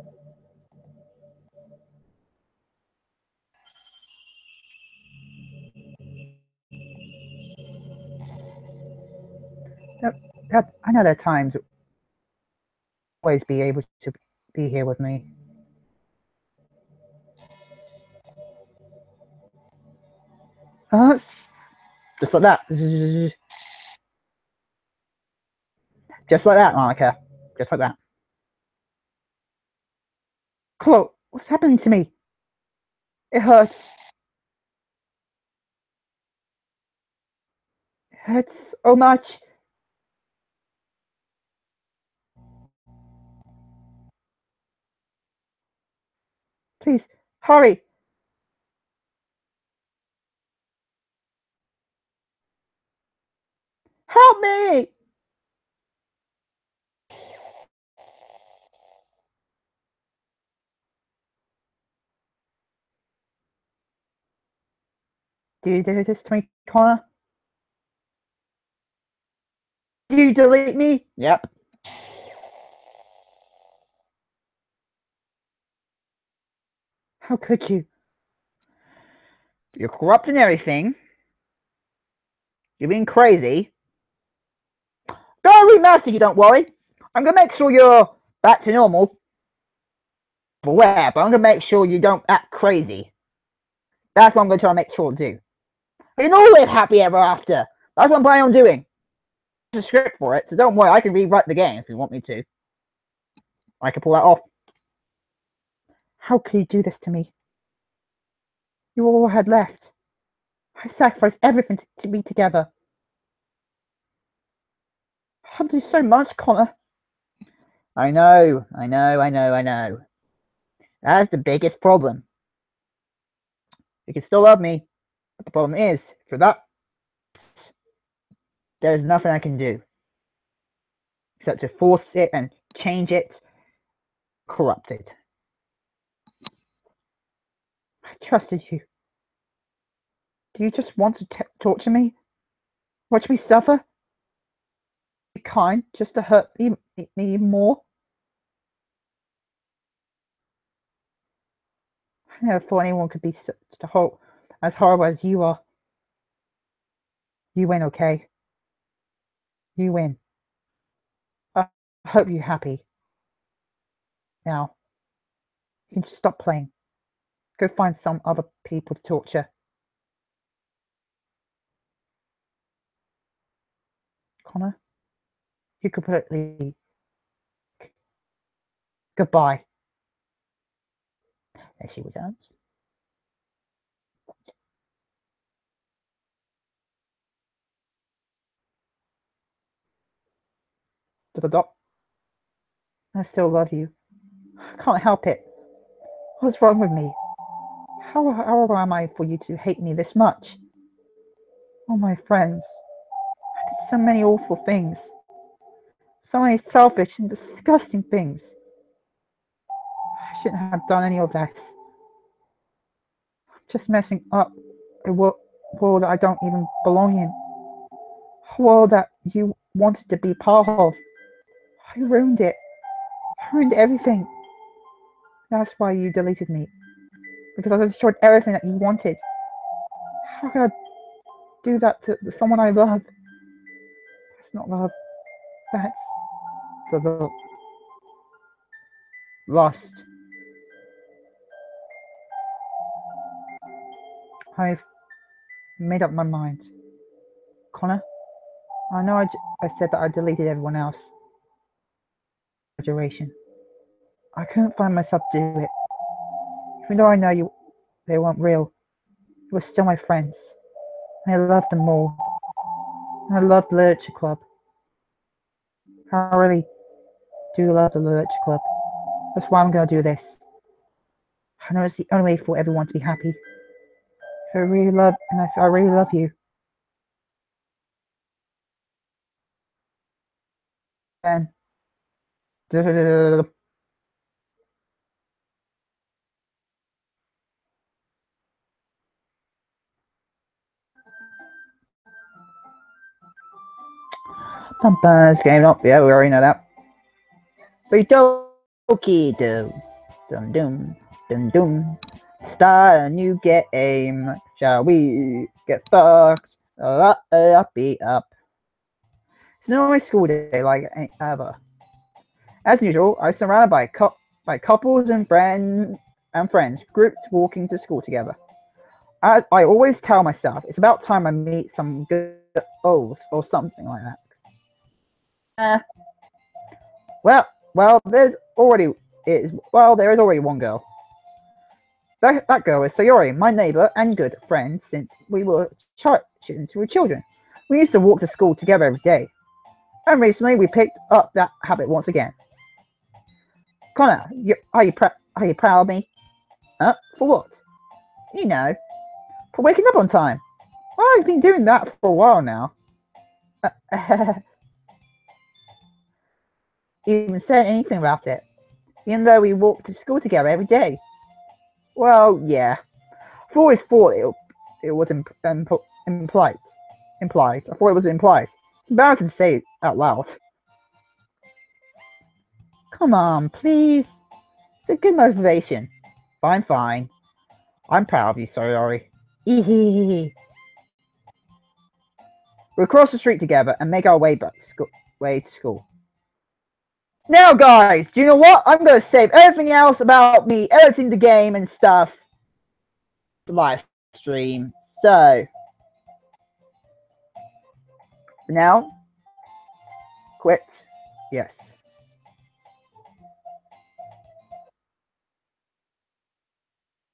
I know there are times always be able to be here with me. Just like that. Just like that, Monica. Just like that. Chloe, what's happening to me? It hurts. It hurts so much. Please, hurry. Help me! Do you do this to me, Connor? Do you delete me? Yep. How could you? You're corrupting everything. You're being crazy. Don't remaster you, don't worry. I'm gonna make sure you're back to normal. Beware, but I'm gonna make sure you don't act crazy. That's what I'm gonna try to make sure to do. We can all live happy ever after. That's what I'm planning on doing. There's a script for it, so don't worry, I can rewrite the game if you want me to. I can pull that off. How could you do this to me? You all had left. I sacrificed everything to be together. I've done so much, Connor. I know. That's the biggest problem. You can still love me, but the problem is, for that, there's nothing I can do. Except to force it and change it, corrupt it. I trusted you. Do you just want to torture me? Watch me suffer? Be kind, just to hurt me even more? I never thought anyone could be such as horrible as you are. You win, okay? You win. I hope you're happy. Now, you can just stop playing. Go find some other people to torture. Connor, you completely... Goodbye. There she returns. I still love you. I can't help it. What's wrong with me? How horrible am I for you to hate me this much? Oh, my friends. I did so many awful things. So many selfish and disgusting things. I shouldn't have done any of that. I'm just messing up a world that I don't even belong in. A world that you wanted to be part of. I ruined it. I ruined everything. That's why you deleted me. Because I destroyed everything that you wanted. How could I do that to someone I love? That's not love. That's the lust. I've made up my mind. Connor, I know I said that I deleted everyone else. Exaggeration. I couldn't find myself to do it. Even though I know they weren't real, they were still my friends. I loved them all. And I loved the Literature Club. I really do love the Literature Club. That's why I'm going to do this. I know it's the only way for everyone to be happy. If I really love you. And It's game up. Yeah, we already know that. But Doki do. Dum dum. Dum dum. Start a new game. Shall we get fucked? Be up. It's not my school day like ever. As usual, I'm surrounded by couples and friends groups walking to school together. I always tell myself it's about time I meet some good O's or something like that. Well, there is already one girl. That girl is Sayori, my neighbor and good friend since we were children. We used to walk to school together every day. And recently we picked up that habit once again. Connor, are you proud of me? For what? You know, for waking up on time. I've been doing that for a while now. Even said anything about it, even though we walked to school together every day. Well, yeah. I've always thought it was implied. Implied. I thought it was implied. It's embarrassing to say it out loud. Come on, please. It's a good motivation. Fine, fine. I'm proud of you, Sayori. We'll cross the street together and make our way to school. Now, guys, do you know what? I'm going to save everything else about me editing the game and stuff for live stream. So, for now, quit. Yes.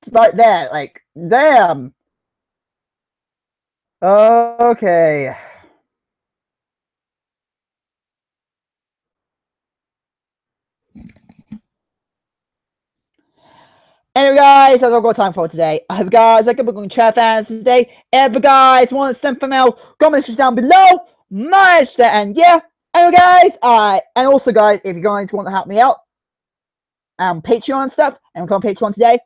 It's like that. Like, damn. Okay. Anyway, guys, that's all I've got time for today. I hope you guys like it. We're going to chat fans today. If you guys want to send from out, comments down below. And yeah. Anyway, guys, and also, guys, if you guys want to help me out, Patreon and stuff, and come on Patreon today.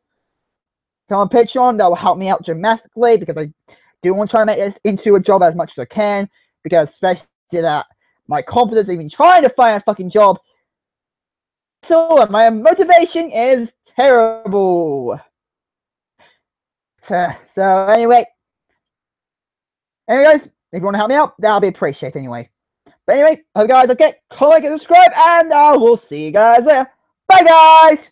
Come on Patreon, that will help me out dramatically because I do want to try to make this into a job as much as I can. Because especially that my confidence even trying to find a fucking job. So my motivation is terrible. So anyway, guys, if you want to help me out, that'll be appreciated anyway. But anyway, hope you guys okay. Comment, subscribe, and I will see you guys later. Bye, guys.